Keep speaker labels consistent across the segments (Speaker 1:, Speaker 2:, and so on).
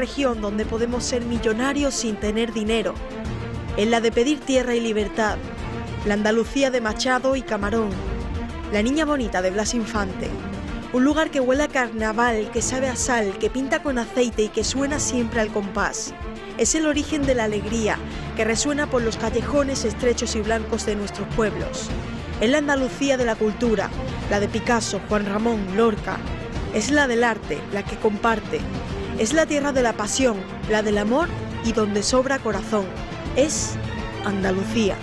Speaker 1: región donde podemos ser millonarios sin tener dinero. Es la de pedir tierra y libertad, la Andalucía de Machado y Camarón, la Niña Bonita de Blas Infante, un lugar que huele a carnaval, que sabe a sal, que pinta con aceite y que suena siempre al compás. Es el origen de la alegría, que resuena por los callejones estrechos y blancos de nuestros pueblos. Es la Andalucía de la cultura, la de Picasso, Juan Ramón, Lorca. Es la del arte, la que comparte. Es la tierra de la pasión, la del amor y donde sobra corazón. Es Andalucía.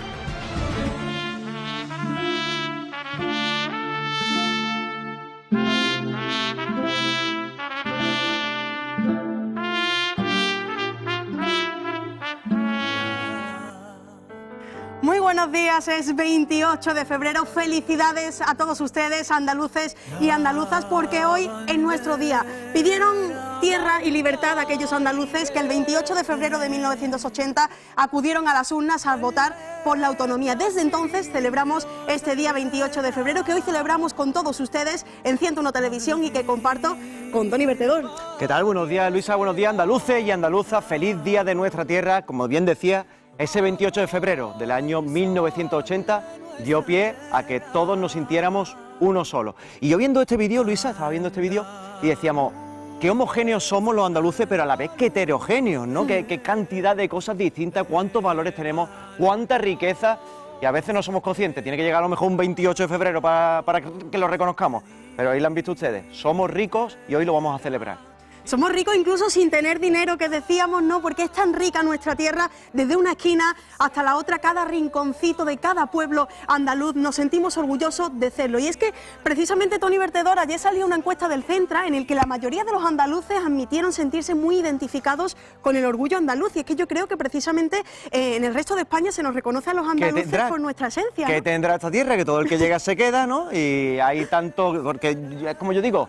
Speaker 2: Muy buenos días, es 28 de febrero, felicidades a todos ustedes, andaluces y andaluzas, porque hoy es nuestro día. Pidieron tierra y libertad a aquellos andaluces que el 28 de febrero de 1980 acudieron a las urnas a votar por la autonomía. Desde entonces celebramos este día 28 de febrero, que hoy celebramos con todos ustedes en 101 Televisión y que comparto con Toni Vertedor.
Speaker 3: ¿Qué tal? Buenos días, Luisa, buenos días, andaluces y andaluzas, feliz día de nuestra tierra, como bien decía. Ese 28 de febrero del año 1980 dio pie a que todos nos sintiéramos uno solo. Y yo viendo este vídeo, Luisa, estaba viendo este vídeo y decíamos, qué homogéneos somos los andaluces, pero a la vez qué heterogéneos, ¿no? Qué cantidad de cosas distintas, cuántos valores tenemos, cuánta riqueza, y a veces no somos conscientes. Tiene que llegar a lo mejor un 28 de febrero para que lo reconozcamos. Pero ahí lo han visto ustedes, somos ricos y hoy lo vamos a celebrar.
Speaker 2: Somos ricos incluso sin tener dinero, que decíamos, ¿no? Porque es tan rica nuestra tierra, desde una esquina hasta la otra, cada rinconcito de cada pueblo andaluz, nos sentimos orgullosos de serlo. Y es que precisamente, Toni Vertedor, ayer salió una encuesta del Centra en el que la mayoría de los andaluces admitieron sentirse muy identificados con el orgullo andaluz. Y es que yo creo que precisamente en el resto de España se nos reconoce a los andaluces por nuestra esencia, ¿no?
Speaker 3: Que tendrá esta tierra, que todo el que llega se queda, ¿no? Y hay tanto, porque como yo digo,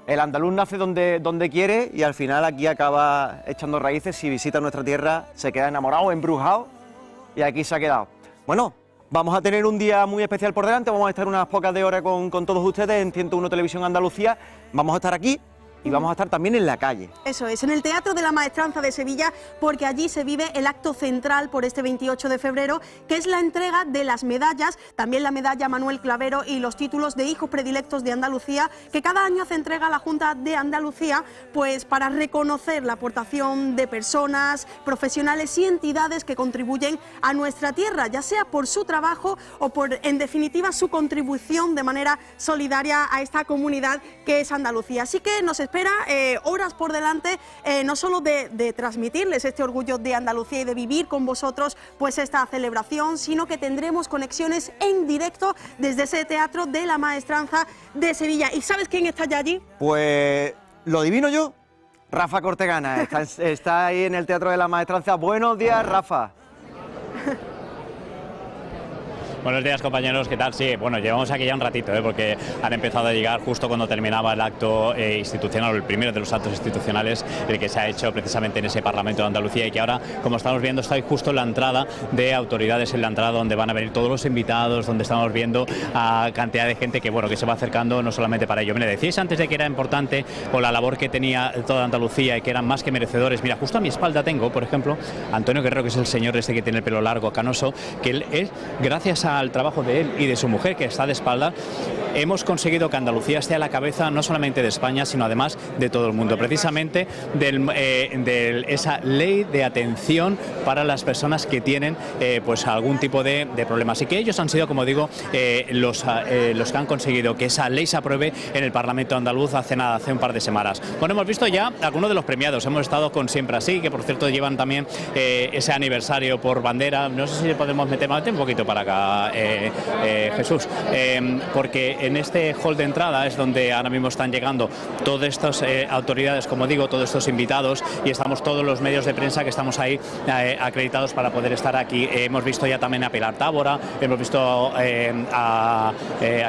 Speaker 3: el andaluz nace donde quiere y al final aquí acaba echando raíces. Si visita nuestra tierra se queda enamorado, embrujado y aquí se ha quedado. Bueno, vamos a tener un día muy especial por delante, vamos a estar unas pocas de horas con todos ustedes en 101 Televisión Andalucía. Vamos a estar aquí y vamos a estar también en la calle.
Speaker 2: Eso es, en el Teatro de la Maestranza de Sevilla, porque allí se vive el acto central por este 28 de febrero, que es la entrega de las medallas, también la medalla Manuel Clavero y los títulos de hijos predilectos de Andalucía, que cada año se entrega a la Junta de Andalucía, pues para reconocer la aportación de personas, profesionales y entidades que contribuyen a nuestra tierra, ya sea por su trabajo o por, en definitiva, su contribución de manera solidaria a esta comunidad que es Andalucía. Así que nos espera horas por delante, no solo de transmitirles este orgullo de Andalucía y de vivir con vosotros pues esta celebración, sino que tendremos conexiones en directo desde ese Teatro de la Maestranza de Sevilla. ¿Y sabes quién está ya allí?
Speaker 3: Pues lo adivino yo, Rafa Cortegana, está ahí en el Teatro de la Maestranza. Buenos días, Rafa.
Speaker 4: Buenos días, compañeros, ¿qué tal? Sí, bueno, llevamos aquí ya un ratito, porque han empezado a llegar justo cuando terminaba el acto institucional, el primero de los actos institucionales, el que se ha hecho precisamente en ese Parlamento de Andalucía, y que ahora, como estamos viendo, está justo en la entrada de autoridades, en la entrada donde van a venir todos los invitados, donde estamos viendo a cantidad de gente que, bueno, que se va acercando no solamente para ello. Mira, decíais antes de que era importante con la labor que tenía toda Andalucía y que eran más que merecedores. Mira, justo a mi espalda tengo, por ejemplo, Antonio Guerrero, que es el señor este que tiene el pelo largo, canoso, que él es, gracias al trabajo de él y de su mujer, que está de espalda, hemos conseguido que Andalucía esté a la cabeza no solamente de España, sino además de todo el mundo, precisamente de esa ley de atención para las personas que tienen pues algún tipo de problemas. Y que ellos han sido, como digo, los que han conseguido que esa ley se apruebe en el Parlamento andaluz hace un par de semanas. Bueno, hemos visto ya algunos de los premiados, hemos estado con Siempre Así, que por cierto llevan también ese aniversario por bandera. No sé si podemos meter un poquito para acá, Jesús, porque en este hall de entrada es donde ahora mismo están llegando todas estas autoridades, como digo, todos estos invitados, y estamos todos los medios de prensa que estamos ahí acreditados para poder estar aquí. Hemos visto ya también a Pilar Tábora, hemos visto a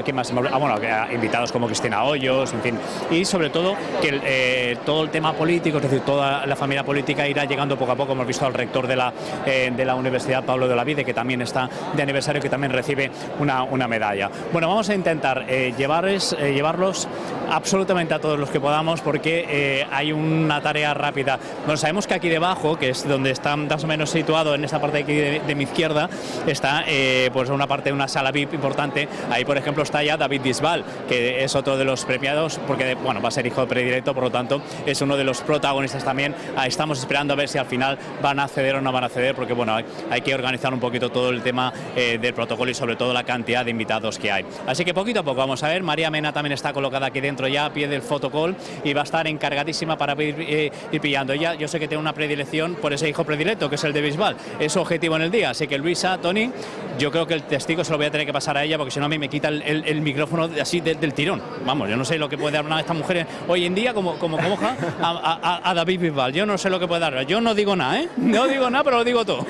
Speaker 4: quién más, a invitados como Cristina Hoyos, en fin, y sobre todo que todo el tema político, es decir, toda la familia política irá llegando poco a poco. Hemos visto al rector de la Universidad, Pablo de Olavide, que también está de aniversario, que también también recibe una medalla. Bueno, vamos a intentar llevarlos absolutamente a todos los que podamos, porque hay una tarea rápida. Bueno, sabemos que aquí debajo, que es donde está más o menos situado, en esta parte de aquí de mi izquierda, está pues una parte de una sala VIP importante. Ahí, por ejemplo, está ya David Bisbal, que es otro de los premiados, porque bueno, va a ser hijo predilecto, por lo tanto es uno de los protagonistas también. Estamos esperando a ver si al final van a acceder o no van a acceder, porque bueno, hay que organizar un poquito todo el tema del protocolo y sobre todo la cantidad de invitados que hay. Así que poquito a poco vamos a ver. María Mena también está colocada aquí dentro ya a pie del fotocall y va a estar encargadísima para ir pillando. Ella, yo sé que tiene una predilección por ese hijo predilecto, que es el de Bisbal. Es su objetivo en el día. Así que Luisa, Tony, yo creo que el testigo se lo voy a tener que pasar a ella, porque si no a mí me quita el micrófono así del tirón. Vamos, yo no sé lo que puede dar una de estas mujeres hoy en día como coja a David Bisbal. Yo no sé lo que puede dar. Yo no digo nada, ¿eh? No digo nada, pero lo digo todo.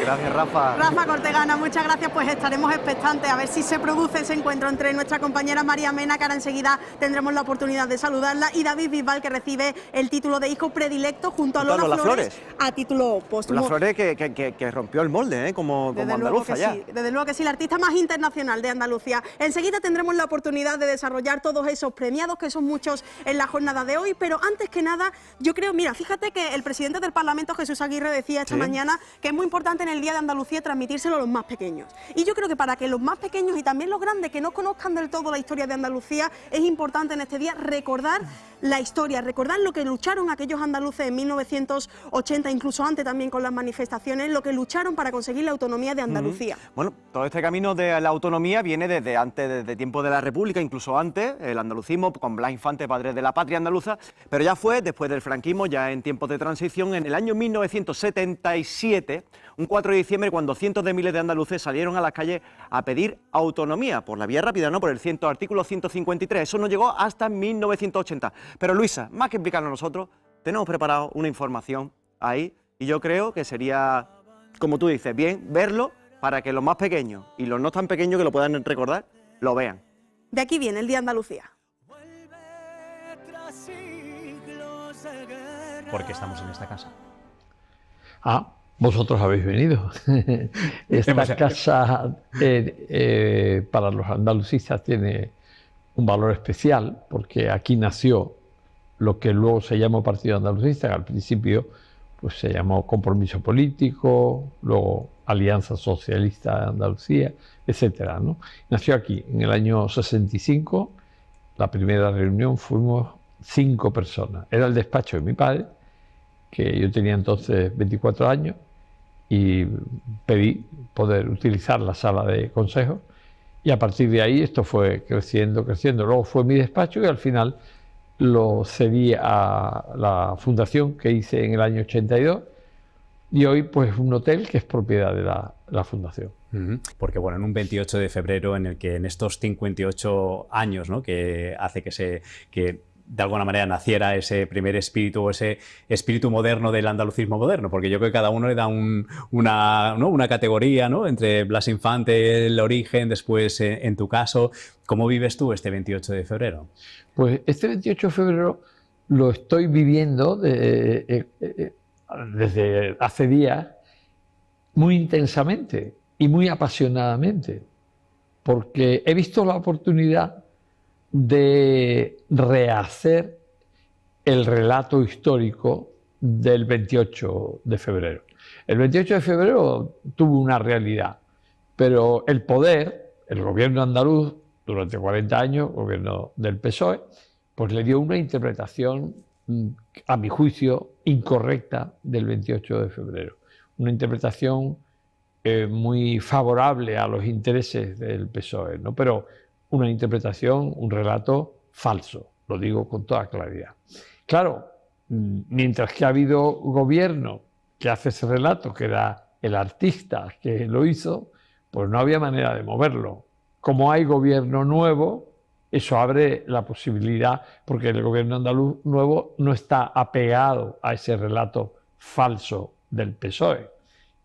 Speaker 3: Gracias, Rafa.
Speaker 2: Rafa Cortegana, muchas gracias. Pues estaremos expectantes a ver si se produce ese encuentro entre nuestra compañera María Mena, que ahora enseguida tendremos la oportunidad de saludarla, y David Bisbal, que recibe el título de hijo predilecto junto a Lola Flores a título póstumo.
Speaker 3: Lola Flores que rompió el molde, como andaluza ya.
Speaker 2: Sí, desde luego que sí, la artista más internacional de Andalucía. Enseguida tendremos la oportunidad de desarrollar todos esos premiados, que son muchos en la jornada de hoy, pero antes que nada, yo creo, mira, fíjate que el presidente del Parlamento, Jesús Aguirre, decía esta mañana que es muy importante en el Día de Andalucía transmitírselo a los más pequeños. Y yo creo que para que los más pequeños y también los grandes que no conozcan del todo la historia de Andalucía, es importante en este día recordar la historia, recordar lo que lucharon aquellos andaluces en 1980, incluso antes también con las manifestaciones, lo que lucharon para conseguir la autonomía de Andalucía.
Speaker 3: Bueno, todo este camino de la autonomía viene desde antes, desde tiempo de la República, incluso antes, el andalucismo con Blas Infante, padre de la patria andaluza, pero ya fue después del franquismo, ya en tiempos de transición, en el año 1977, un 4 de diciembre, cuando cientos de miles de andaluces salieron a las calles a pedir autonomía, por la vía rápida, no por el artículo 153, eso no llegó hasta 1980. Pero Luisa, más que explicarlo nosotros, tenemos preparado una información ahí, y yo creo que sería, como tú dices, bien verlo para que los más pequeños y los no tan pequeños que lo puedan recordar, lo vean.
Speaker 2: De aquí viene el Día de Andalucía.
Speaker 4: ¿Por qué estamos en esta casa?
Speaker 5: Vosotros habéis venido. Esta casa para los andalucistas tiene un valor especial, porque aquí nació lo que luego se llamó Partido Andalucista, que al principio pues se llamó Compromiso Político, luego Alianza Socialista de Andalucía, etcétera, ¿no? Nació aquí en el año 65. La primera reunión fuimos 5 personas. Era el despacho de mi padre, que yo tenía entonces 24 años, y pedí poder utilizar la sala de consejo, y a partir de ahí esto fue creciendo. Luego fue mi despacho y al final lo cedí a la fundación que hice en el año 82, y hoy pues un hotel que es propiedad de la fundación.
Speaker 4: Porque bueno, en un 28 de febrero en el que en estos 58 años, ¿no?, que hace que de alguna manera naciera ese primer espíritu, o ese espíritu moderno del andalucismo moderno, porque yo creo que cada uno le da una categoría, ¿no?, entre Blas Infante, el origen, después en tu caso. ¿Cómo vives tú este 28 de febrero?
Speaker 5: Pues este 28 de febrero lo estoy viviendo desde hace días muy intensamente y muy apasionadamente, porque he visto la oportunidad de rehacer el relato histórico del 28 de febrero. El 28 de febrero tuvo una realidad, pero el poder, el gobierno andaluz, durante 40 años, gobierno del PSOE, pues le dio una interpretación, a mi juicio, incorrecta del 28 de febrero. Una interpretación muy favorable a los intereses del PSOE, ¿no? Pero una interpretación, un relato falso, lo digo con toda claridad. Claro, mientras que ha habido gobierno que hace ese relato, que era el artista que lo hizo, pues no había manera de moverlo. Como hay gobierno nuevo, eso abre la posibilidad, porque el gobierno andaluz nuevo no está apegado a ese relato falso del PSOE.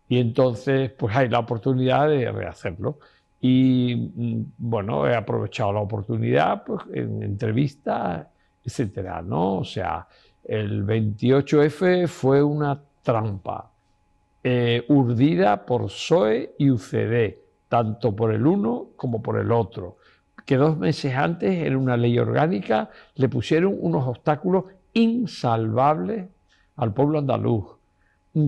Speaker 5: Y entonces pues hay la oportunidad de rehacerlo. Y bueno, he aprovechado la oportunidad pues, en entrevistas, etcétera, ¿no? O sea, el 28F fue una trampa urdida por PSOE y UCD tanto por el uno como por el otro. Que 2 meses antes, en una ley orgánica, le pusieron unos obstáculos insalvables al pueblo andaluz.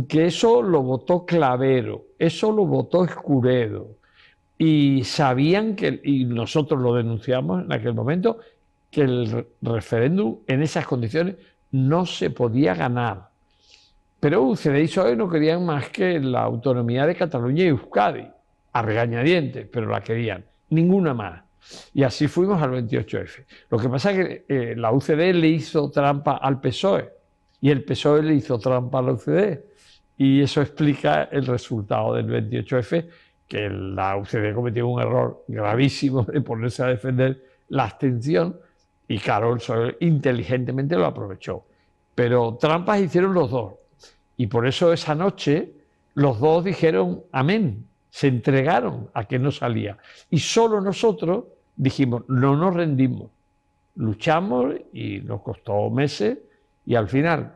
Speaker 5: Que eso lo votó Clavero, eso lo votó Escuredo. Y sabían que, y nosotros lo denunciamos en aquel momento, que el referéndum en esas condiciones no se podía ganar. Pero UCD y PSOE no querían más que la autonomía de Cataluña y Euskadi, a regañadientes, pero la querían, ninguna más. Y así fuimos al 28F. Lo que pasa es que la UCD le hizo trampa al PSOE y el PSOE le hizo trampa a la UCD. Y eso explica el resultado del 28F, que la UCD cometió un error gravísimo de ponerse a defender la abstención y claro, el PSOE inteligentemente lo aprovechó. Pero trampas hicieron los dos. Y por eso esa noche los dos dijeron amén, se entregaron a que no salía. Y solo nosotros dijimos, no nos rendimos, luchamos y nos costó meses y al final,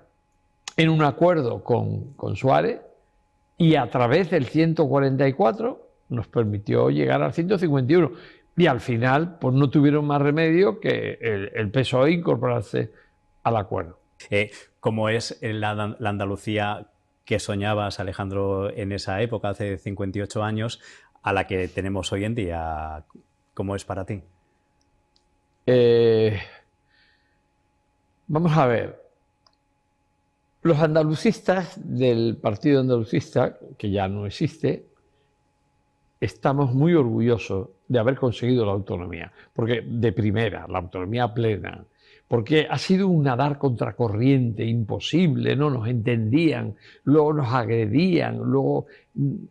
Speaker 5: en un acuerdo con Suárez y a través del 144 nos permitió llegar al 151. Y al final, pues no tuvieron más remedio que el PSOE incorporarse al acuerdo.
Speaker 4: ¿Cómo es la Andalucía que soñabas, Alejandro, en esa época, hace 58 años, a la que tenemos hoy en día? ¿Cómo es para ti?
Speaker 5: Vamos a ver. Los andalucistas del Partido Andalucista, que ya no existe, estamos muy orgullosos de haber conseguido la autonomía, porque de primera, la autonomía plena, porque ha sido un nadar contracorriente imposible, no nos entendían, luego nos agredían, luego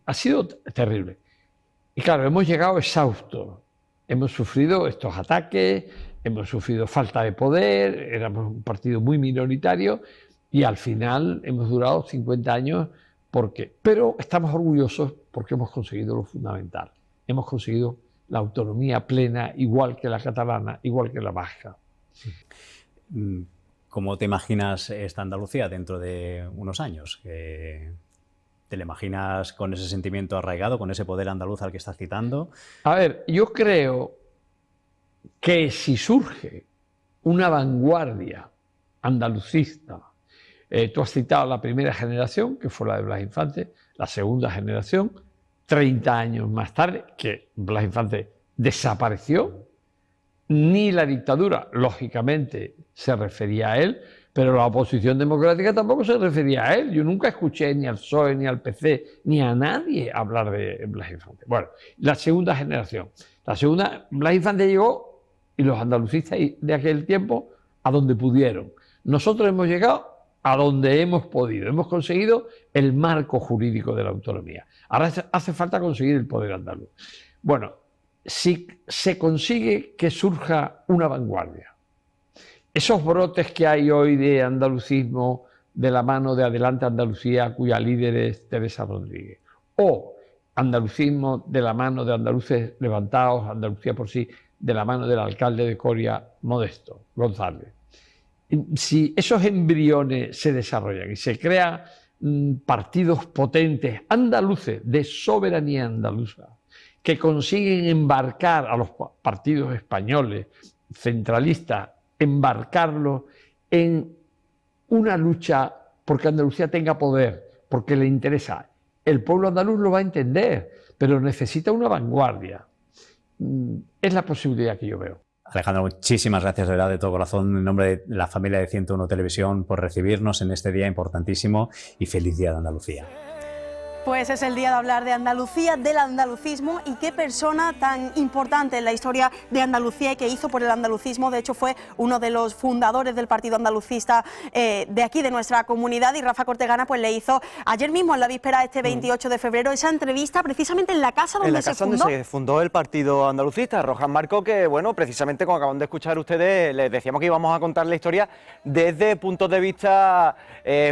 Speaker 5: ha sido terrible. Y claro, hemos llegado exhaustos, hemos sufrido estos ataques, hemos sufrido falta de poder, éramos un partido muy minoritario y al final hemos durado 50 años pero estamos orgullosos porque hemos conseguido lo fundamental, hemos conseguido la autonomía plena, igual que la catalana, igual que la vasca.
Speaker 4: ¿Cómo te imaginas esta Andalucía dentro de unos años? ¿Te la imaginas con ese sentimiento arraigado, con ese poder andaluz al que estás citando?
Speaker 5: A ver, yo creo que si surge una vanguardia andalucista, tú has citado la primera generación, que fue la de Blas Infante, la segunda generación, 30 años más tarde, que Blas Infante desapareció, ni la dictadura, lógicamente, se refería a él, pero la oposición democrática tampoco se refería a él. Yo nunca escuché ni al PSOE, ni al PC, ni a nadie hablar de Blas Infante. Bueno, la segunda generación. Blas Infante llegó, y los andalucistas de aquel tiempo, a donde pudieron. Nosotros hemos llegado a donde hemos podido. Hemos conseguido el marco jurídico de la autonomía. Ahora hace falta conseguir el poder andaluz. Bueno, si se consigue que surja una vanguardia, esos brotes que hay hoy de andalucismo de la mano de Adelante Andalucía, cuya líder es Teresa Rodríguez, o andalucismo de la mano de Andaluces Levantados, Andalucía por sí, de la mano del alcalde de Coria, Modesto González. Si esos embriones se desarrollan y se crean partidos potentes andaluces de soberanía andaluza que consiguen embarcar a los partidos españoles centralistas, embarcarlos en una lucha porque Andalucía tenga poder, porque le interesa, el pueblo andaluz lo va a entender, pero necesita una vanguardia. Es la posibilidad que yo veo.
Speaker 4: Alejandro, muchísimas gracias de verdad, de todo corazón, en nombre de la familia de 101 Televisión, por recibirnos en este día importantísimo y feliz Día de Andalucía.
Speaker 2: Pues es el día de hablar de Andalucía, del andalucismo y qué persona tan importante en la historia de Andalucía y que hizo por el andalucismo. De hecho, fue uno de los fundadores del Partido Andalucista de aquí, de nuestra comunidad, y Rafa Cortegana pues le hizo ayer mismo, en la víspera, este 28 de febrero, esa entrevista precisamente en la casa donde se fundó.
Speaker 3: Donde se fundó el Partido Andalucista, Rojas Marco, que bueno, precisamente como acaban de escuchar ustedes, les decíamos que íbamos a contar la historia desde puntos de vista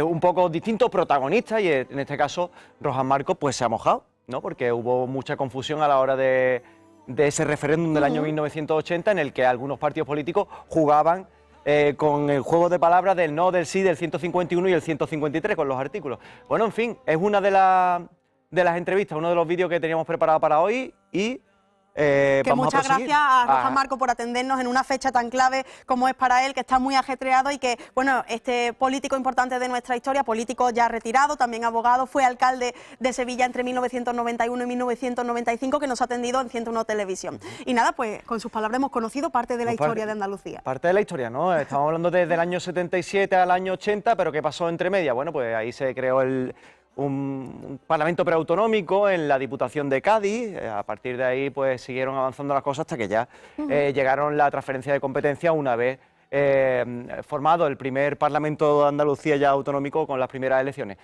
Speaker 3: un poco distintos, protagonistas, y en este caso Rojas Marco pues se ha mojado, ¿no? Porque hubo mucha confusión a la hora de ese referéndum del año 1980 en el que algunos partidos políticos jugaban con el juego de palabras del no, del sí, del 151 y el 153 con los artículos. Bueno, en fin, es una de de las entrevistas, uno de los vídeos que teníamos preparado para hoy y
Speaker 2: que
Speaker 3: vamos
Speaker 2: muchas
Speaker 3: a proseguir.
Speaker 2: gracias a Rojas Marco por atendernos en una fecha tan clave como es para él, que está muy ajetreado y que, bueno, este político importante de nuestra historia, político ya retirado, también abogado, fue alcalde de Sevilla entre 1991 y 1995, que nos ha atendido en 101 Televisión. Y nada, pues con sus palabras hemos conocido parte de la historia de Andalucía.
Speaker 3: Parte de la historia, ¿no? Estamos hablando desde el año 77 al año 80, pero ¿qué pasó entre medias? Bueno, pues ahí se creó un parlamento preautonómico en la Diputación de Cádiz. A partir de ahí pues siguieron avanzando las cosas hasta que ya llegaron la transferencia de competencia una vez formado el primer Parlamento de Andalucía ya autonómico con las primeras elecciones.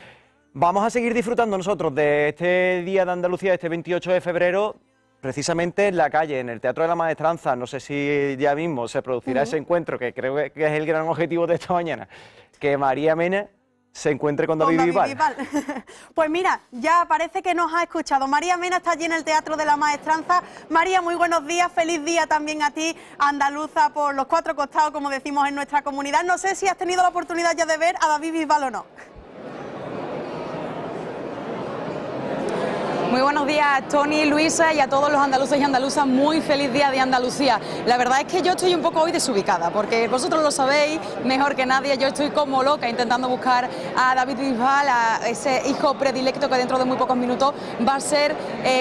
Speaker 3: Vamos a seguir disfrutando nosotros de este Día de Andalucía, este 28 de febrero, precisamente en la calle, en el Teatro de la Maestranza. No sé si ya mismo se producirá ese encuentro, que creo que es el gran objetivo de esta mañana, que María Mena se encuentre con David Bisbal.
Speaker 2: Pues mira, ya parece que nos ha escuchado. María Mena está allí en el Teatro de la Maestranza. María, muy buenos días, feliz día también a ti, andaluza por los cuatro costados, como decimos en nuestra comunidad. No sé si has tenido la oportunidad ya de ver a David Bisbal o no.
Speaker 6: Muy buenos días, Tony, Luisa, y a todos los andaluces y andaluzas, muy feliz día de Andalucía. La verdad es que yo estoy un poco hoy desubicada, porque vosotros lo sabéis mejor que nadie, yo estoy como loca intentando buscar a David Bisbal, a ese hijo predilecto que dentro de muy pocos minutos va a ser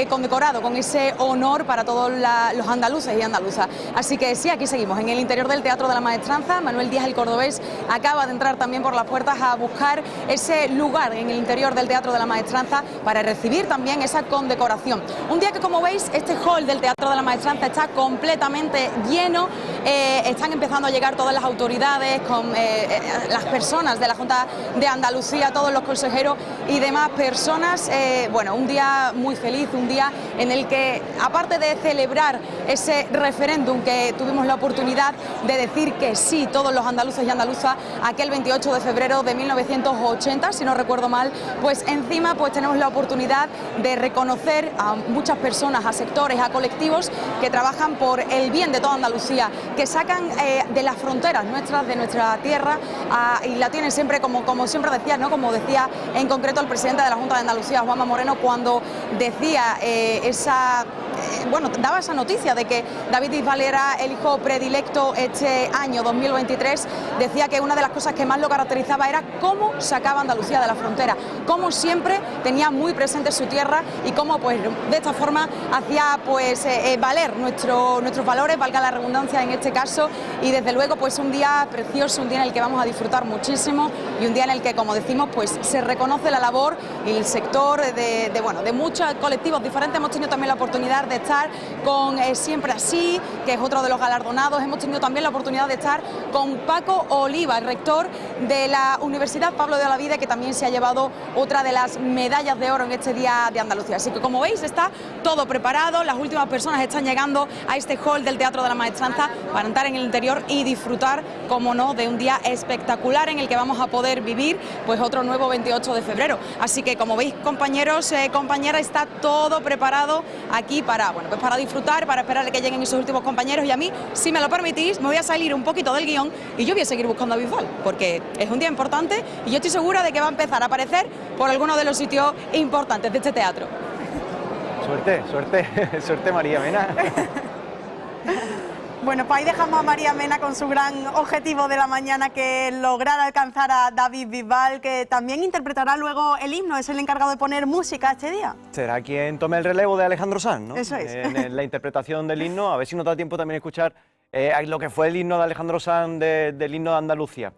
Speaker 6: condecorado con ese honor para todos los andaluces y andaluzas. Así que sí, aquí seguimos, en el interior del Teatro de la Maestranza. Manuel Díaz, el cordobés, acaba de entrar también por las puertas a buscar ese lugar en el interior del Teatro de la Maestranza para recibir también esa condecoración. Un día que, como veis, este hall del Teatro de la Maestranza está completamente lleno. Están empezando a llegar todas las autoridades, con las personas de la Junta de Andalucía, todos los consejeros y demás personas. Bueno, un día muy feliz, un día en el que, aparte de celebrar ese referéndum que tuvimos la oportunidad de decir que sí, todos los andaluces y andaluzas, aquel 28 de febrero de 1980, si no recuerdo mal, pues encima pues tenemos la oportunidad de reconocer a muchas personas, a sectores, a colectivos que trabajan por el bien de toda Andalucía, que sacan de las fronteras nuestras, de nuestra tierra, y la tienen siempre, como siempre decía, ¿no? Como decía en concreto el presidente de la Junta de Andalucía, Juanma Moreno, cuando decía daba esa noticia de que David Bisbal era el hijo predilecto este año 2023, decía que una de las cosas que más lo caracterizaba era cómo sacaba Andalucía de la frontera, cómo siempre tenía muy presente su tierra y cómo pues de esta forma hacía pues valer nuestros valores, valga la redundancia en este caso, y desde luego pues un día precioso, un día en el que vamos a disfrutar muchísimo y un día en el que, como decimos, pues se reconoce la labor y el sector de muchos colectivos diferentes. Hemos tenido también la oportunidad de estar con Siempre Así, que es otro de los galardonados. Hemos tenido también la oportunidad de estar con Paco Oliva, el rector de la Universidad Pablo de Olavide, que también se ha llevado otra de las medallas de oro en este Día de Andalucía. Así que, como veis, está todo preparado. Las últimas personas están llegando a este hall del Teatro de la Maestranza para entrar en el interior y disfrutar, como no, de un día espectacular en el que vamos a poder vivir pues otro nuevo 28 de febrero. Así que, como veis, compañeros, compañeras, está todo preparado aquí para disfrutar, para esperar a que lleguen esos últimos compañeros. Y a mí, si me lo permitís, me voy a salir un poquito del guión y yo voy a seguir buscando a Bisbal, porque es un día importante y yo estoy segura de que va a empezar a aparecer por alguno de los sitios importantes de este teatro.
Speaker 3: Suerte María Mena.
Speaker 2: Bueno, pues ahí dejamos a María Mena con su gran objetivo de la mañana, que es lograr alcanzar a David Bisbal, que también interpretará luego el himno, es el encargado de poner música este día.
Speaker 3: Será quien tome el relevo de Alejandro Sanz, ¿no?
Speaker 2: Eso es.
Speaker 3: En la interpretación del himno, a ver si nos da tiempo también escuchar lo que fue el himno de Alejandro Sanz del himno de Andalucía.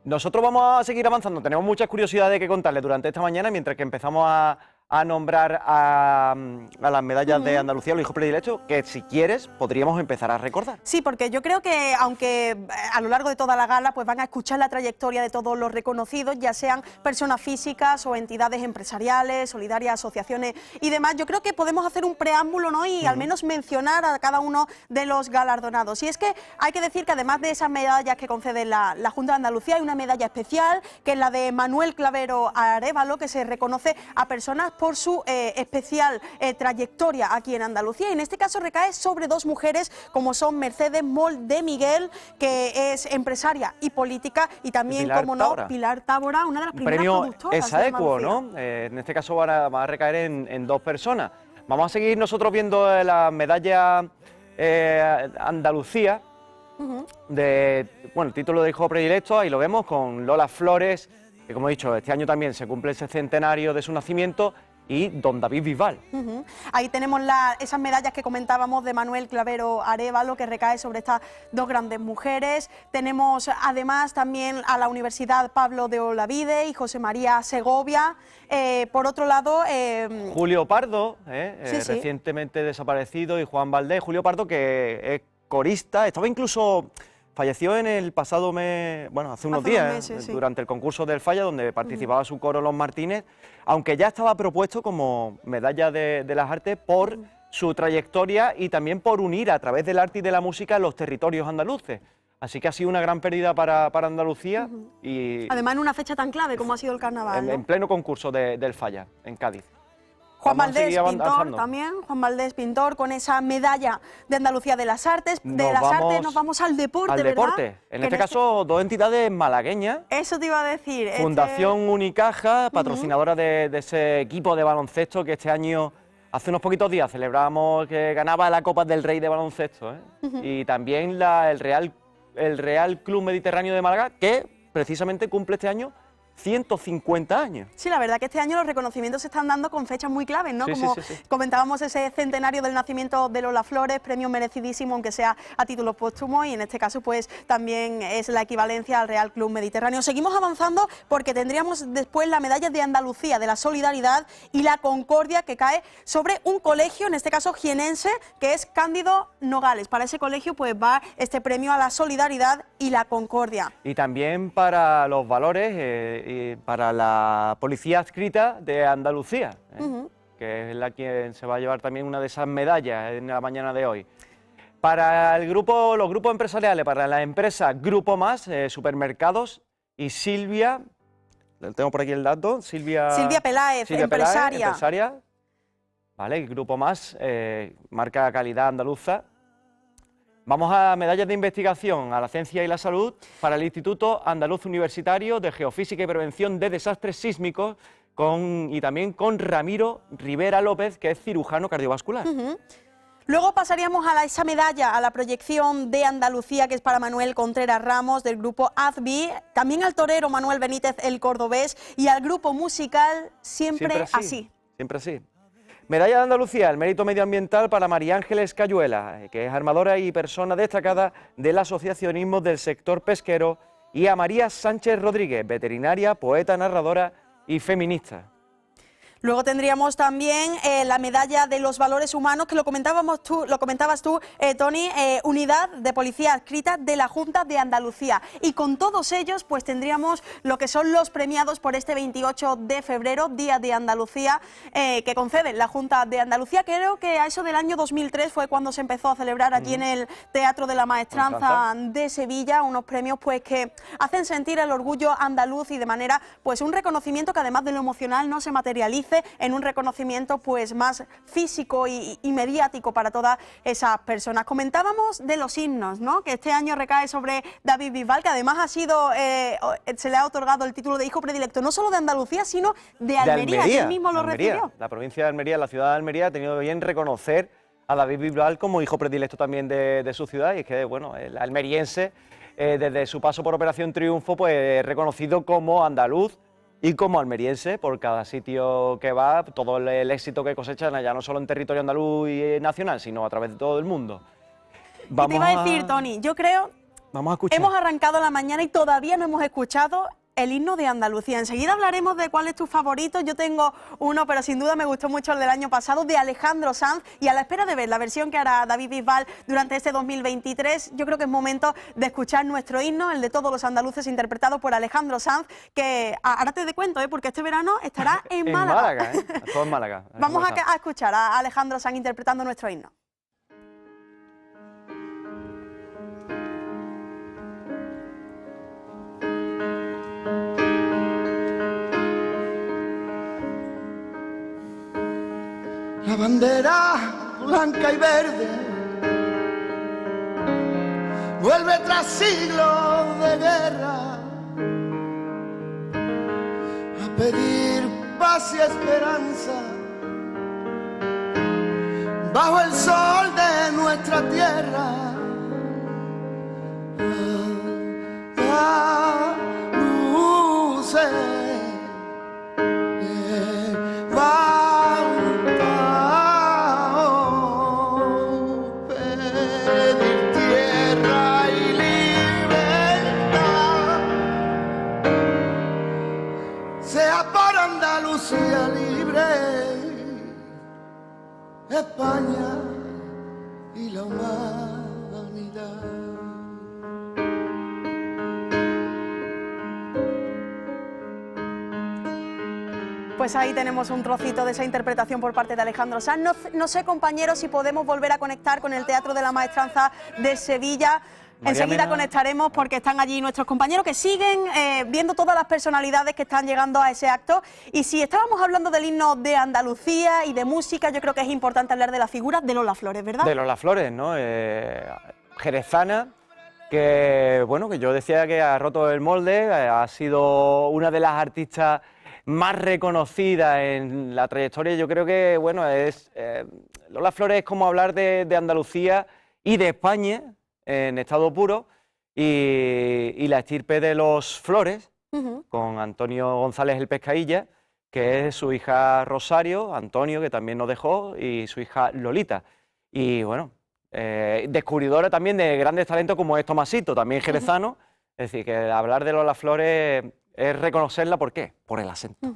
Speaker 3: Nosotros vamos a seguir avanzando, tenemos muchas curiosidades que contarles durante esta mañana, mientras que empezamos a nombrar a las medallas de Andalucía, los hijos predilectos, que si quieres podríamos empezar a recordar.
Speaker 2: Sí, porque yo creo que aunque a lo largo de toda la gala pues van a escuchar la trayectoria de todos los reconocidos, ya sean personas físicas o entidades empresariales, solidarias, asociaciones y demás, yo creo que podemos hacer un preámbulo, ¿no? Y al menos mencionar a cada uno de los galardonados. Y es que hay que decir que además de esas medallas que concede la Junta de Andalucía, hay una medalla especial, que es la de Manuel Clavero Arévalo, que se reconoce a personas por su especial trayectoria aquí en Andalucía, y en este caso recae sobre dos mujeres como son Mercedes Moll de Miguel, que es empresaria y política, y también, como no, Pilar Tábora, una de las primeras productoras de
Speaker 3: Exaequo,
Speaker 2: Andalucía.
Speaker 3: ¿no? En este caso va a recaer en dos personas. Vamos a seguir nosotros viendo la medalla Andalucía, el título de hijo predilecto, ahí lo vemos con Lola Flores, que como he dicho, este año también se cumple ese centenario de su nacimiento, y don David Bisbal.
Speaker 2: Ahí tenemos esas medallas que comentábamos de Manuel Clavero Arévalo, que recae sobre estas dos grandes mujeres. Tenemos además también a la Universidad Pablo de Olavide y José María Segovia. Por otro lado...
Speaker 3: Julio Pardo,
Speaker 2: sí.
Speaker 3: recientemente desaparecido, y Juan Valdés. Julio Pardo, que es corista, estaba incluso... Falleció en el pasado mes, bueno, hace unos días, durante el concurso del Falla, donde participaba su coro Los Martínez, aunque ya estaba propuesto como medalla de las artes por su trayectoria y también por unir a través del arte y de la música los territorios andaluces. Así que ha sido una gran pérdida para Andalucía. Y
Speaker 2: además en una fecha tan clave como ha sido el carnaval, ¿no?
Speaker 3: En pleno concurso del Falla, en Cádiz.
Speaker 2: Juan Valdés, pintor también, Juan Valdés, pintor, con esa medalla de Andalucía de las Artes. Nos vamos al deporte,
Speaker 3: al deporte.
Speaker 2: ¿verdad?
Speaker 3: En este caso, dos entidades malagueñas.
Speaker 2: Eso te iba a decir.
Speaker 3: Fundación Unicaja, patrocinadora de ese equipo de baloncesto que este año, hace unos poquitos días, celebrábamos que ganaba la Copa del Rey de baloncesto. Y también el Real Club Mediterráneo de Málaga, que precisamente cumple este año 150 años.
Speaker 2: Sí, la verdad que este año los reconocimientos se están dando con fechas muy claves, ¿no?
Speaker 3: Sí,
Speaker 2: como
Speaker 3: sí.
Speaker 2: comentábamos, ese centenario del nacimiento de Lola Flores, premio merecidísimo, aunque sea a título póstumo, y en este caso pues también es la equivalencia al Real Club Mediterráneo. Seguimos avanzando porque tendríamos después la medalla de Andalucía, de la Solidaridad y la Concordia, que cae sobre un colegio, en este caso jienense, que es Cándido Nogales. Para ese colegio pues va este premio a la Solidaridad y la Concordia.
Speaker 3: Y también para los valores y para la policía adscrita de Andalucía, que es la quien se va a llevar también una de esas medallas en la mañana de hoy. Para los grupos empresariales, para la empresa Grupo Más, supermercados, y Silvia, tengo por aquí el dato, Silvia
Speaker 2: Peláez, empresaria.
Speaker 3: Vale, el Grupo Más, marca calidad andaluza. Vamos a medallas de investigación a la ciencia y la salud para el Instituto Andaluz Universitario de Geofísica y Prevención de Desastres Sísmicos y también con Ramiro Rivera López, que es cirujano cardiovascular.
Speaker 2: Luego pasaríamos a esa medalla, a la proyección de Andalucía, que es para Manuel Contreras Ramos, del grupo AZBI, también al torero Manuel Benítez, el cordobés, y al grupo musical Siempre Así.
Speaker 3: Siempre Así. Medalla de Andalucía, el mérito medioambiental para María Ángeles Cayuela, que es armadora y persona destacada del asociacionismo del sector pesquero, y a María Sánchez Rodríguez, veterinaria, poeta, narradora y feminista.
Speaker 2: Luego tendríamos también la medalla de los valores humanos, que lo comentabas tú, Tony, unidad de policía adscrita de la Junta de Andalucía. Y con todos ellos pues tendríamos lo que son los premiados por este 28 de febrero, Día de Andalucía, que concede la Junta de Andalucía. Creo que a eso del año 2003 fue cuando se empezó a celebrar allí en el Teatro de la Maestranza de Sevilla, unos premios pues que hacen sentir el orgullo andaluz y de manera pues un reconocimiento que además de lo emocional no se materializa en un reconocimiento pues más físico y mediático para todas esas personas. Comentábamos de los himnos, ¿no? Que este año recae sobre David Bisbal, que además se le ha otorgado el título de hijo predilecto no solo de Andalucía, sino de Almería, y él mismo lo recibió.
Speaker 3: La provincia de Almería, la ciudad de Almería, ha tenido bien reconocer a David Bisbal como hijo predilecto también de su ciudad, y es que, bueno, el almeriense, desde su paso por Operación Triunfo, pues reconocido como andaluz y como almeriense por cada sitio que va, todo el éxito que cosechan allá, no solo en territorio andaluz y nacional, sino a través de todo el mundo.
Speaker 2: Y te iba a decir, Tony, yo creo, hemos arrancado la mañana y todavía no hemos escuchado el himno de Andalucía. Enseguida hablaremos de cuál es tu favorito. Yo tengo uno, pero sin duda me gustó mucho el del año pasado, de Alejandro Sanz, y a la espera de ver la versión que hará David Bisbal durante este 2023, yo creo que es momento de escuchar nuestro himno, el de todos los andaluces, interpretado por Alejandro Sanz, que ahora te cuento, porque este verano estará en Málaga.
Speaker 3: Todo en Málaga.
Speaker 2: Vamos a escuchar a Alejandro Sanz interpretando nuestro himno.
Speaker 7: La bandera blanca y verde vuelve tras siglos de guerra a pedir paz y esperanza bajo el sol de nuestra tierra. Andaluces levantao, pedir tierra y libertad, sea por Andalucía libre, España y la humanidad.
Speaker 2: Pues ahí tenemos un trocito de esa interpretación por parte de Alejandro Sanz. No sé, compañeros, si podemos volver a conectar con el Teatro de la Maestranza de Sevilla. Enseguida conectaremos porque están allí nuestros compañeros que siguen viendo todas las personalidades que están llegando a ese acto. Y si estábamos hablando del himno de Andalucía y de música, yo creo que es importante hablar de la figura de Lola Flores, ¿verdad?
Speaker 3: De Lola Flores, ¿no? Jerezana, que bueno, que yo decía que ha roto el molde, ha sido una de las artistas más reconocidas en la trayectoria. Yo creo que, bueno, Lola Flores es como hablar de Andalucía y de España en estado puro, y la estirpe de los Flores, con Antonio González el Pescailla, que es su hija Rosario, Antonio, que también nos dejó, y su hija Lolita. Y bueno, descubridora también de grandes talentos como es Tomasito, también jerezano. Es decir, que hablar de Lola Flores es reconocerla, ¿por qué? Por el acento.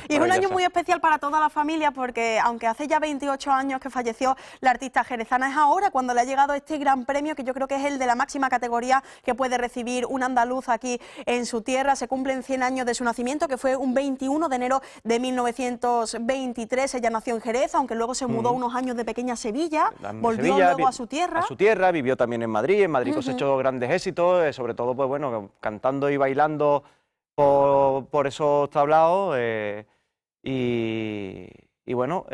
Speaker 2: Y es un año muy especial para toda la familia porque, aunque hace ya 28 años que falleció la artista jerezana, es ahora cuando le ha llegado este gran premio, que yo creo que es el de la máxima categoría que puede recibir un andaluz aquí en su tierra. Se cumplen 100 años de su nacimiento, que fue un 21 de enero de 1923. Ella nació en Jerez, aunque luego se mudó unos años de pequeña a Sevilla, volvió luego a su tierra. A
Speaker 3: su tierra, vivió también en Madrid cosechó grandes éxitos, sobre todo, pues bueno, cantando y bailando por esos tablaos, y bueno,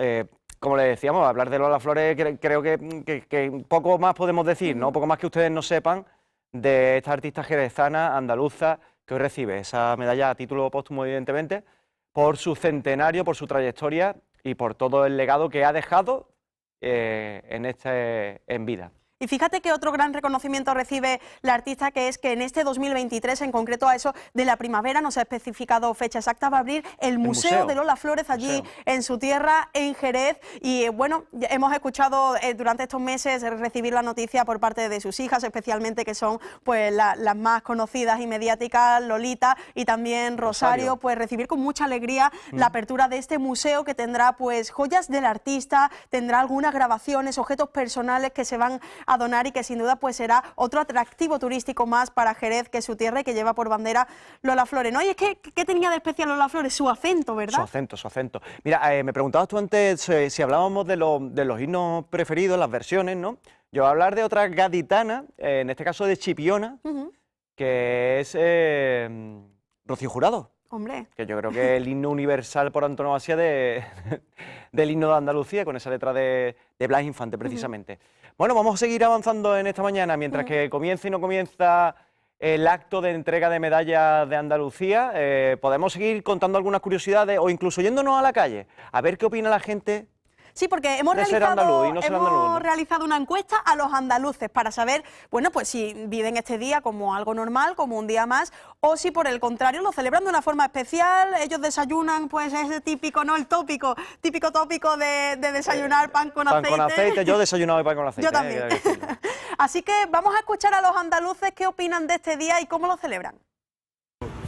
Speaker 3: como le decíamos, hablar de Lola Flores creo que poco más podemos decir, ¿no? Poco más que ustedes no sepan de esta artista jerezana, andaluza, que hoy recibe esa medalla a título póstumo, evidentemente, por su centenario, por su trayectoria y por todo el legado que ha dejado en vida.
Speaker 2: Y fíjate que otro gran reconocimiento recibe la artista, que es que en este 2023, en concreto a eso de la primavera, no se ha especificado fecha exacta, va a abrir el Museo de Lola Flores allí en su tierra, en Jerez. Y bueno, hemos escuchado durante estos meses recibir la noticia por parte de sus hijas, especialmente, que son pues las más conocidas y mediáticas, Lolita y también Rosario, pues recibir con mucha alegría la apertura de este museo, que tendrá pues joyas del artista, tendrá algunas grabaciones, objetos personales que se van a donar, y que sin duda pues será otro atractivo turístico más para Jerez, que es su tierra y que lleva por bandera Lola Flores, ¿no? Y es que, ¿qué tenía de especial Lola Flores? Su acento, ¿verdad?
Speaker 3: Su acento. Mira, me preguntabas tú antes si hablábamos de los himnos preferidos, las versiones, ¿no? Yo voy a hablar de otra gaditana, en este caso de Chipiona, que es Rocío Jurado.
Speaker 2: Hombre.
Speaker 3: Que yo creo que es el himno universal por antonomasia del himno de Andalucía, con esa letra de Blas Infante, precisamente. Bueno, vamos a seguir avanzando en esta mañana, mientras que comienza y no comienza el acto de entrega de medallas de Andalucía. Podemos seguir contando algunas curiosidades o incluso yéndonos a la calle, a ver qué opina la gente.
Speaker 2: Sí, porque hemos realizado una encuesta a los andaluces para saber, bueno, pues si viven este día como algo normal, como un día más, o si por el contrario lo celebran de una forma especial. Ellos desayunan, pues ese típico, no el típico tópico de desayunar pan con aceite.
Speaker 3: Pan con aceite, yo he desayunado pan con aceite.
Speaker 2: Yo también. Así que vamos a escuchar a los andaluces qué opinan de este día y cómo lo celebran.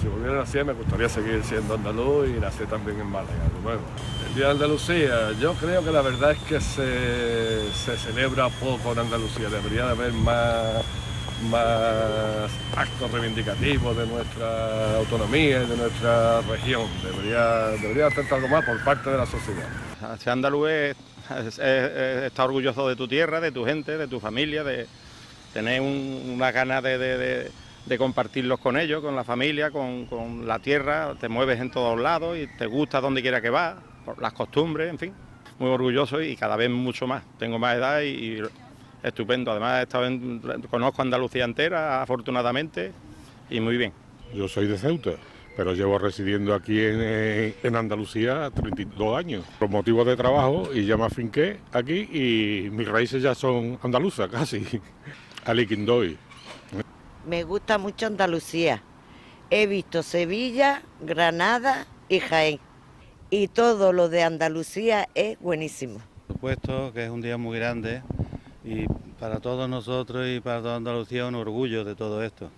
Speaker 8: Si volviera a nacer, me gustaría seguir siendo andaluz y nacer también en Málaga, de nuevo. El Día de Andalucía, yo creo que la verdad es que se celebra poco en Andalucía. Debería de haber más actos reivindicativos de nuestra autonomía y de nuestra región. Debería hacer algo más por parte de la sociedad.
Speaker 9: Ser andaluz es estar orgulloso de tu tierra, de tu gente, de tu familia, de tener una ganas de compartirlos con ellos, con la familia, con la tierra. Te mueves en todos lados y te gusta donde quiera que vas, por las costumbres, en fin. muy orgulloso y cada vez mucho más. Tengo más edad y estupendo. Además conozco Andalucía entera, afortunadamente, y muy bien.
Speaker 10: Yo soy de Ceuta, pero llevo residiendo aquí en Andalucía 32 años, por motivos de trabajo, y ya me afinqué aquí y mis raíces ya son andaluzas casi, Aliquindoy.
Speaker 11: Me gusta mucho Andalucía. He visto Sevilla, Granada y Jaén. Y todo lo de Andalucía es buenísimo.
Speaker 12: Por supuesto que es un día muy grande y para todos nosotros y para toda Andalucía un orgullo de todo esto.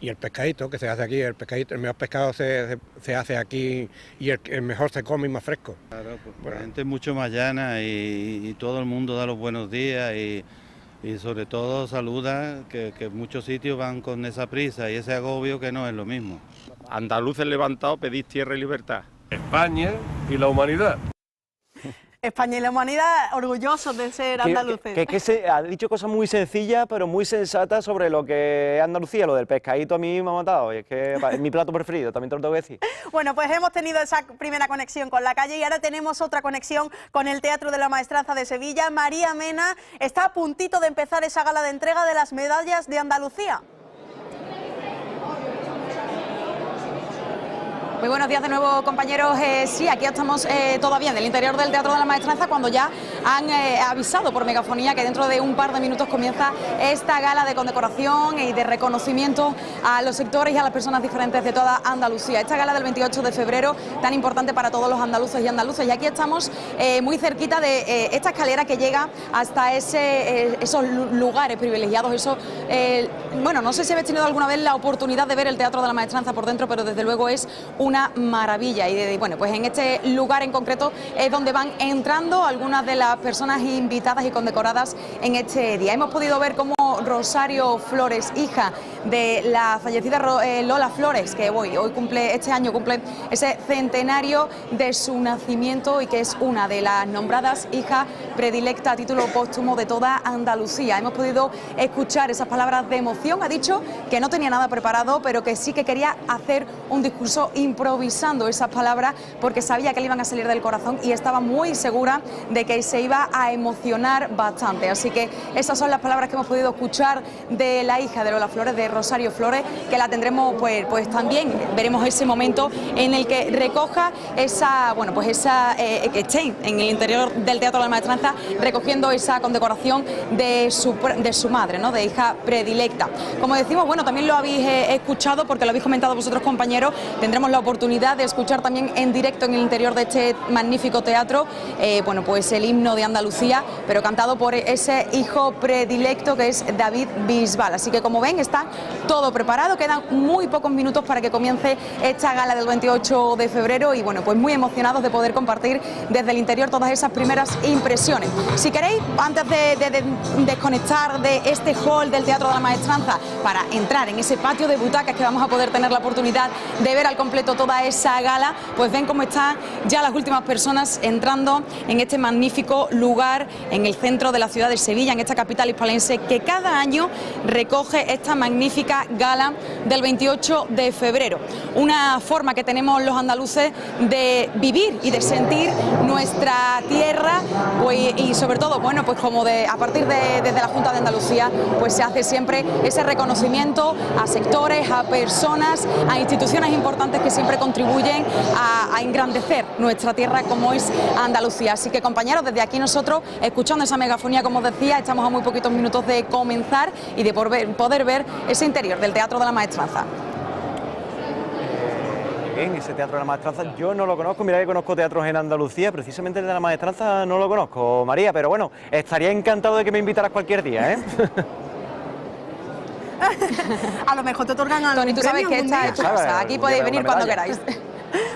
Speaker 13: Y el pescadito que se hace aquí, el mejor pescado se hace aquí y el mejor se come y más fresco.
Speaker 12: Claro, pues la gente es mucho más llana y todo el mundo da los buenos días y sobre todo saluda, que en muchos sitios van con esa prisa y ese agobio que no es lo mismo.
Speaker 9: Andaluces levantados, pedís tierra y libertad.
Speaker 8: España y la humanidad.
Speaker 2: España y la humanidad orgullosos de ser andaluces.
Speaker 3: Que ha dicho cosas muy sencillas, pero muy sensatas sobre lo que es Andalucía. Lo del pescadito a mí me ha matado, y es que es mi plato preferido, también te lo tengo que decir.
Speaker 2: Bueno, pues hemos tenido esa primera conexión con la calle y ahora tenemos otra conexión con el Teatro de la Maestranza de Sevilla. María Mena está a puntito de empezar esa gala de entrega de las medallas de Andalucía.
Speaker 6: Muy buenos días de nuevo, compañeros. Sí, aquí estamos todavía en el interior del Teatro de la Maestranza cuando ya han avisado por megafonía que dentro de un par de minutos comienza esta gala de condecoración y de reconocimiento a los sectores y a las personas diferentes de toda Andalucía. Esta gala del 28 de febrero tan importante para todos los andaluces y andaluzas. Y aquí estamos muy cerquita de esta escalera que llega hasta esos lugares privilegiados. Bueno, no sé si habéis tenido alguna vez la oportunidad de ver el Teatro de la Maestranza por dentro, pero desde luego es una maravilla y bueno, pues en este lugar en concreto es donde van entrando algunas de las personas invitadas y condecoradas en este día. Hemos podido ver cómo Rosario Flores, hija de la fallecida Lola Flores, que este año cumple ese centenario de su nacimiento y que es una de las nombradas hijas predilecta a título póstumo de toda Andalucía. Hemos podido escuchar esas palabras de emoción. Ha dicho que no tenía nada preparado, pero que sí que quería hacer un discurso improvisando esas palabras porque sabía que le iban a salir del corazón y estaba muy segura de que se iba a emocionar bastante. Así que esas son las palabras que hemos podido escuchar de la hija de Lola Flores, de Rosario Flores, que la tendremos pues también veremos ese momento en el que recoja que esté en el interior del Teatro de la Maestranza recogiendo esa condecoración de su madre, ¿no?, de hija predilecta. Como decimos, bueno, también lo habéis escuchado porque lo habéis comentado vosotros, compañeros. Tendremos la oportunidad de escuchar también en directo en el interior de este magnífico teatro, pues el himno de Andalucía, pero cantado por ese hijo predilecto que es David Bisbal. Así que, como ven, está todo preparado. Quedan muy pocos minutos para que comience esta gala del 28 de febrero y bueno, pues muy emocionados de poder compartir desde el interior todas esas primeras impresiones. Si queréis, antes de desconectar de este hall del Teatro de la Maestranza para entrar en ese patio de butacas que vamos a poder tener la oportunidad de ver al completo toda esa gala, pues ven cómo están ya las últimas personas entrando en este magnífico lugar en el centro de la ciudad de Sevilla, en esta capital hispalense que cada año recoge esta magnífica gala del 28 de febrero. Una forma que tenemos los andaluces de vivir y de sentir nuestra tierra, pues, y sobre todo, bueno, pues como a partir desde la Junta de Andalucía, pues se hace siempre ese reconocimiento a sectores, a personas, a instituciones importantes que siempre contribuyen a engrandecer nuestra tierra como es Andalucía. Así que, compañeros, desde aquí nosotros, escuchando esa megafonía, como os decía, estamos a muy poquitos minutos de comenzar y de poder ver ese interior del Teatro de la Maestranza.
Speaker 3: Bien, ese Teatro de la Maestranza yo no lo conozco. Mira que conozco teatros en Andalucía, precisamente el de la Maestranza no lo conozco, María, pero bueno, estaría encantado de que me invitaras cualquier día, ¿eh?
Speaker 2: A lo mejor te otorgan algo.
Speaker 6: Tony, tú sabes que esta es tu casa, aquí podéis venir cuando queráis.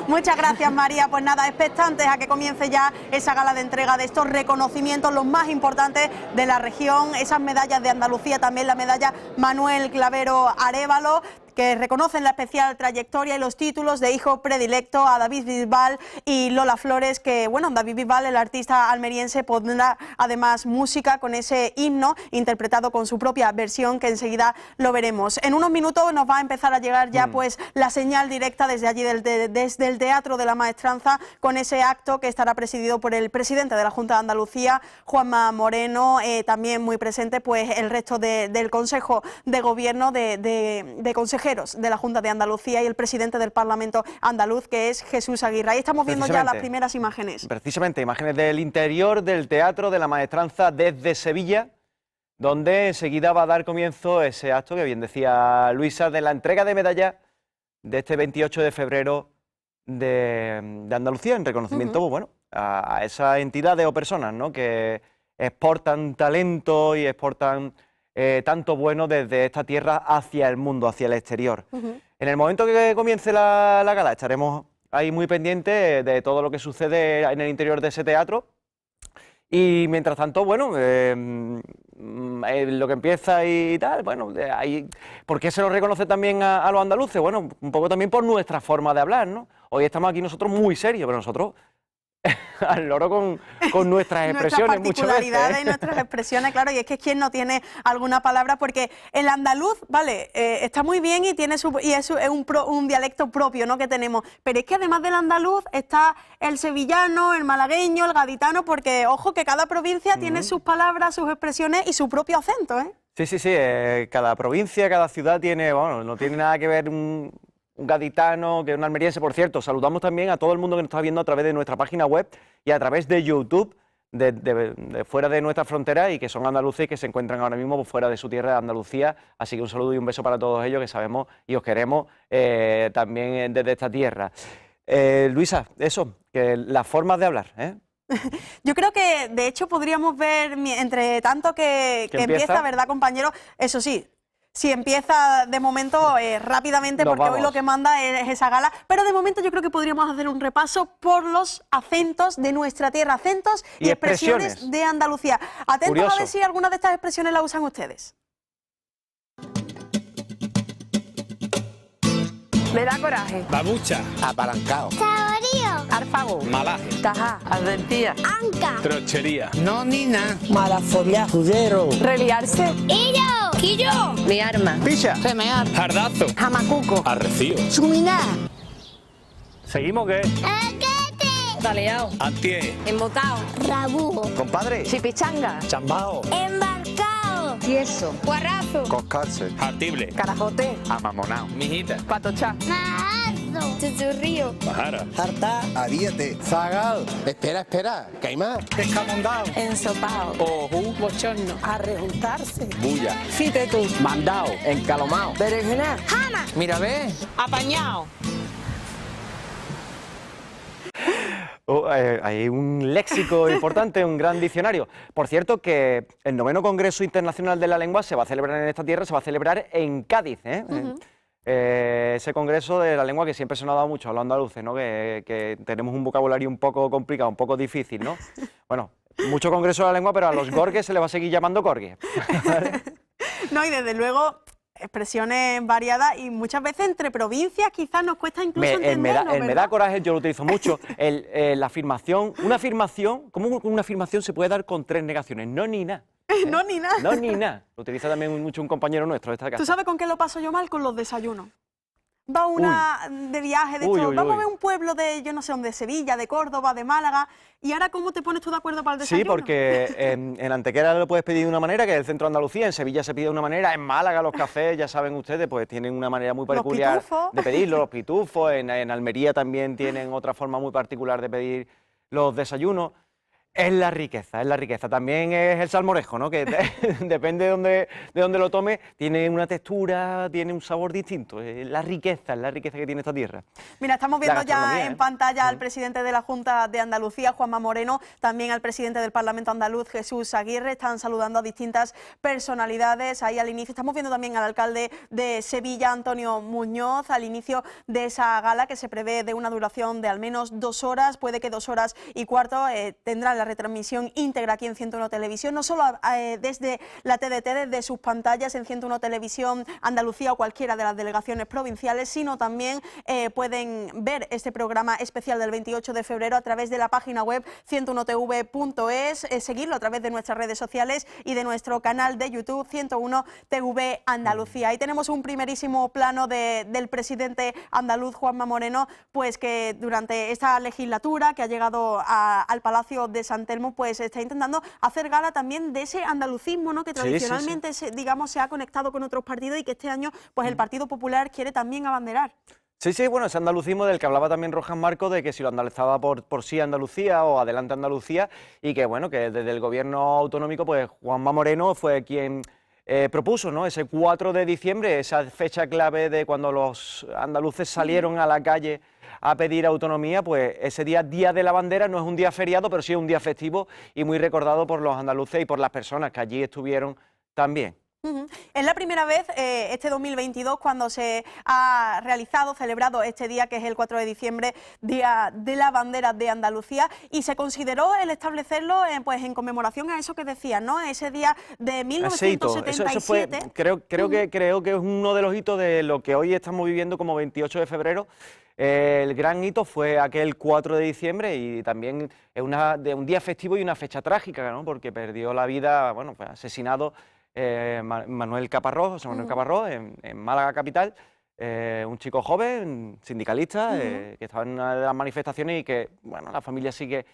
Speaker 2: Muchas gracias, María. Pues nada, expectantes a que comience ya esa gala de entrega de estos reconocimientos, los más importantes de la región, esas medallas de Andalucía, también la medalla Manuel Clavero Arévalo. que reconocen la especial trayectoria y los títulos de hijo predilecto a David Bisbal y Lola Flores, que bueno, David Bisbal, el artista almeriense, pondrá además música con ese himno interpretado con su propia versión, que enseguida lo veremos. En unos minutos nos va a empezar a llegar ya pues la señal directa desde allí, desde el Teatro de la Maestranza, con ese acto que estará presidido por el presidente de la Junta de Andalucía, Juanma Moreno, también muy presente pues el resto del Consejo de Gobierno, de consejeros de la Junta de Andalucía, y el presidente del Parlamento andaluz, que es Jesús Aguirre. Ahí estamos viendo ya las primeras imágenes.
Speaker 3: Precisamente, imágenes del interior del Teatro de la Maestranza desde Sevilla, donde enseguida va a dar comienzo ese acto que bien decía Luisa, de la entrega de medallas de este 28 de febrero de Andalucía, en reconocimiento bueno, a esa entidades o personas, ¿no?, que exportan talento y exportan tanto bueno desde esta tierra hacia el mundo, hacia el exterior. En el momento que comience la gala estaremos ahí muy pendientes de todo lo que sucede en el interior de ese teatro, y mientras tanto, bueno, lo que empieza y tal, bueno, ¿por qué se nos reconoce también a los andaluces? Bueno, un poco también por nuestra forma de hablar, ¿no? Hoy estamos aquí nosotros muy serios, pero nosotros al loro con nuestras expresiones muchas veces.
Speaker 2: Nuestras particularidades y nuestras expresiones, claro, y es que quien no tiene alguna palabra, porque el andaluz, vale, está muy bien y tiene es un dialecto propio, ¿no?, que tenemos, pero es que además del andaluz está el sevillano, el malagueño, el gaditano, porque ojo que cada provincia tiene sus palabras, sus expresiones y su propio acento, ¿eh?
Speaker 3: Sí, cada provincia, cada ciudad tiene, bueno, no tiene nada que ver un gaditano, que es un almeriense. Por cierto, saludamos también a todo el mundo que nos está viendo a través de nuestra página web y a través de YouTube, de fuera de nuestra frontera, y que son andaluces y que se encuentran ahora mismo fuera de su tierra, de Andalucía. Así que un saludo y un beso para todos ellos, que sabemos y os queremos también desde esta tierra. Luisa, eso, que las formas de hablar, ¿eh?
Speaker 2: Yo creo que, de hecho, podríamos ver, entre tanto que empieza, ¿verdad, compañero? Eso sí, si empieza de momento rápidamente, porque hoy lo que manda es esa gala, pero de momento yo creo que podríamos hacer un repaso por los acentos de nuestra tierra, acentos y expresiones de Andalucía. Atentos. Curioso. A ver si algunas de estas expresiones las usan ustedes.
Speaker 14: Me da coraje.
Speaker 15: Babucha. Apalancao.
Speaker 14: Saborío. Alfago.
Speaker 15: Malaje.
Speaker 14: Tajá. Advertía.
Speaker 15: Anca. Trochería.
Speaker 14: Nonina.
Speaker 15: Malafolla. Judero.
Speaker 14: Reliarse.
Speaker 15: Illo. Quillo.
Speaker 14: Mi arma.
Speaker 15: Picha.
Speaker 14: Femear.
Speaker 15: Jardazo.
Speaker 14: Jamacuco.
Speaker 15: Arrecío.
Speaker 14: Suminá.
Speaker 15: ¿Seguimos qué?
Speaker 14: Taleao.
Speaker 15: Antié.
Speaker 14: Embotao.
Speaker 15: Rabú.
Speaker 3: Compadre.
Speaker 14: Chipichanga.
Speaker 15: Chambao.
Speaker 14: Embarcao. Tieso. Guarrazo.
Speaker 15: Coscarse. Jartible.
Speaker 14: Carajote.
Speaker 15: Amamonao. Mijita.
Speaker 14: Patochá.
Speaker 15: Majazo.
Speaker 14: Chuchurrío.
Speaker 15: Bajara.
Speaker 16: Jarta. Aríete.
Speaker 15: Zagal.
Speaker 16: Espera, que hay más.
Speaker 15: Pescamondao.
Speaker 14: Ensopao.
Speaker 15: Ojú.
Speaker 14: Bochorno. Arrejuntarse.
Speaker 15: Bulla.
Speaker 14: Fítetu.
Speaker 15: Mandao.
Speaker 14: Encalomao. Berenjena.
Speaker 15: Jama.
Speaker 14: Mira, ve. Apañao.
Speaker 3: Hay un léxico importante, un gran diccionario. Por cierto, que el 9º Congreso Internacional de la Lengua se va a celebrar en esta tierra, se va a celebrar en Cádiz, ese Congreso de la Lengua que siempre se nos ha dado mucho a los andaluces, ¿no? Que tenemos un vocabulario un poco complicado, un poco difícil, ¿no? Bueno, mucho Congreso de la Lengua, pero a los gorgues se les va a seguir llamando gorgues. ¿Vale?
Speaker 2: No, y desde luego expresiones variadas, y muchas veces entre provincias quizás nos cuesta incluso entenderlo,
Speaker 3: me da coraje, yo lo utilizo mucho, la afirmación, ¿cómo una afirmación se puede dar con 3 negaciones? No ni nada.
Speaker 2: No ni nada.
Speaker 3: No ni nada. Lo utiliza también mucho un compañero nuestro de esta casa.
Speaker 2: ¿Tú sabes con qué lo paso yo mal? Con los desayunos. Va una de viaje, de hecho, vamos a ver un pueblo de, yo no sé dónde, de Sevilla, de Córdoba, de Málaga, y ahora ¿cómo te pones tú de acuerdo para el desayuno?
Speaker 3: Sí, porque en Antequera lo puedes pedir de una manera, que es el centro de Andalucía, en Sevilla se pide de una manera, en Málaga los cafés, ya saben ustedes, pues tienen una manera muy peculiar de pedirlo, los pitufos, en Almería también tienen otra forma muy particular de pedir los desayunos. Es la riqueza. También es el salmorejo, ¿no? Que depende de dónde lo tome, tiene una textura, tiene un sabor distinto. Es la riqueza que tiene esta tierra.
Speaker 2: Mira, estamos viendo ya en pantalla al presidente de la Junta de Andalucía, Juanma Moreno, también al presidente del Parlamento andaluz, Jesús Aguirre. Están saludando a distintas personalidades ahí al inicio. Estamos viendo también al alcalde de Sevilla, Antonio Muñoz, al inicio de esa gala que se prevé de una duración de al menos 2 horas, puede que 2 horas y cuarto. Tendrán la retransmisión íntegra aquí en 101 Televisión, no solo desde la TDT, desde sus pantallas en 101 Televisión Andalucía o cualquiera de las delegaciones provinciales, sino también pueden ver este programa especial del 28 de febrero a través de la página web 101tv.es, seguirlo a través de nuestras redes sociales y de nuestro canal de YouTube 101 TV Andalucía. Ahí tenemos un primerísimo plano del presidente andaluz Juanma Moreno, pues que durante esta legislatura que ha llegado al Palacio de San Telmo, pues está intentando hacer gala también de ese andalucismo, ¿no?, que tradicionalmente digamos, se ha conectado con otros partidos y que este año pues el Partido Popular quiere también abanderar.
Speaker 3: Sí, bueno, ese andalucismo del que hablaba también Rojas Marco, de que si lo analizaba por sí Andalucía o adelante Andalucía, y que bueno, que desde el gobierno autonómico pues Juanma Moreno fue quien propuso, ¿no?, ese 4 de diciembre, esa fecha clave de cuando los andaluces salieron a la calle a pedir autonomía. Pues ese día de la bandera no es un día feriado, pero sí es un día festivo y muy recordado por los andaluces y por las personas que allí estuvieron también.
Speaker 2: Es la primera vez este 2022 cuando se ha celebrado este día, que es el 4 de diciembre, Día de la Bandera de Andalucía, y se consideró el establecerlo pues en conmemoración a eso que decías, ¿no?, ese día de 1977.
Speaker 3: Eso fue, creo que es uno de los hitos de lo que hoy estamos viviendo como 28 de febrero. El gran hito fue aquel 4 de diciembre y también es de un día festivo y una fecha trágica, ¿no?, porque perdió la vida, bueno, pues asesinado Manuel Caparrós, en Málaga capital, un chico joven, sindicalista, que estaba en una de las manifestaciones y que, bueno, la familia sigue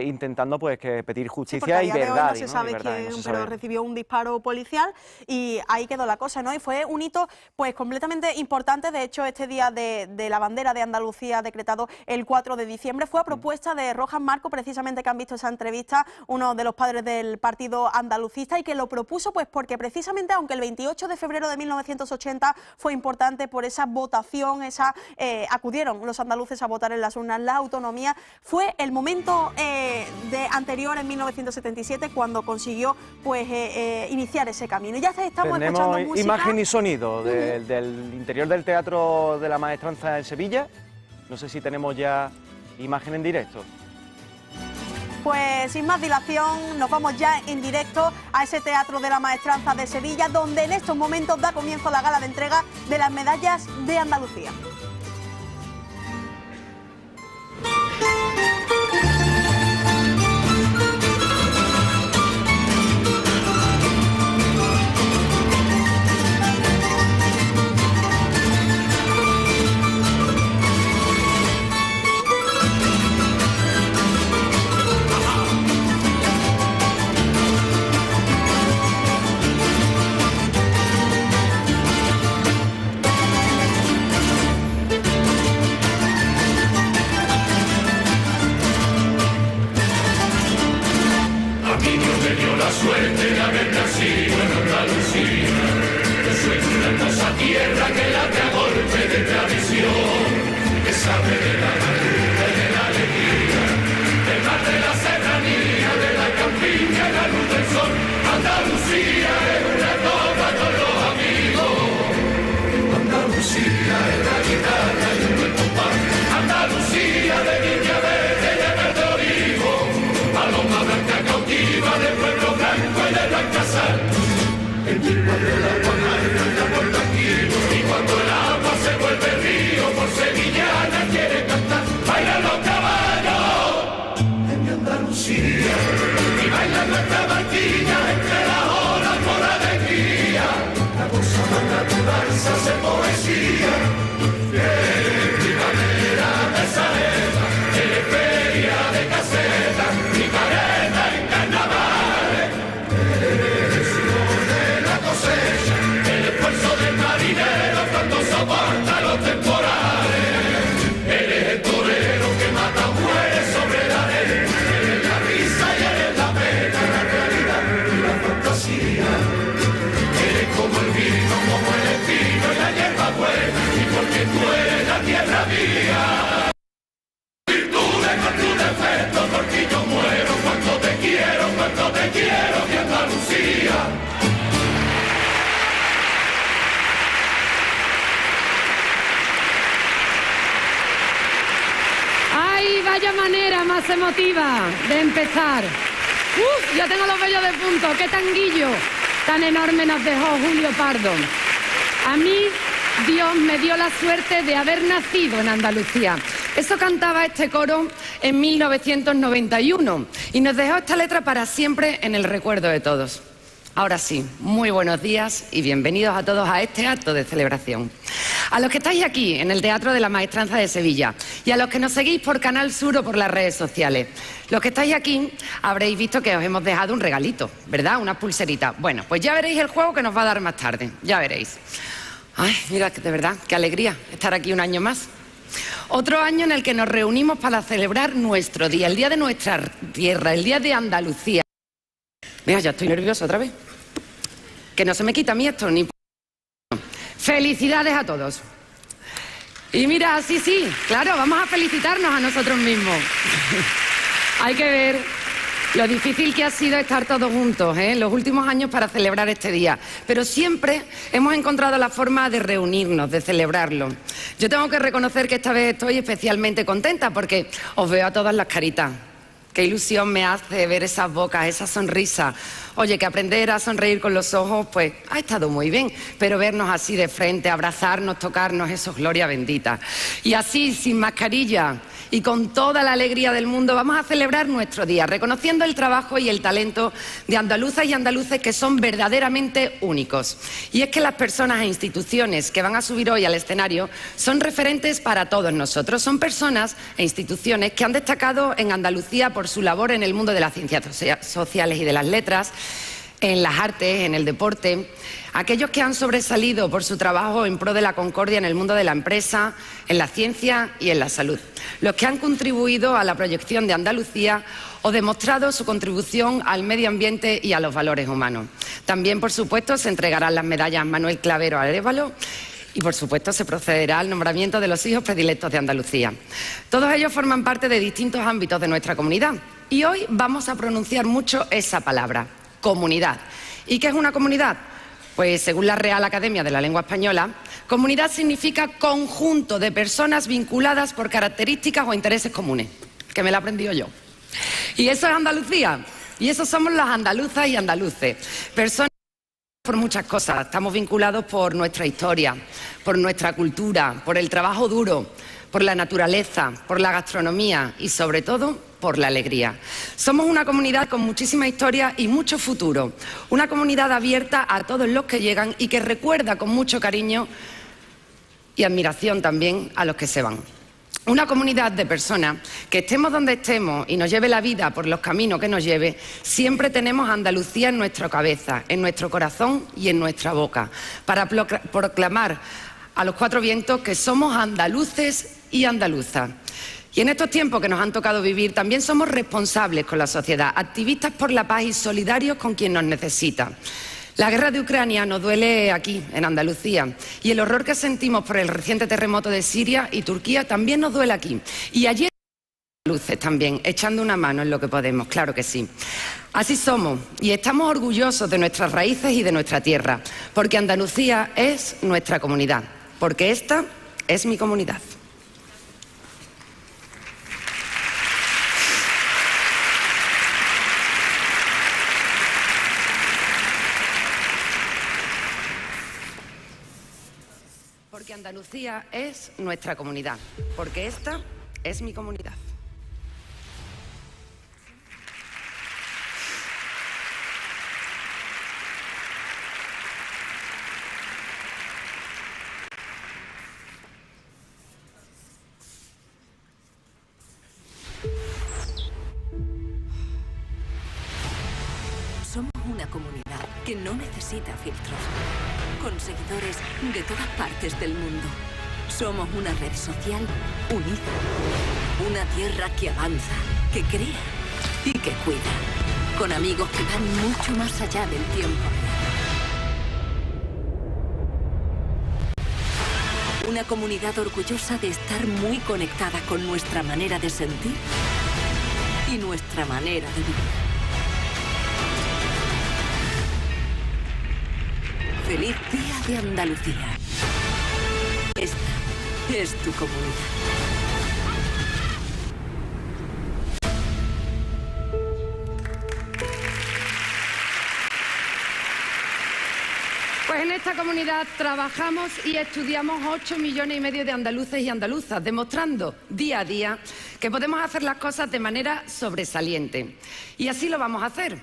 Speaker 3: intentando pues que pedir justicia y verdad.
Speaker 2: No se sabe quién, pero recibió un disparo policial y ahí quedó la cosa, ¿no? Y fue un hito pues completamente importante. De hecho, este día de la bandera de Andalucía, decretado el 4 de diciembre, fue a propuesta de Rojas Marco, precisamente, que han visto esa entrevista, uno de los padres del partido andalucista, y que lo propuso pues porque precisamente, aunque el 28 de febrero de 1980 fue importante por esa votación, acudieron los andaluces a votar en las urnas la autonomía, fue el momento anterior, en 1977, cuando consiguió pues iniciar ese camino. Y ya estamos escuchando música.
Speaker 3: Imagen y sonido del interior del Teatro de la Maestranza en Sevilla. No sé si tenemos ya imagen en directo.
Speaker 2: Pues sin más dilación, nos vamos ya en directo a ese Teatro de la Maestranza de Sevilla, donde en estos momentos da comienzo la gala de entrega de las medallas de Andalucía.
Speaker 17: Suerte de haber nacido en Andalucía, soy una hermosa tierra que late a golpe de tradición, que sabe de la natura y de la alegría, del mar, de la serranía, de la campiña y la luz del sol. Andalucía es una copa con los amigos, Andalucía es la guitarra y un buen compás, Andalucía de Viña Verde y de Verde Olivo, paloma blanca cautiva del pueblo blanco y de Blancassar. El tiempo de la Guanarra y la puerta aquí, y cuando el agua se vuelve río, por sevillana quiere cantar. Bailan los caballos en mi Andalucía, y bailan nuestra barquilla entre las olas por alegría. La cosa más natural se hace poesía, en primavera de saeta, en feria de caseta, y careta en carnavales. El esfuerzo del marinero cuando soporta los temporales. Eres el torero que mata mujeres sobre la arena. Eres la risa y eres la pena, la realidad.
Speaker 18: más emotiva de empezar. ¡Uf! Ya tengo los vellos de punto. ¡Qué tanguillo tan enorme nos dejó Julio Pardo! A mí, Dios me dio la suerte de haber nacido en Andalucía. Eso cantaba este coro en 1991 y nos dejó esta letra para siempre en el recuerdo de todos. Ahora sí, muy buenos días y bienvenidos a todos a este acto de celebración. A los que estáis aquí en el Teatro de la Maestranza de Sevilla y a los que nos seguís por Canal Sur o por las redes sociales, los que estáis aquí habréis visto que os hemos dejado un regalito, ¿verdad? Unas pulseritas. Bueno, pues ya veréis el juego que nos va a dar más tarde, ya veréis. Ay, mira, de verdad, qué alegría estar aquí un año más. Otro año en el que nos reunimos para celebrar nuestro día, el día de nuestra tierra, el día de Andalucía. Mira, ya estoy nerviosa otra vez. Que no se me quita a mí esto, ni... Felicidades a todos. Y mira, sí, claro, vamos a felicitarnos a nosotros mismos. Hay que ver lo difícil que ha sido estar todos juntos, en los últimos años para celebrar este día. Pero siempre hemos encontrado la forma de reunirnos, de celebrarlo. Yo tengo que reconocer que esta vez estoy especialmente contenta porque os veo a todas las caritas. Qué ilusión me hace ver esas bocas, esa sonrisa. Oye, que aprender a sonreír con los ojos, pues ha estado muy bien, pero vernos así de frente, abrazarnos, tocarnos, eso es gloria bendita. Y así, sin mascarilla y con toda la alegría del mundo, vamos a celebrar nuestro día, reconociendo el trabajo y el talento de andaluzas y andaluces que son verdaderamente únicos. Y es que las personas e instituciones que van a subir hoy al escenario son referentes para todos nosotros. Son personas e instituciones que han destacado en Andalucía por su labor en el mundo de las ciencias sociales y de las letras, en las artes, en el deporte, aquellos que han sobresalido por su trabajo en pro de la concordia en el mundo de la empresa, en la ciencia y en la salud, los que han contribuido a la proyección de Andalucía o demostrado su contribución al medio ambiente y a los valores humanos. También, por supuesto, se entregarán las medallas Manuel Clavero Arévalo y, por supuesto, se procederá al nombramiento de los hijos predilectos de Andalucía. Todos ellos forman parte de distintos ámbitos de nuestra comunidad y hoy vamos a pronunciar mucho esa palabra, comunidad. ¿Y qué es una comunidad? Pues según la Real Academia de la Lengua Española, comunidad significa conjunto de personas vinculadas por características o intereses comunes, que me lo he aprendido yo. Y eso es Andalucía, y eso somos las andaluzas y andaluces, personas por muchas cosas. Estamos vinculados por nuestra historia, por nuestra cultura, por el trabajo duro, por la naturaleza, por la gastronomía y sobre todo por la alegría. Somos una comunidad con muchísima historia y mucho futuro, una comunidad abierta a todos los que llegan y que recuerda con mucho cariño y admiración también a los que se van. Una comunidad de personas que estemos donde estemos y nos lleve la vida por los caminos que nos lleve, siempre tenemos a Andalucía en nuestra cabeza, en nuestro corazón y en nuestra boca, para proclamar a los cuatro vientos que somos andaluces y andaluzas. Y en estos tiempos que nos han tocado vivir, también somos responsables con la sociedad, activistas por la paz y solidarios con quien nos necesita. La guerra de Ucrania nos duele aquí, en Andalucía, y el horror que sentimos por el reciente terremoto de Siria y Turquía también nos duele aquí. Y allí luces también, echando una mano en lo que podemos, claro que sí. Así somos y estamos orgullosos de nuestras raíces y de nuestra tierra, porque Andalucía es nuestra comunidad, porque esta es mi comunidad. Porque Andalucía es nuestra comunidad, porque esta es mi comunidad.
Speaker 19: Somos una comunidad que no necesita filtros, con seguidores de todas partes del mundo. Somos una red social unida, una tierra que avanza, que crea y que cuida, con amigos que van mucho más allá del tiempo. Una comunidad orgullosa de estar muy conectada con nuestra manera de sentir y nuestra manera de vivir. ¡Feliz Día de Andalucía! Esta es tu comunidad.
Speaker 18: Pues en esta comunidad trabajamos y estudiamos 8,5 millones de andaluces y andaluzas, demostrando día a día que podemos hacer las cosas de manera sobresaliente. Y así lo vamos a hacer.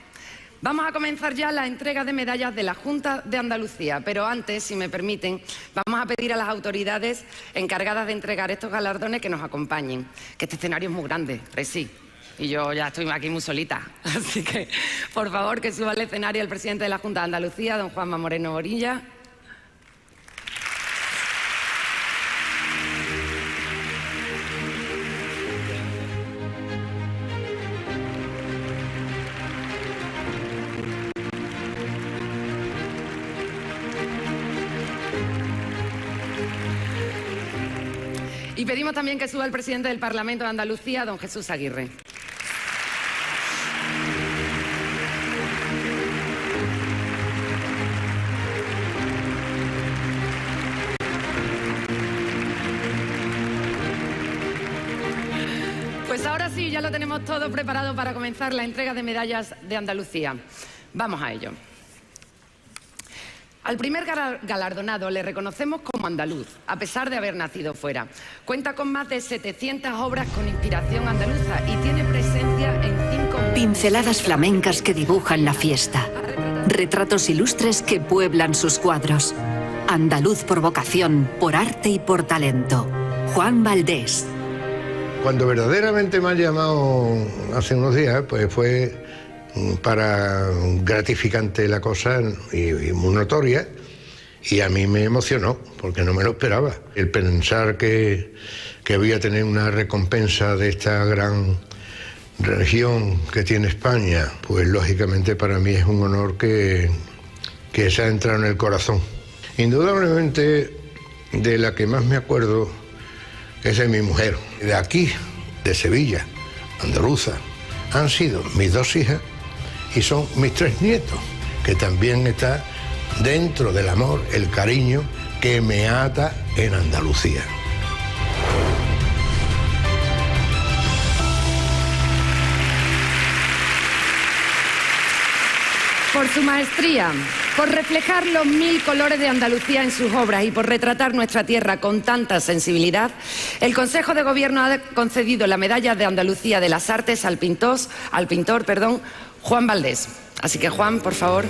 Speaker 18: Vamos a comenzar ya la entrega de medallas de la Junta de Andalucía, pero antes, si me permiten, vamos a pedir a las autoridades encargadas de entregar estos galardones que nos acompañen, que este escenario es muy grande, sí. Y yo ya estoy aquí muy solita, así que, por favor, que suba al escenario el presidente de la Junta de Andalucía, don Juanma Moreno Borilla. Y pedimos también que suba el presidente del Parlamento de Andalucía, don Jesús Aguirre. Pues ahora sí, ya lo tenemos todo preparado para comenzar la entrega de medallas de Andalucía. Vamos a ello. Al primer galardonado le reconocemos como andaluz, a pesar de haber nacido fuera. Cuenta con más de 700 obras con inspiración andaluza y tiene presencia en 5...
Speaker 19: Pinceladas flamencas que dibujan la fiesta. Retratos ilustres que pueblan sus cuadros. Andaluz por vocación, por arte y por talento. Juan Valdés.
Speaker 20: Cuando verdaderamente me han llamado hace unos días, pues fue para gratificante la cosa y muy notoria, y a mí me emocionó porque no me lo esperaba. El pensar que voy a tener una recompensa de esta gran región que tiene España, pues lógicamente para mí es un honor que se ha entrado en el corazón. Indudablemente de la que más me acuerdo es de mi mujer. De aquí, de Sevilla, andaluza, han sido mis 2 hijas y son mis 3 nietos, que también está dentro del amor, el cariño que me ata en Andalucía.
Speaker 18: Por su maestría, por reflejar los 1000 colores de Andalucía en sus obras y por retratar nuestra tierra con tanta sensibilidad, el Consejo de Gobierno ha concedido la Medalla de Andalucía de las Artes al pintor, Juan Valdés. Así que, Juan, por favor.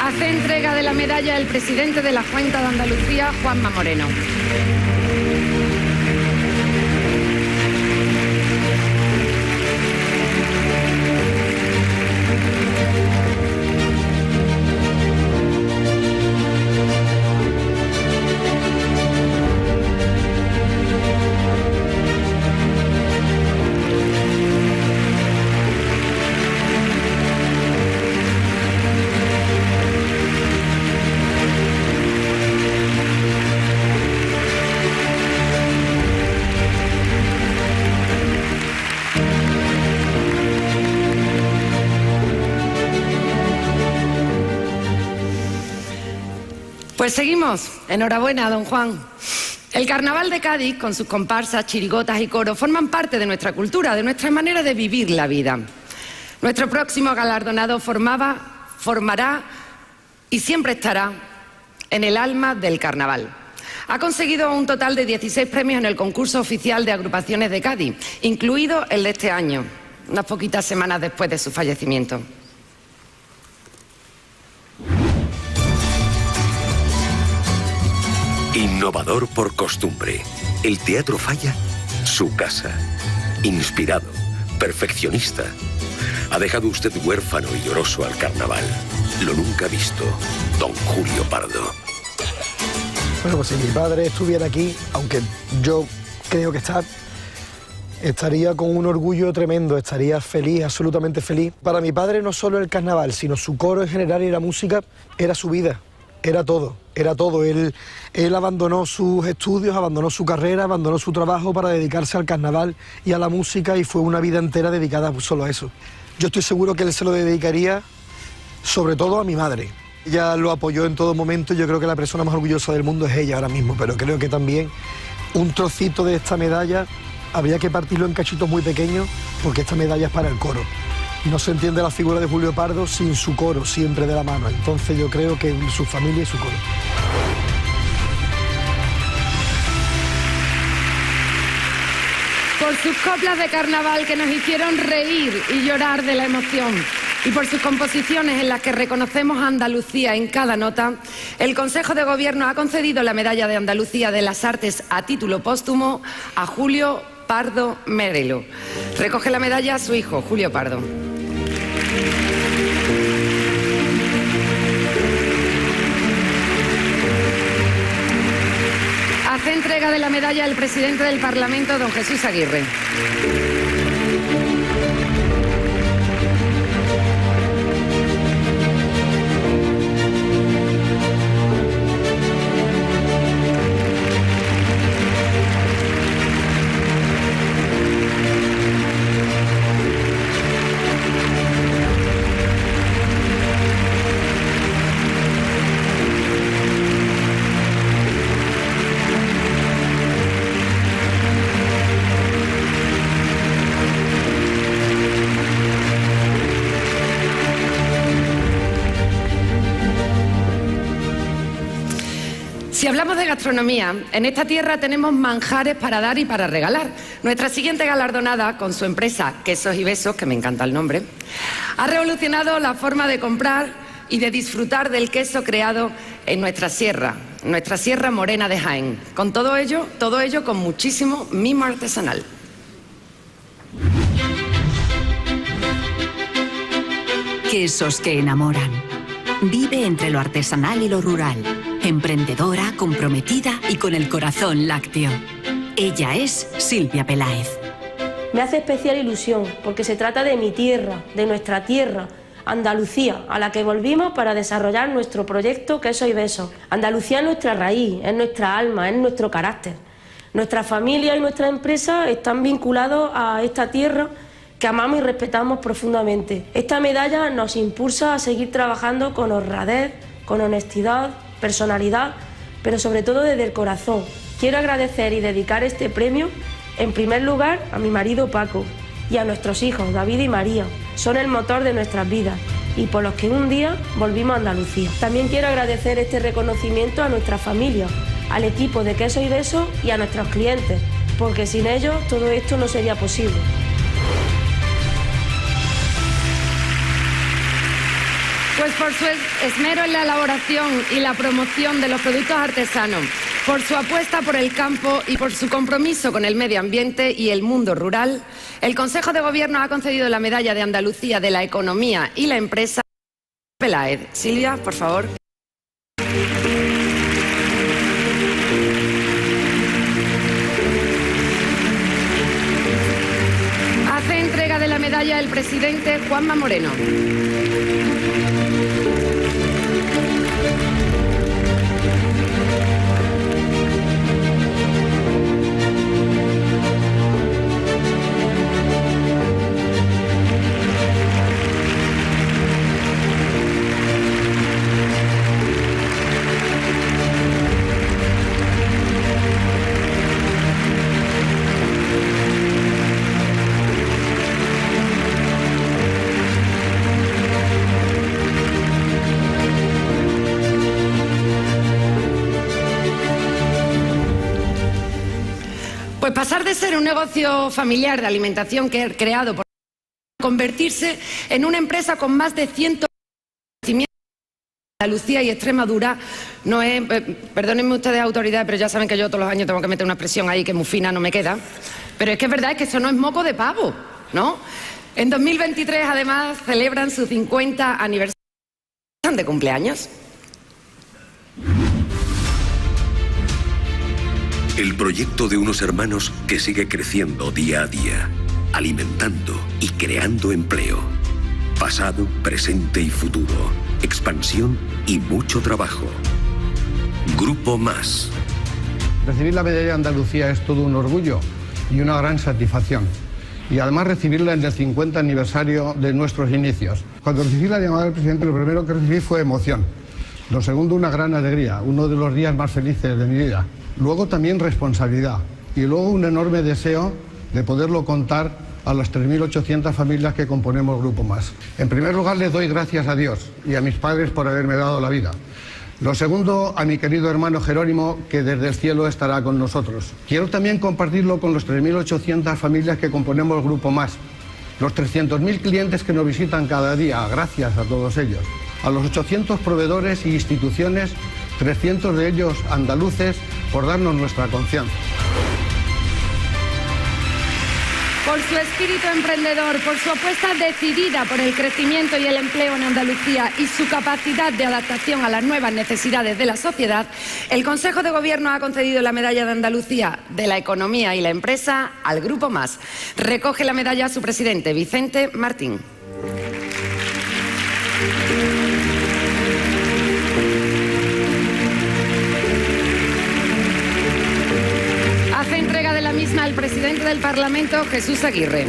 Speaker 18: Hace entrega de la medalla el presidente de la Junta de Andalucía, Juanma Moreno. Pues seguimos. Enhorabuena, don Juan. El Carnaval de Cádiz, con sus comparsas, chirigotas y coros, forman parte de nuestra cultura, de nuestra manera de vivir la vida. Nuestro próximo galardonado formará y siempre estará en el alma del Carnaval. Ha conseguido un total de 16 premios en el concurso oficial de agrupaciones de Cádiz, incluido el de este año, unas poquitas semanas después de su fallecimiento.
Speaker 21: Innovador por costumbre. El Teatro Falla, su casa. Inspirado, perfeccionista. Ha dejado usted huérfano y lloroso al carnaval. Lo nunca visto, don Julio Pardo.
Speaker 22: Bueno, pues si mi padre estuviera aquí, aunque yo creo que estaría con un orgullo tremendo, estaría feliz, absolutamente feliz. Para mi padre no solo el carnaval, sino su coro en general y la música era su vida. Era todo, era todo. Él abandonó sus estudios, abandonó su carrera, abandonó su trabajo para dedicarse al carnaval y a la música, y fue una vida entera dedicada solo a eso. Yo estoy seguro que él se lo dedicaría sobre todo a mi madre, Ella lo apoyó en todo momento, yo creo que la persona más orgullosa del mundo es ella ahora mismo, pero creo que también un trocito de esta medalla habría que partirlo en cachitos muy pequeños, porque esta medalla es para el coro. No se entiende la figura de Julio Pardo sin su coro, siempre de la mano. Entonces yo creo que su familia y su coro.
Speaker 18: Por sus coplas de carnaval que nos hicieron reír y llorar de la emoción, y por sus composiciones en las que reconocemos a Andalucía en cada nota, el Consejo de Gobierno ha concedido la Medalla de Andalucía de las Artes a título póstumo a Julio Pardo Merelo. Recoge la medalla su hijo, Julio Pardo. Hace entrega de la medalla el presidente del Parlamento, don Jesús Aguirre. Si hablamos de gastronomía, en esta tierra tenemos manjares para dar y para regalar. Nuestra siguiente galardonada, con su empresa Quesos y Besos, que me encanta el nombre, ha revolucionado la forma de comprar y de disfrutar del queso creado en nuestra sierra morena de Jaén. Con todo ello con muchísimo mimo artesanal.
Speaker 19: Quesos que enamoran. Vive entre lo artesanal y lo rural. Emprendedora, comprometida y con el corazón lácteo. Ella es Silvia Peláez.
Speaker 1: Me hace especial ilusión porque se trata de mi tierra, de nuestra tierra, Andalucía, a la que volvimos para desarrollar nuestro proyecto Quesos y Besos. Andalucía es nuestra raíz, es nuestra alma, es nuestro carácter. Nuestra familia y nuestra empresa están vinculados a esta tierra que amamos y respetamos profundamente. Esta medalla nos impulsa a seguir trabajando con honradez, con honestidad, personalidad, pero sobre todo desde el corazón. Quiero agradecer y dedicar este premio, en primer lugar, a mi marido Paco y a nuestros hijos, David y María. Son el motor de nuestras vidas y por los que un día volvimos a Andalucía. También quiero agradecer este reconocimiento a nuestra familia, al equipo de Quesos y Besos y a nuestros clientes, porque sin ellos todo esto no sería posible.
Speaker 18: Pues por su esmero en la elaboración y la promoción de los productos artesanos, por su apuesta por el campo y por su compromiso con el medio ambiente y el mundo rural, el Consejo de Gobierno ha concedido la Medalla de Andalucía de la Economía y la Empresa Peláez. Silvia, por favor. Hace entrega de la medalla el presidente Juanma Moreno. Pues pasar de ser un negocio familiar de alimentación que creado por convertirse en una empresa con más de 100 en Andalucía y Extremadura no es, perdónenme ustedes autoridades, pero ya saben que yo todos los años tengo que meter una expresión ahí que muy fina no me queda, pero es que es verdad, es que eso no es moco de pavo, ¿no? En 2023 además celebran su 50 aniversario de cumpleaños.
Speaker 21: El proyecto de unos hermanos que sigue creciendo día a día, alimentando y creando empleo. Pasado, presente y futuro. Expansión y mucho trabajo. Grupo Más.
Speaker 5: Recibir la medalla de Andalucía es todo un orgullo y una gran satisfacción. Y además recibirla en el 50 aniversario de nuestros inicios. Cuando recibí la llamada del presidente, lo primero que recibí fue emoción. Lo segundo, una gran alegría, uno de los días más felices de mi vida. Luego también responsabilidad y luego un enorme deseo de poderlo contar a las 3.800 familias que componemos Grupo Más. En primer lugar, les doy gracias a Dios y a mis padres por haberme dado la vida. Lo segundo, a mi querido hermano Jerónimo, que desde el cielo estará con nosotros. Quiero también compartirlo con los 3.800 familias que componemos Grupo Más, los 300.000 clientes que nos visitan cada día, gracias a todos ellos, a los 800 proveedores e instituciones, 300 de ellos andaluces, por darnos nuestra confianza.
Speaker 18: Por su espíritu emprendedor, por su apuesta decidida por el crecimiento y el empleo en Andalucía y su capacidad de adaptación a las nuevas necesidades de la sociedad, el Consejo de Gobierno ha concedido la Medalla de Andalucía de la Economía y la Empresa al Grupo Más. Recoge la medalla su presidente, Vicente Martín. Hace entrega de la misma el presidente del Parlamento, Jesús Aguirre.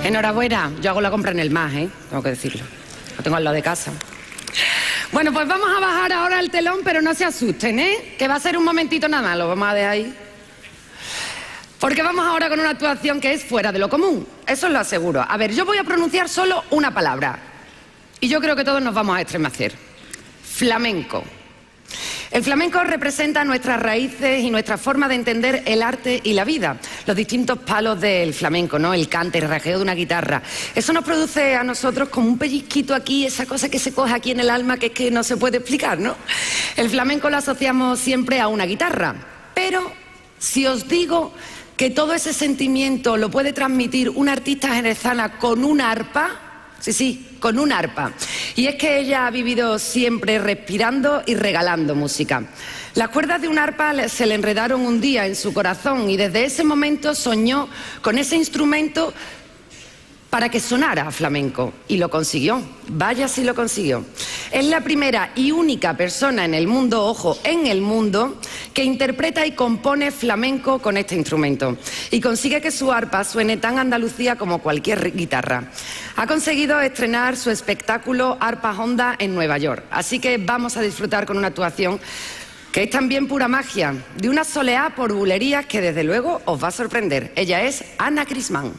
Speaker 18: Enhorabuena, yo hago la compra en el Más, tengo que decirlo. Lo tengo al lado de casa. Bueno, pues vamos a bajar ahora el telón, pero no se asusten, que va a ser un momentito nada más, lo vamos a dejar ahí. Porque vamos ahora con una actuación que es fuera de lo común, eso os lo aseguro. A ver, yo voy a pronunciar solo una palabra y yo creo que todos nos vamos a estremecer. Flamenco. El flamenco representa nuestras raíces y nuestra forma de entender el arte y la vida. Los distintos palos del flamenco, ¿no? El cante, el rasgueo de una guitarra. Eso nos produce a nosotros como un pellizquito aquí, esa cosa que se coge aquí en el alma que es que no se puede explicar, ¿no? El flamenco lo asociamos siempre a una guitarra. Pero si os digo que todo ese sentimiento lo puede transmitir una artista jerezana con una arpa, sí, con una arpa. Y es que ella ha vivido siempre respirando y regalando música. Las cuerdas de una arpa se le enredaron un día en su corazón y desde ese momento soñó con ese instrumento para que sonara a flamenco. Y lo consiguió. Vaya si lo consiguió. Es la primera y única persona en el mundo, ojo, en el mundo, que interpreta y compone flamenco con este instrumento. Y consigue que su arpa suene tan Andalucía como cualquier guitarra. Ha conseguido estrenar su espectáculo Arpa Honda en Nueva York. Así que vamos a disfrutar con una actuación que es también pura magia, de una soleá por bulerías que desde luego os va a sorprender. Ella es Ana Crismán.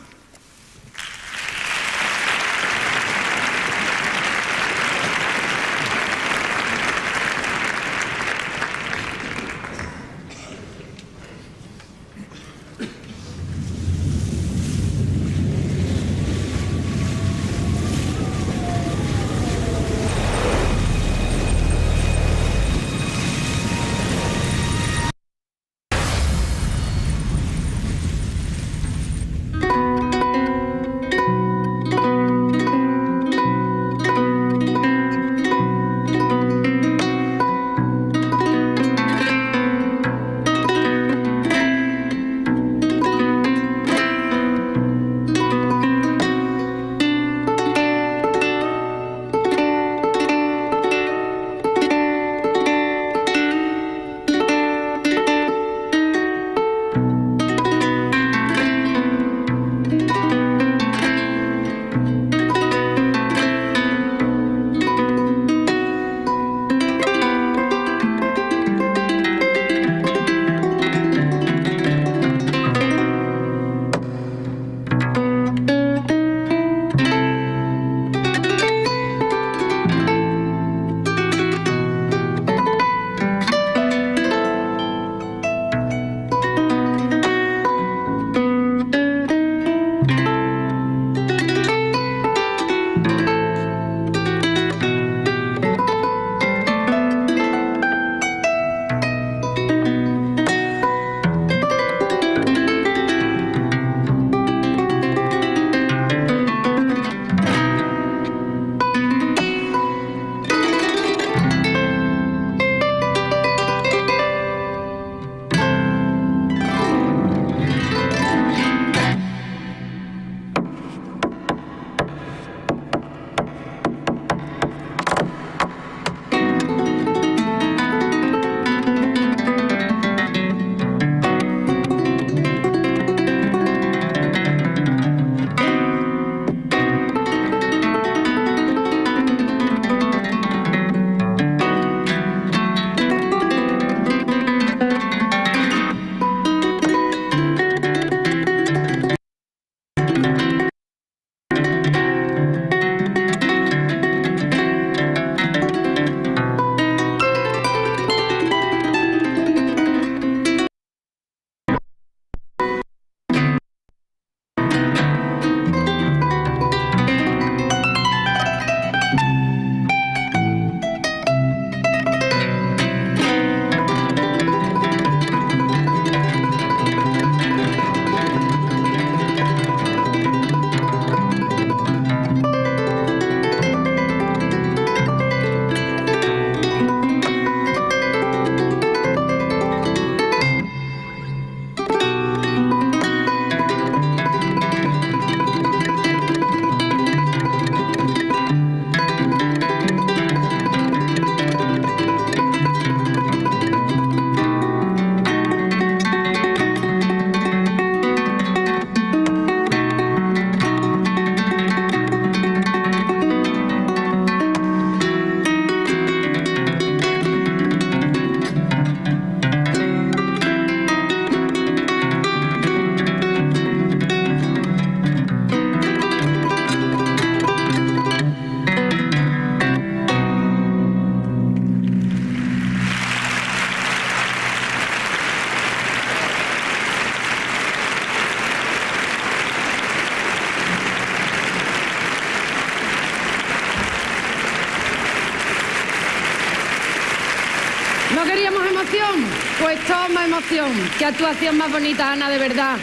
Speaker 18: emoción, qué actuación más bonita, Ana, de verdad.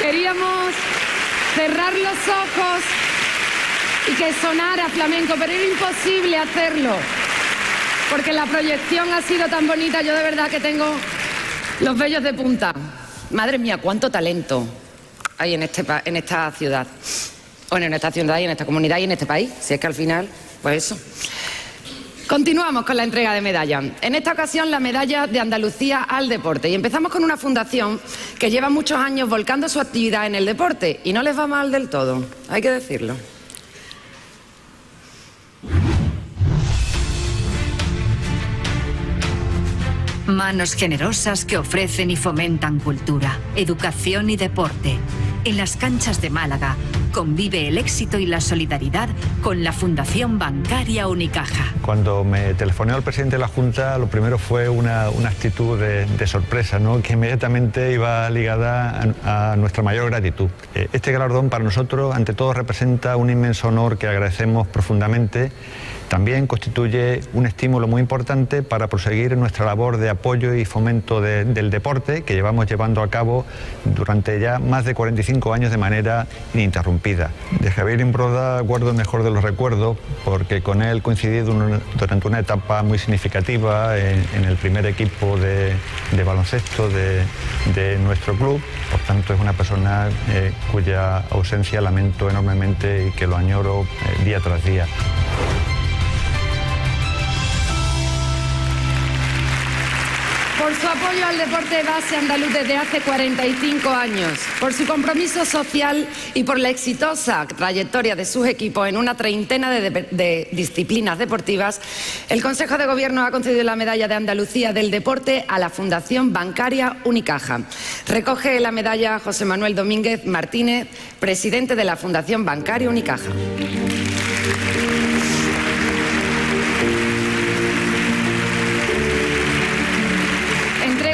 Speaker 18: Queríamos cerrar los ojos y que sonara flamenco, pero era imposible hacerlo, porque la proyección ha sido tan bonita. Yo de verdad que tengo los vellos de punta. Madre mía, cuánto talento hay en esta ciudad. Bueno, en esta ciudad y en esta comunidad y en este país. Si es que al final, pues eso. Continuamos con la entrega de medallas. En esta ocasión, la medalla de Andalucía al deporte. Y empezamos con una fundación que lleva muchos años volcando su actividad en el deporte. Y no les va mal del todo, hay que decirlo.
Speaker 4: Manos generosas que ofrecen y fomentan cultura, educación y deporte. En las canchas de Málaga convive el éxito y la solidaridad con la Fundación Bancaria Unicaja.
Speaker 7: Cuando me telefoneó el presidente de la Junta, lo primero fue una actitud de sorpresa, ¿no?, que inmediatamente iba ligada a nuestra mayor gratitud. Este galardón para nosotros, ante todo, representa un inmenso honor que agradecemos profundamente. También constituye un estímulo muy importante para proseguir nuestra labor de apoyo y fomento del deporte que llevamos llevando a cabo durante ya más de 45 años de manera ininterrumpida. De Javier Imbroda guardo el mejor de los recuerdos porque con él coincidí durante una etapa muy significativa en el primer equipo de baloncesto de nuestro club. Por tanto, es una persona cuya ausencia lamento enormemente y que lo añoro día tras día.
Speaker 18: Por su apoyo al deporte base andaluz desde hace 45 años, por su compromiso social y por la exitosa trayectoria de sus equipos en una treintena de disciplinas deportivas, el Consejo de Gobierno ha concedido la medalla de Andalucía del deporte a la Fundación Bancaria Unicaja. Recoge la medalla José Manuel Domínguez Martínez, presidente de la Fundación Bancaria Unicaja.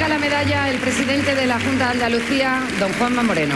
Speaker 18: La medalla el presidente de la Junta de Andalucía, don Juanma Moreno.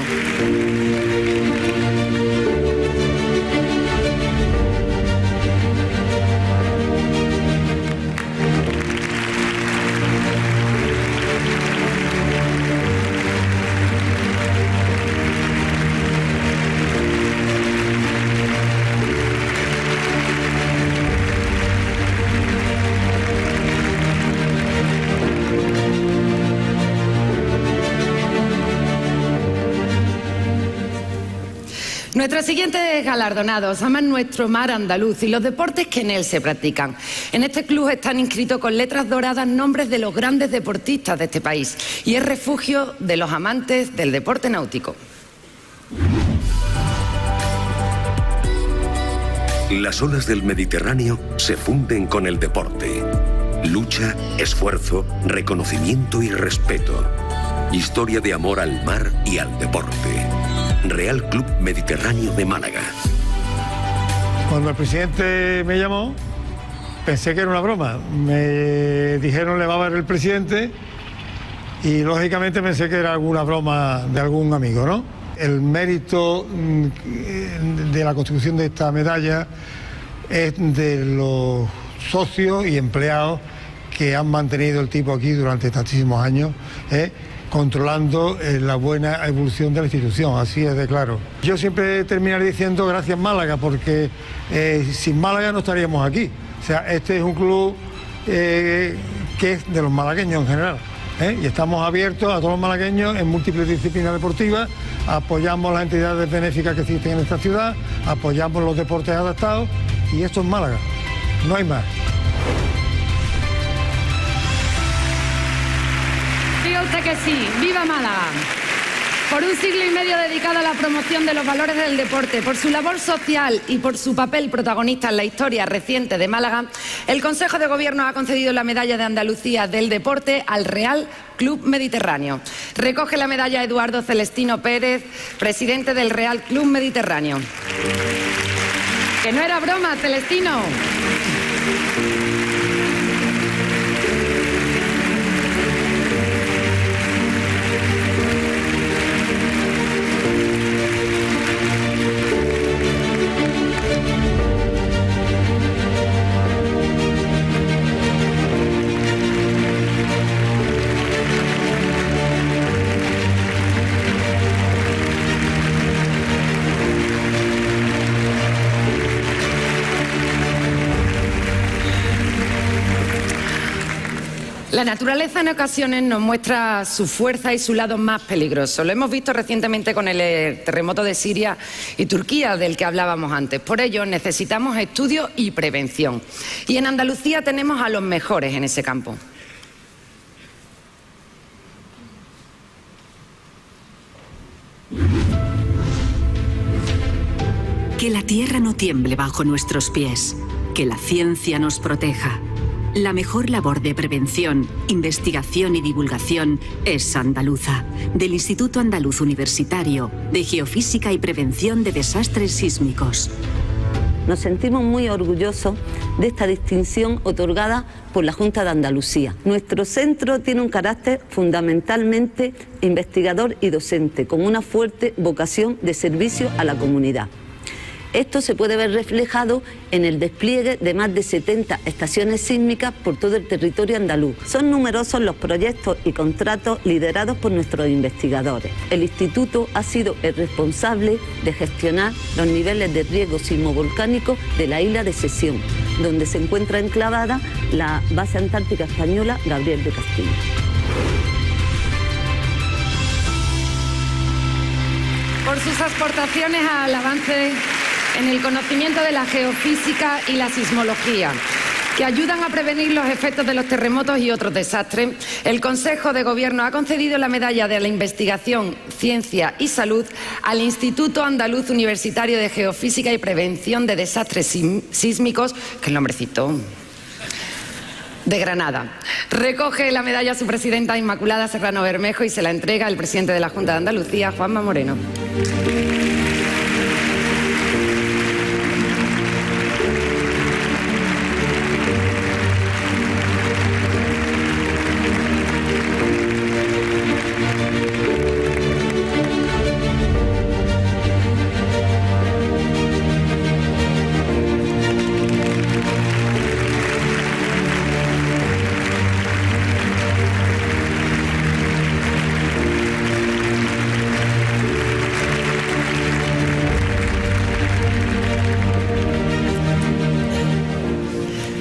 Speaker 18: Nuestros siguientes galardonados aman nuestro mar andaluz y los deportes que en él se practican. En este club están inscritos con letras doradas nombres de los grandes deportistas de este país y es refugio de los amantes del deporte náutico.
Speaker 21: Las olas del Mediterráneo se funden con el deporte. Lucha, esfuerzo, reconocimiento y respeto. Historia de amor al mar y al deporte. Real Club Mediterráneo de Málaga.
Speaker 23: Cuando el presidente me llamó, pensé que era una broma. Me dijeron le va a ver el presidente y lógicamente pensé que era alguna broma de algún amigo, ¿no? El mérito de la constitución de esta medalla es de los socios y empleados que han mantenido el tipo aquí durante tantísimos años, controlando la buena evolución de la institución, así es de claro. Yo siempre terminaré diciendo gracias Málaga, porque sin Málaga no estaríamos aquí. O sea, este es un club que es de los malagueños en general, y estamos abiertos a todos los malagueños en múltiples disciplinas deportivas, apoyamos las entidades benéficas que existen en esta ciudad, apoyamos los deportes adaptados, y esto es Málaga, no hay más.
Speaker 18: Diga usted que sí, ¡viva Málaga! Por un siglo y medio dedicado a la promoción de los valores del deporte, por su labor social y por su papel protagonista en la historia reciente de Málaga, el Consejo de Gobierno ha concedido la medalla de Andalucía del deporte al Real Club Mediterráneo. Recoge la medalla Eduardo Celestino Pérez, presidente del Real Club Mediterráneo. Que no era broma, Celestino. La naturaleza en ocasiones nos muestra su fuerza y su lado más peligroso. Lo hemos visto recientemente con el terremoto de Siria y Turquía, del que hablábamos antes. Por ello necesitamos estudio y prevención. Y en Andalucía tenemos a los mejores en ese campo.
Speaker 4: Que la tierra no tiemble bajo nuestros pies, que la ciencia nos proteja. La mejor labor de prevención, investigación y divulgación es andaluza, del Instituto Andaluz Universitario de Geofísica y Prevención de Desastres Sísmicos.
Speaker 10: Nos sentimos muy orgullosos de esta distinción otorgada por la Junta de Andalucía. Nuestro centro tiene un carácter fundamentalmente investigador y docente, con una fuerte vocación de servicio a la comunidad. Esto se puede ver reflejado en el despliegue de más de 70 estaciones sísmicas por todo el territorio andaluz. Son numerosos los proyectos y contratos liderados por nuestros investigadores. El instituto ha sido el responsable de gestionar los niveles de riesgo sismovolcánico de la isla de Sesión, donde se encuentra enclavada la base antártica española Gabriel de Castilla.
Speaker 18: Por sus aportaciones al avance en el conocimiento de la geofísica y la sismología, que ayudan a prevenir los efectos de los terremotos y otros desastres, el Consejo de Gobierno ha concedido la medalla de la Investigación, Ciencia y Salud al Instituto Andaluz Universitario de Geofísica y Prevención de Desastres Sísmicos, que el nombrecito, de Granada. Recoge la medalla su presidenta Inmaculada Serrano Bermejo y se la entrega el presidente de la Junta de Andalucía, Juanma Moreno.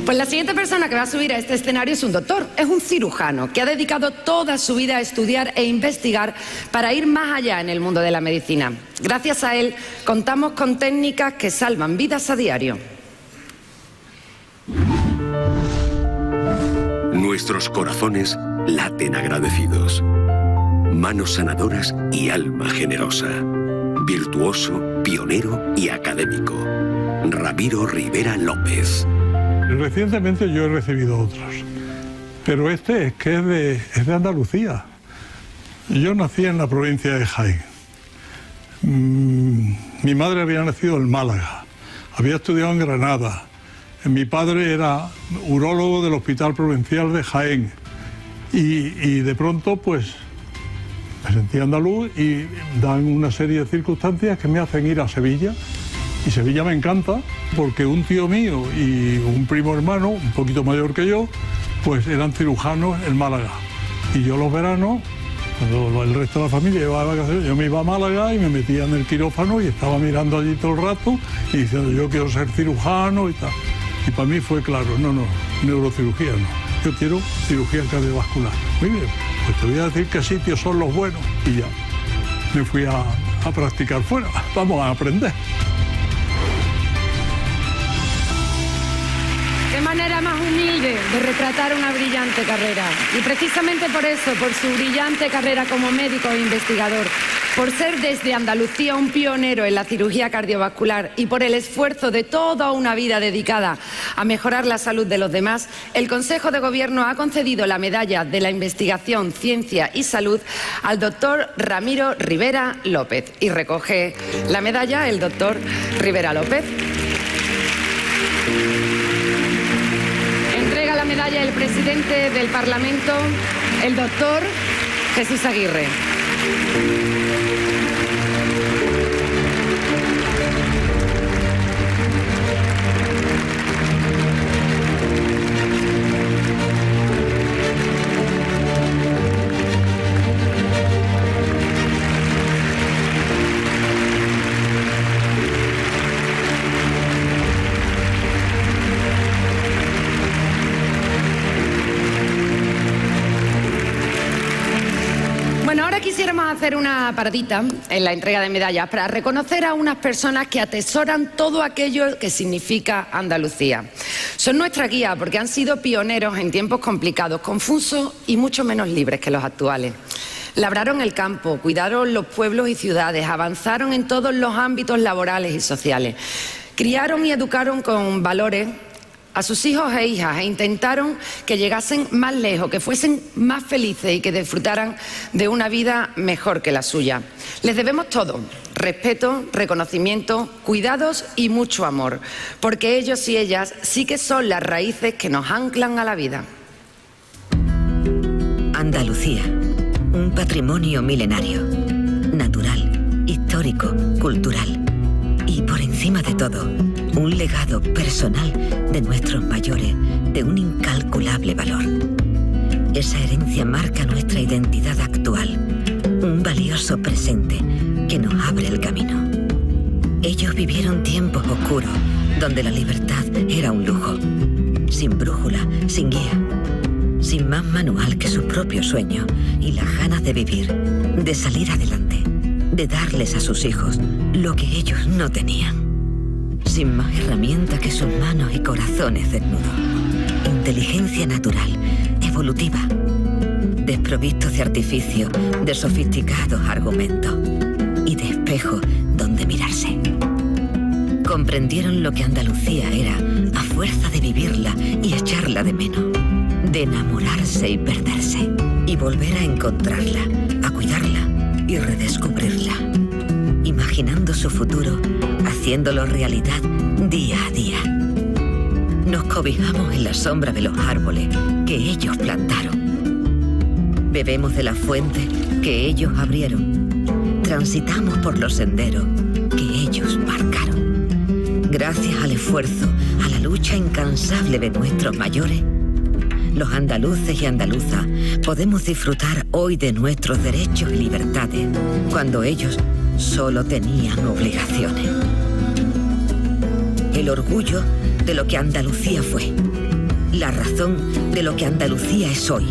Speaker 18: Pues la siguiente persona que va a subir a este escenario es un doctor, es un cirujano que ha dedicado toda su vida a estudiar e investigar para ir más allá en el mundo de la medicina. Gracias a él contamos con técnicas que salvan vidas a diario.
Speaker 21: Nuestros corazones laten agradecidos. Manos sanadoras y alma generosa. Virtuoso, pionero y académico. Ramiro Rivera López.
Speaker 23: Recientemente yo he recibido otros, pero este es que es de Andalucía. Yo nací en la provincia de Jaén. Mi madre había nacido en Málaga, había estudiado en Granada. Mi padre era urólogo del Hospital Provincial de Jaén y de pronto pues me sentí andaluz y dan una serie de circunstancias que me hacen ir a Sevilla. Y Sevilla me encanta porque un tío mío y un primo hermano, un poquito mayor que yo, pues eran cirujanos en Málaga. Y yo los veranos, cuando el resto de la familia iba a vacaciones, yo me iba a Málaga y me metía en el quirófano y estaba mirando allí todo el rato y diciendo yo quiero ser cirujano y tal. Y para mí fue claro, no, neurocirugía no, yo quiero cirugía cardiovascular. Muy bien, pues te voy a decir qué sitios son los buenos. Y ya, me fui a practicar fuera, vamos a aprender.
Speaker 18: Qué manera más humilde de retratar una brillante carrera. Y precisamente por eso, por su brillante carrera como médico e investigador, por ser desde Andalucía un pionero en la cirugía cardiovascular y por el esfuerzo de toda una vida dedicada a mejorar la salud de los demás, el Consejo de Gobierno ha concedido la medalla de la Investigación, Ciencia y Salud al doctor Ramiro Rivera López. Y recoge la medalla el doctor Rivera López. Entrega la medalla el presidente del Parlamento, el doctor Jesús Aguirre. quisiéramos hacer una paradita en la entrega de medallas para reconocer a unas personas que atesoran todo aquello que significa Andalucía. Son nuestra guía porque han sido pioneros en tiempos complicados, confusos y mucho menos libres que los actuales. Labraron el campo, cuidaron los pueblos y ciudades, avanzaron en todos los ámbitos laborales y sociales. Criaron y educaron con valores a sus hijos e hijas e intentaron que llegasen más lejos, que fuesen más felices y que disfrutaran de una vida mejor que la suya. Les debemos todo: respeto, reconocimiento, cuidados y mucho amor, porque ellos y ellas sí que son las raíces que nos anclan a la vida.
Speaker 11: Andalucía, un patrimonio milenario, natural, histórico, cultural y, por encima de todo, un legado personal de nuestros mayores de un incalculable valor. Esa herencia marca nuestra identidad actual, un valioso presente que nos abre el camino. Ellos vivieron tiempos oscuros donde la libertad era un lujo, sin brújula, sin guía, sin más manual que sus propios sueños y las ganas de vivir, de salir adelante, de darles a sus hijos lo que ellos no tenían. Sin más herramienta que sus manos y corazones desnudos. Inteligencia natural, evolutiva, desprovistos de artificio, de sofisticados argumentos y de espejos donde mirarse. Comprendieron lo que Andalucía era a fuerza de vivirla y echarla de menos, de enamorarse y perderse, y volver a encontrarla, a cuidarla y redescubrirla, imaginando su futuro, haciéndolo realidad día a día. Nos cobijamos en la sombra de los árboles que ellos plantaron. Bebemos de la fuente que ellos abrieron. Transitamos por los senderos que ellos marcaron. Gracias al esfuerzo, a la lucha incansable de nuestros mayores, los andaluces y andaluzas podemos disfrutar hoy de nuestros derechos y libertades, cuando ellos solo tenían obligaciones. El orgullo de lo que Andalucía fue, la razón de lo que Andalucía es hoy,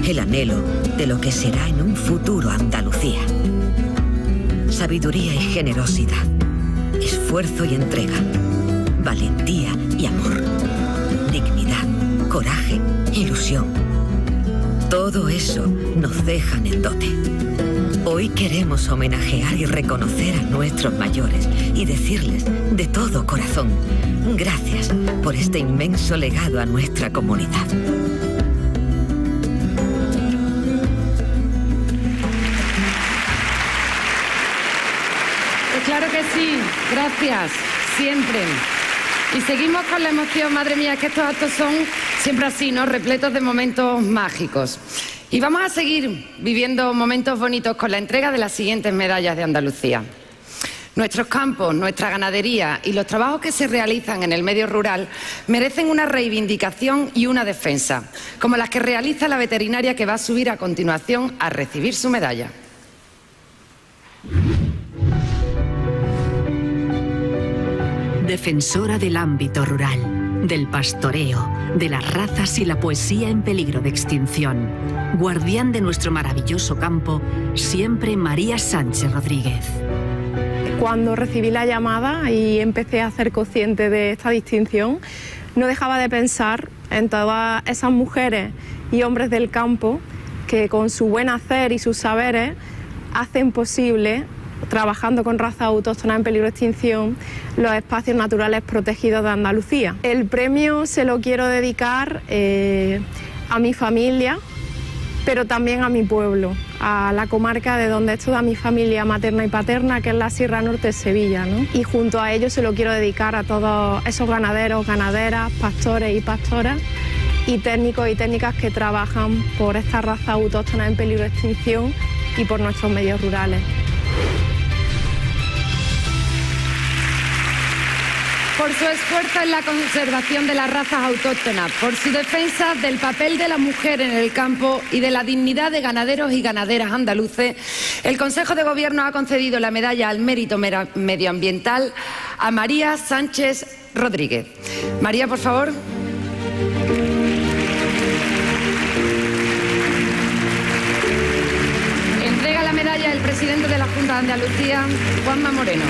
Speaker 11: el anhelo de lo que será en un futuro Andalucía. Sabiduría y generosidad, esfuerzo y entrega, valentía y amor, dignidad, coraje, ilusión. Todo eso nos dejan en dote. Hoy queremos homenajear y reconocer a nuestros mayores y decirles de todo corazón, gracias por este inmenso legado a nuestra comunidad.
Speaker 18: Pues claro que sí, gracias, siempre. Y seguimos con la emoción, madre mía, que estos actos son siempre así, ¿no? Repletos de momentos mágicos. Y vamos a seguir viviendo momentos bonitos con la entrega de las siguientes medallas de Andalucía. Nuestros campos, nuestra ganadería y los trabajos que se realizan en el medio rural merecen una reivindicación y una defensa, como las que realiza la veterinaria que va a subir a continuación a recibir su medalla.
Speaker 4: Defensora del ámbito rural, del pastoreo, de las razas y la poesía en peligro de extinción. Guardián de nuestro maravilloso campo, siempre María Sánchez Rodríguez.
Speaker 12: Cuando recibí la llamada y empecé a ser consciente de esta distinción, no dejaba de pensar en todas esas mujeres y hombres del campo que con su buen hacer y sus saberes hacen posible, trabajando con razas autóctonas en peligro de extinción, los espacios naturales protegidos de Andalucía. El premio se lo quiero dedicar a mi familia, pero también a mi pueblo, a la comarca de donde es toda mi familia materna y paterna, que es la Sierra Norte de Sevilla, ¿no? Y junto a ello se lo quiero dedicar a todos esos ganaderos, ganaderas, pastores y pastoras y técnicos y técnicas que trabajan por estas razas autóctonas en peligro de extinción y por nuestros medios rurales.
Speaker 18: Por su esfuerzo en la conservación de las razas autóctonas, por su defensa del papel de la mujer en el campo y de la dignidad de ganaderos y ganaderas andaluces, el Consejo de Gobierno ha concedido la medalla al mérito medioambiental a María Sánchez Rodríguez. María, por favor. el presidente de la Junta de Andalucía, Juanma Moreno.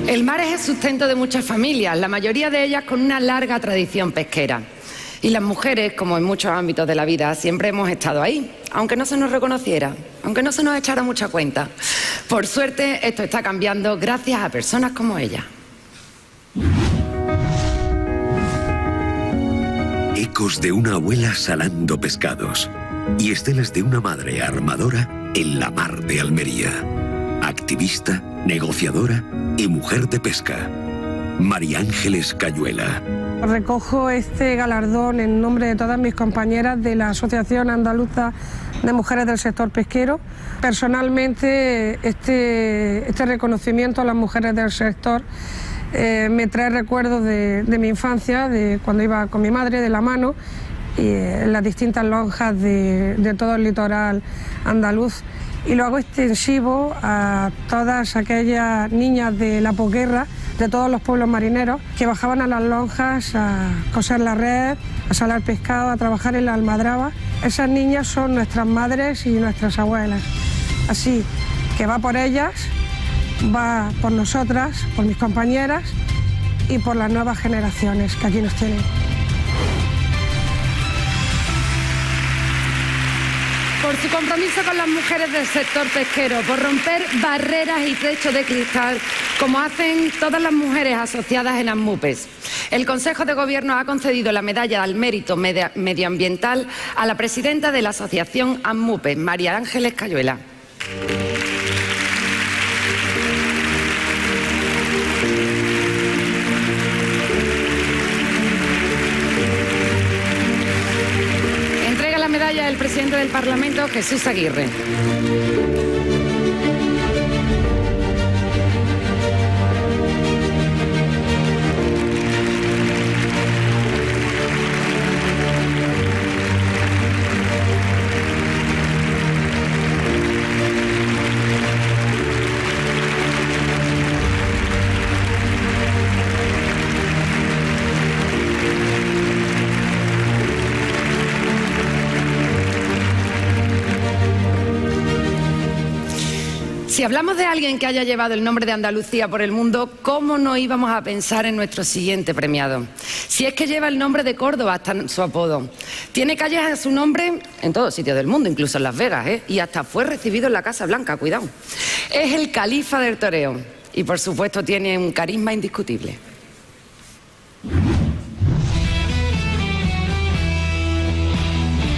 Speaker 18: El mar es el sustento de muchas familias, la mayoría de ellas con una larga tradición pesquera. Y las mujeres, como en muchos ámbitos de la vida, siempre hemos estado ahí, aunque no se nos reconociera, aunque no se nos echara mucha cuenta. Por suerte, esto está cambiando gracias a personas como ella.
Speaker 21: Ecos de una abuela salando pescados y estelas de una madre armadora en la mar de Almería. Activista, negociadora y mujer de pesca. María Ángeles Cayuela.
Speaker 8: Recojo este galardón en nombre de todas mis compañeras de la Asociación Andaluza de Mujeres del Sector Pesquero. Personalmente, este reconocimiento a las mujeres del sector me trae recuerdos de mi infancia, de cuando iba con mi madre de la mano y en las distintas lonjas de todo el litoral andaluz. Y lo hago extensivo a todas aquellas niñas de la posguerra, de todos los pueblos marineros, que bajaban a las lonjas a coser la red, a salar pescado, a trabajar en la almadraba. Esas niñas son nuestras madres y nuestras abuelas. Así que va por ellas, va por nosotras, por mis compañeras y por las nuevas generaciones que aquí nos tienen.
Speaker 18: Por su compromiso con las mujeres del sector pesquero, por romper barreras y techos de cristal, como hacen todas las mujeres asociadas en AMUPES. El Consejo de Gobierno ha concedido la medalla al mérito medioambiental a la presidenta de la asociación AMUPES, María Ángeles Cayuela. Medalla del presidente del Parlamento, Jesús Aguirre. Si hablamos de alguien que haya llevado el nombre de Andalucía por el mundo, ¿cómo no íbamos a pensar en nuestro siguiente premiado? Si es que lleva el nombre de Córdoba hasta en su apodo. Tiene calles a su nombre en todos sitios del mundo, incluso en Las Vegas, y hasta fue recibido en la Casa Blanca, cuidado. Es el califa del toreo y, por supuesto, tiene un carisma indiscutible.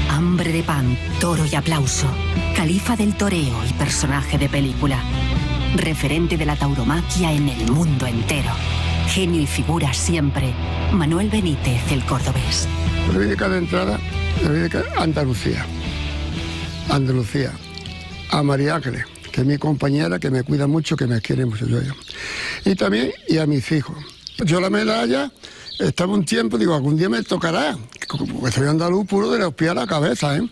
Speaker 9: Hambre de pan, toro y aplauso. Califa del toreo y personaje de película. Referente de la tauromaquia en el mundo entero. Genio y figura siempre. Manuel Benítez, el cordobés.
Speaker 20: Le voy a dedicar de entrada, le voy a dedicar a Andalucía. Andalucía. A María Ángeles, que es mi compañera, que me cuida mucho, que me quiere mucho yo. Y también, y a mis hijos. Yo la medalla, estaba un tiempo, digo, algún día me tocará, porque soy andaluz puro de los pies a la cabeza, ¿eh?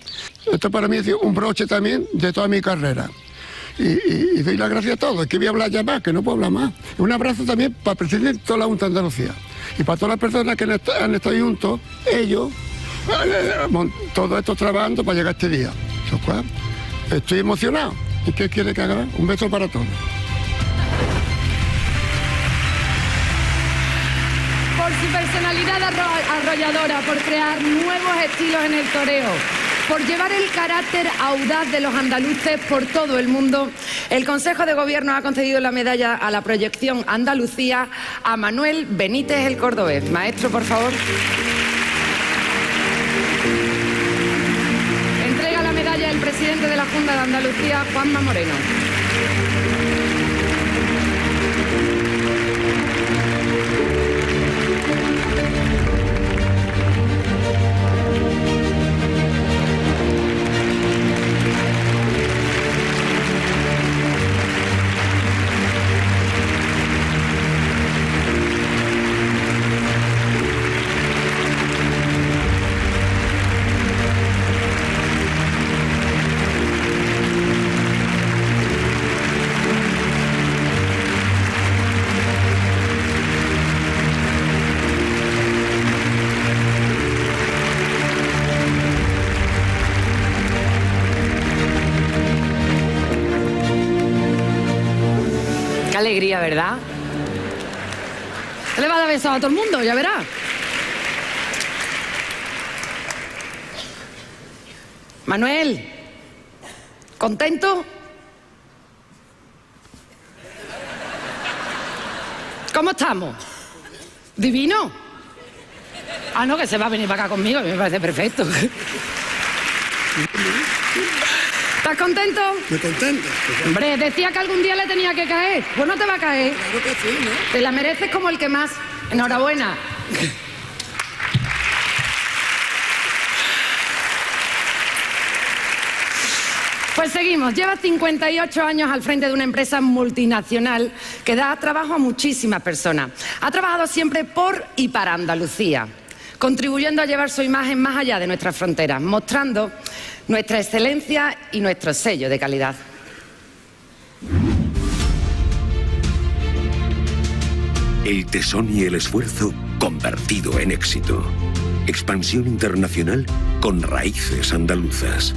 Speaker 20: Esto para mí es un broche también de toda mi carrera. Y doy las gracias a todos, es que voy a hablar ya más, que no puedo hablar más. Un abrazo también para el presidente de toda la Junta de Andalucía. Y para todas las personas que han estado juntos, ellos, todo esto trabajando para llegar a este día. Estoy emocionado. ¿Y qué quiere que haga? Un beso para todos.
Speaker 18: Por su personalidad arrolladora, por crear nuevos estilos en el toreo, por llevar el carácter audaz de los andaluces por todo el mundo, el Consejo de Gobierno ha concedido la medalla a la proyección Andalucía a Manuel Benítez, el cordobés. Maestro, por favor. Entrega la medalla el presidente de la Junta de Andalucía, Juanma Moreno. alegría, ¿verdad? Le va a dar besos a todo el mundo, ya verá. Manuel, ¿contento? ¿Cómo estamos? ¿Divino? Ah, no, que se va a venir para acá conmigo, me parece perfecto. ¿Estás contento?
Speaker 6: Muy contento.
Speaker 18: Hombre, decía que algún día le tenía que caer. Pues no te va a caer.
Speaker 6: Claro que sí, ¿no?
Speaker 18: Te la mereces como el que más. Enhorabuena. Pues seguimos. Lleva 58 años al frente de una empresa multinacional que da trabajo a muchísimas personas. Ha trabajado siempre por y para Andalucía, contribuyendo a llevar su imagen más allá de nuestras fronteras, mostrando nuestra excelencia y nuestro sello de calidad.
Speaker 21: El tesón y el esfuerzo convertido en éxito. Expansión internacional con raíces andaluzas.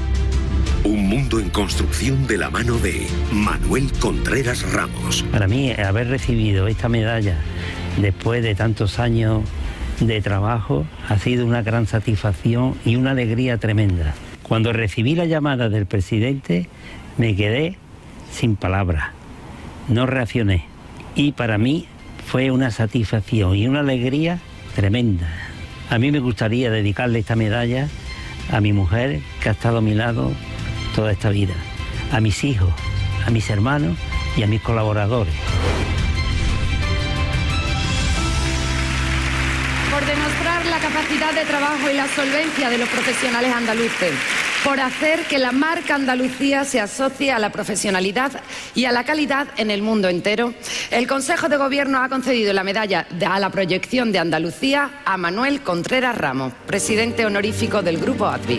Speaker 21: Un mundo en construcción de la mano de Manuel Contreras Ramos.
Speaker 13: Para mí, haber recibido esta medalla después de tantos años de trabajo ha sido una gran satisfacción y una alegría tremenda. Cuando recibí la llamada del presidente, me quedé sin palabras. No reaccioné. Y para mí fue una satisfacción y una alegría tremenda. A mí me gustaría dedicarle esta medalla a mi mujer, que ha estado a mi lado toda esta vida, a mis hijos, a mis hermanos y a mis colaboradores.
Speaker 18: Por demostrar la capacidad de trabajo y la solvencia de los profesionales andaluces, por hacer que la marca Andalucía se asocie a la profesionalidad y a la calidad en el mundo entero, el Consejo de Gobierno ha concedido la medalla a la proyección de Andalucía a Manuel Contreras Ramos, presidente honorífico del Grupo ATBI.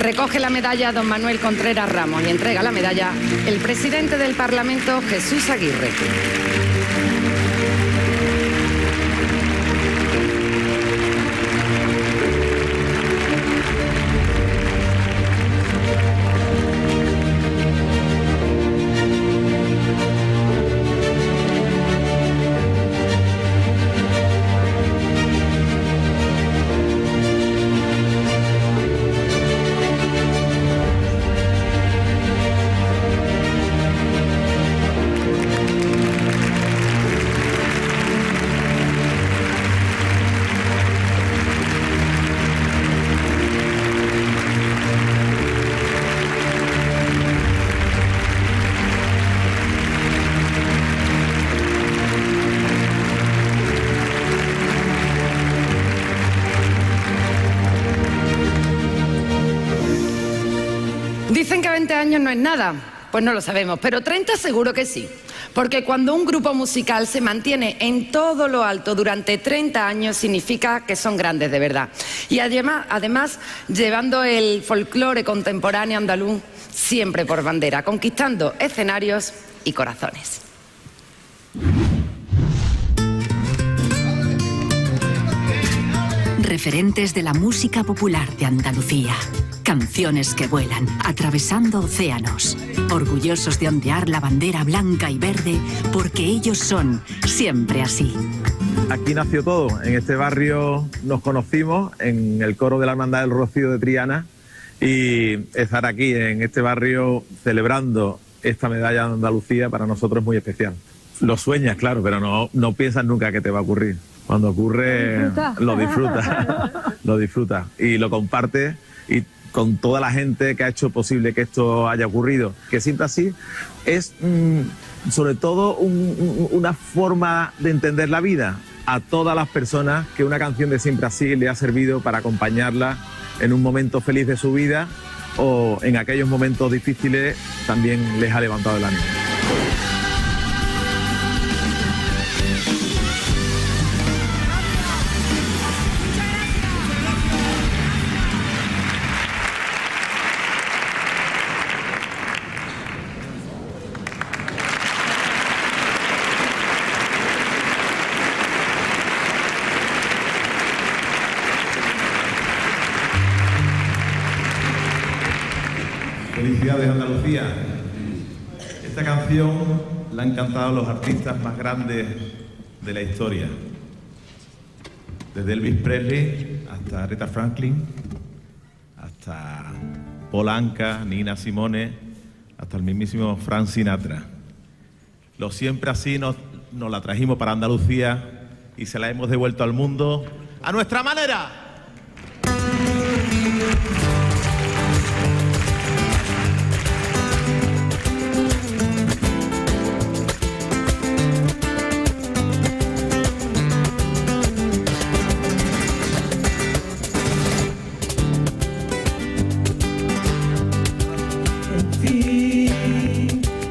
Speaker 18: Recoge la medalla don Manuel Contreras Ramos y entrega la medalla el presidente del Parlamento, Jesús Aguirre. Dicen que 20 años no es nada. Pues no lo sabemos, pero 30 seguro que sí. Porque cuando un grupo musical se mantiene en todo lo alto durante 30 años significa que son grandes de verdad. Y además llevando el folclore contemporáneo andaluz siempre por bandera, conquistando escenarios y corazones.
Speaker 9: Referentes de la música popular de Andalucía. Canciones que vuelan, atravesando océanos. Orgullosos de ondear la bandera blanca y verde, porque ellos son siempre así.
Speaker 16: Aquí nació todo. En este barrio nos conocimos, en el coro de la Hermandad del Rocío de Triana, y estar aquí, en este barrio, celebrando esta medalla de Andalucía, para nosotros es muy especial. Lo sueñas, claro, pero no piensas nunca que te va a ocurrir. Cuando ocurre, lo disfrutas y lo compartes, y con toda la gente que ha hecho posible que esto haya ocurrido. Que siempre así es sobre todo una forma de entender la vida a todas las personas, que una canción de Siempre Así le ha servido para acompañarla en un momento feliz de su vida, o en aquellos momentos difíciles también les ha levantado el ánimo. Felicidades, Andalucía. Esta canción le han cantado los artistas más grandes de la historia. Desde Elvis Presley hasta Aretha Franklin, hasta Paul Anka, Nina Simone, hasta el mismísimo Frank Sinatra. Lo Siempre Así nos la trajimos para Andalucía y se la hemos devuelto al mundo a nuestra manera.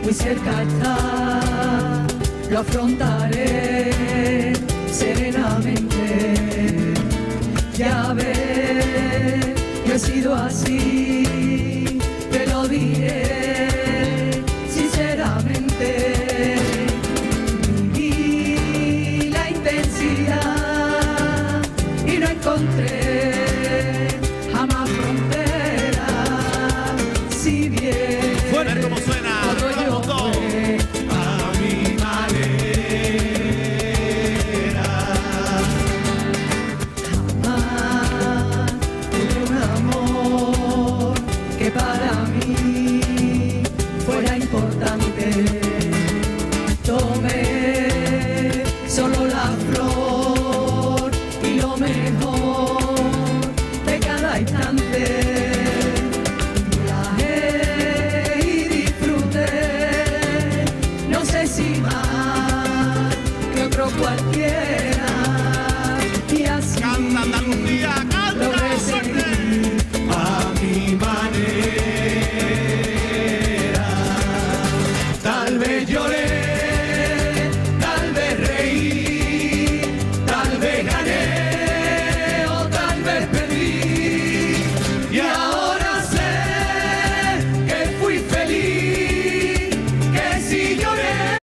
Speaker 6: Muy cerca está, lo afrontaré serenamente. Ya ves, yo he sido así, te lo diré sinceramente. Viví la intensidad y no encontré jamás frontera. Si bien
Speaker 16: Fuerte como suena.
Speaker 6: Para mí fuera importante, tomé solo la flor y lo mejor de cada instante. Viajé y disfruté, no sé si más que otro cualquiera, y así
Speaker 16: ¡Canta Andalucía, canta!
Speaker 6: logré seguir a mi manera. Tal vez lloré, tal vez reí, tal vez gané o tal vez perdí. Y ahora sé que fui feliz, que si lloré.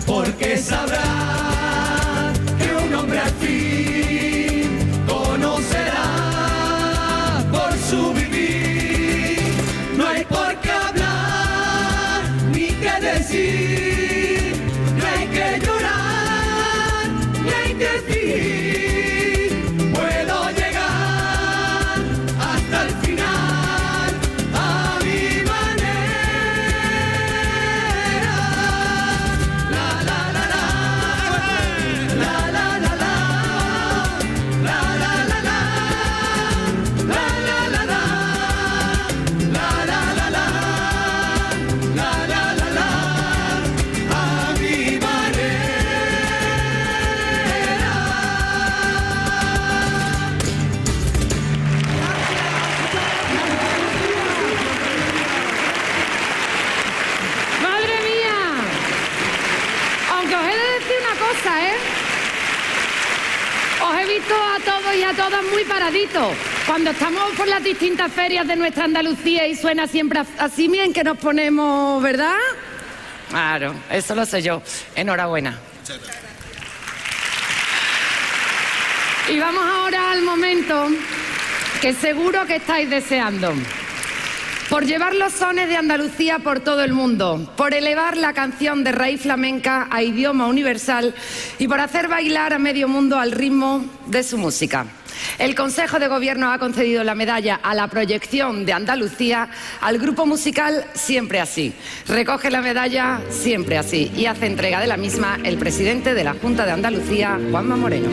Speaker 6: Porque sabrá que un hombre al fin conocerá por su vivir. No hay por qué hablar ni qué decir, no hay que llorar ni hay que fingir. Puedo llegar hasta el final a mi manera. La la la la, la la la la, la la la la, la la la la, la la la la, la la la la, a mi manera.
Speaker 18: ¡Madre mía! Aunque os he de decir una cosa, ¿eh? Os he visto a todos y a todas muy paraditos. Cuando estamos por las distintas ferias de nuestra Andalucía y suena siempre así bien que nos ponemos, ¿verdad? Claro, eso lo sé yo. Enhorabuena. Y vamos ahora al momento que seguro que estáis deseando. Por llevar los sones de Andalucía por todo el mundo, por elevar la canción de raíz flamenca a idioma universal y por hacer bailar a medio mundo al ritmo de su música. El Consejo de Gobierno ha concedido la medalla a la proyección de Andalucía al grupo musical Siempre Así. Recoge la medalla Siempre Así y hace entrega de la misma el presidente de la Junta de Andalucía, Juanma Moreno.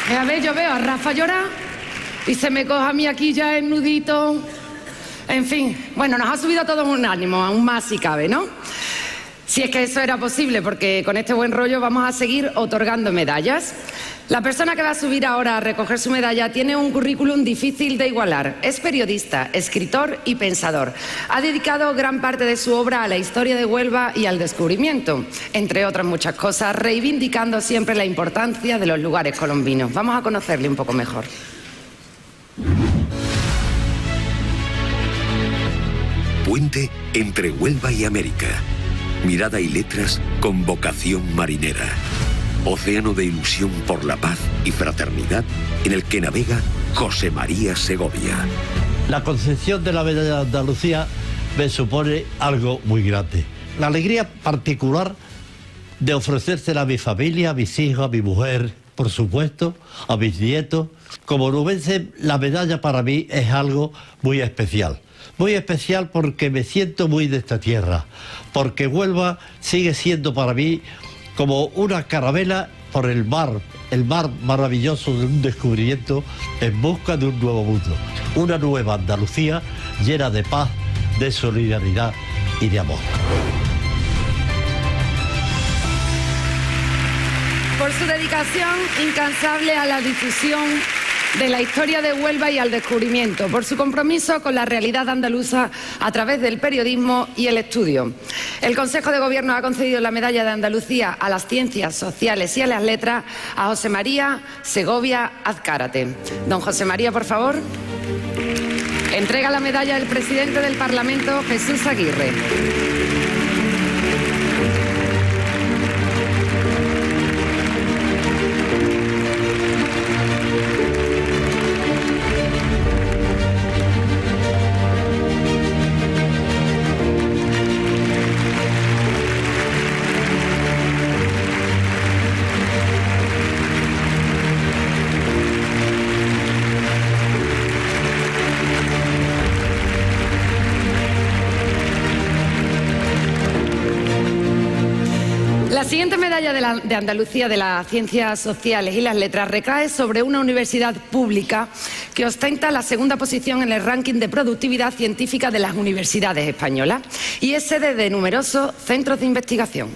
Speaker 18: A ver, yo veo a Rafa llorar y se me coja a mí aquí ya el nudito. En fin, bueno, nos ha subido a todos un ánimo, aún más si cabe, ¿no? Si es que eso era posible, porque con este buen rollo vamos a seguir otorgando medallas. La persona que va a subir ahora a recoger su medalla tiene un currículum difícil de igualar. Es periodista, escritor y pensador. Ha dedicado gran parte de su obra a la historia de Huelva y al descubrimiento, entre otras muchas cosas, reivindicando siempre la importancia de los lugares colombinos. Vamos a conocerle un poco mejor.
Speaker 21: Puente entre Huelva y América. Mirada y letras con vocación marinera. Océano de ilusión por la paz y fraternidad en el que navega José María Segovia.
Speaker 3: La concesión de la medalla de Andalucía me supone algo muy grande. La alegría particular de ofrecérsela a mi familia, a mis hijos, a mi mujer, por supuesto, a mis nietos. Como nubense, la medalla para mí es algo muy especial. Muy especial porque me siento muy de esta tierra, porque Huelva sigue siendo para mí como una carabela por el mar maravilloso de un descubrimiento en busca de un nuevo mundo, una nueva Andalucía llena de paz, de solidaridad y de amor.
Speaker 18: Por su dedicación incansable a la difusión de la historia de Huelva y al descubrimiento, por su compromiso con la realidad andaluza a través del periodismo y el estudio. El Consejo de Gobierno ha concedido la Medalla de Andalucía a las Ciencias Sociales y a las Letras a José María Segovia Azcárate. Don José María, por favor. Entrega la medalla el presidente del Parlamento, Jesús Aguirre. La siguiente medalla de Andalucía de las Ciencias Sociales y las Letras recae sobre una universidad pública que ostenta la segunda posición en el ranking de productividad científica de las universidades españolas y es sede de numerosos centros de investigación.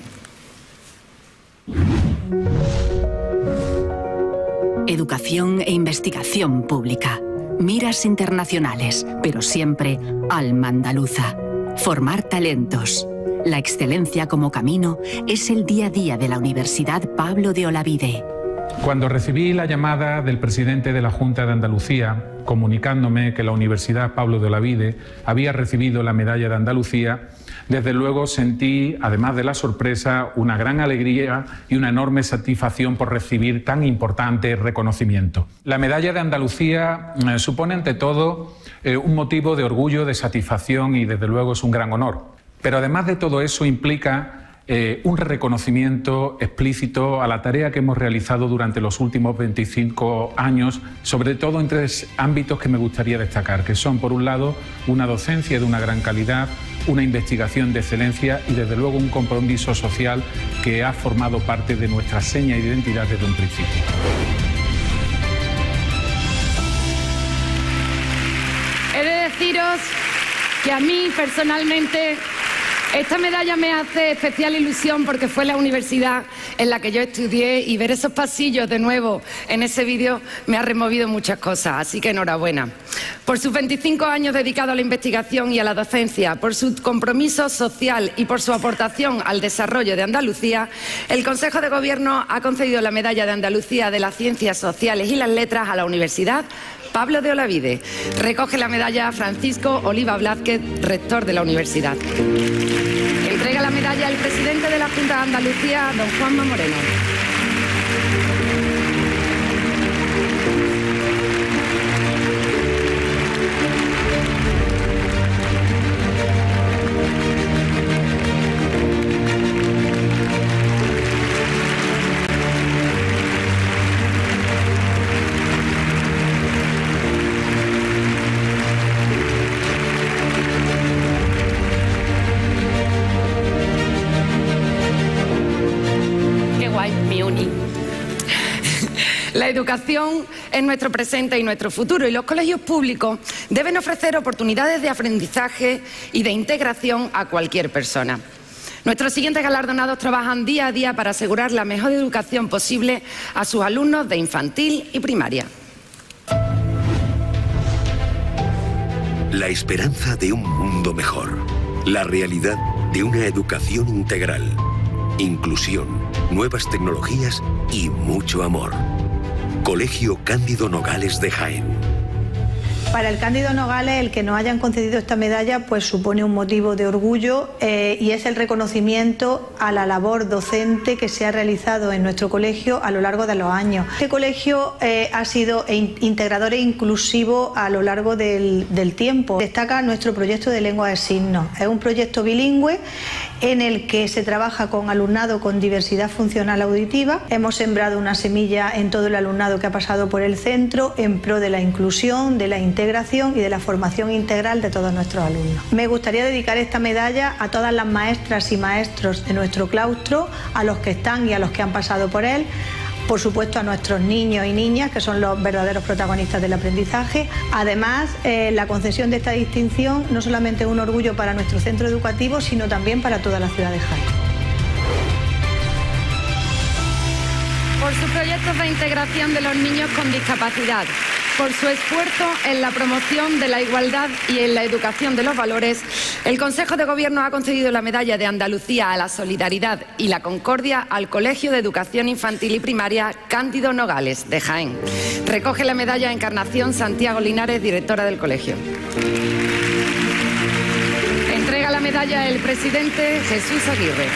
Speaker 9: Educación e investigación pública. Miras internacionales, pero siempre alma andaluza. Formar talentos. La excelencia como camino es el día a día de la Universidad Pablo de Olavide.
Speaker 14: Cuando recibí la llamada del presidente de la Junta de Andalucía comunicándome que la Universidad Pablo de Olavide había recibido la Medalla de Andalucía, desde luego sentí, además de la sorpresa, una gran alegría y una enorme satisfacción por recibir tan importante reconocimiento. La Medalla de Andalucía supone ante todo un motivo de orgullo, de satisfacción y desde luego es un gran honor. Pero además de todo eso implica un reconocimiento explícito a la tarea que hemos realizado durante los últimos 25 años, sobre todo en tres ámbitos que me gustaría destacar, que son, por un lado, una docencia de una gran calidad, una investigación de excelencia y, desde luego, un compromiso social que ha formado parte de nuestra seña de identidad desde un principio.
Speaker 18: He de deciros que a mí, personalmente, esta medalla me hace especial ilusión porque fue la universidad en la que yo estudié y ver esos pasillos de nuevo en ese vídeo me ha removido muchas cosas, así que enhorabuena. Por sus 25 años dedicados a la investigación y a la docencia, por su compromiso social y por su aportación al desarrollo de Andalucía, el Consejo de Gobierno ha concedido la Medalla de Andalucía de las Ciencias Sociales y las Letras a la Universidad Pablo de Olavide. Recoge la medalla Francisco Oliva Blázquez, rector de la universidad. Entrega la medalla el presidente de la Junta de Andalucía, don Juanma Moreno.
Speaker 2: La educación es nuestro presente y nuestro futuro, y los colegios públicos deben ofrecer oportunidades de aprendizaje y de integración a cualquier persona. Nuestros siguientes galardonados trabajan día a día para asegurar la mejor educación posible a sus alumnos de infantil y primaria.
Speaker 21: La esperanza de un mundo mejor. La realidad de una educación integral. Inclusión, nuevas tecnologías y mucho amor. Colegio Cándido Nogales de Jaén.
Speaker 15: Para el Cándido Nogales, el que nos hayan concedido esta medalla pues supone un motivo de orgullo y es el reconocimiento a la labor docente que se ha realizado en nuestro colegio a lo largo de los años. Este colegio ha sido integrador e inclusivo a lo largo del tiempo. Destaca nuestro proyecto de lengua de signos. Es un proyecto bilingüe en el que se trabaja con alumnado con diversidad funcional auditiva. Hemos sembrado una semilla en todo el alumnado que ha pasado por el centro en pro de la inclusión, de la integración y de la formación integral de todos nuestros alumnos. Me gustaría dedicar esta medalla a todas las maestras y maestros de nuestro claustro, a los que están y a los que han pasado por él, por supuesto a nuestros niños y niñas, que son los verdaderos protagonistas del aprendizaje. Además, la concesión de esta distinción no solamente es un orgullo para nuestro centro educativo, sino también para toda la ciudad de Jaén.
Speaker 2: Por sus proyectos de integración de los niños con discapacidad, por su esfuerzo en la promoción de la igualdad y en la educación de los valores, el Consejo de Gobierno ha concedido la Medalla de Andalucía a la Solidaridad y la Concordia al Colegio de Educación Infantil y Primaria Cándido Nogales de Jaén. Recoge la medalla Encarnación Santiago Linares, directora del colegio. Entrega la medalla el presidente Jesús Aguirre.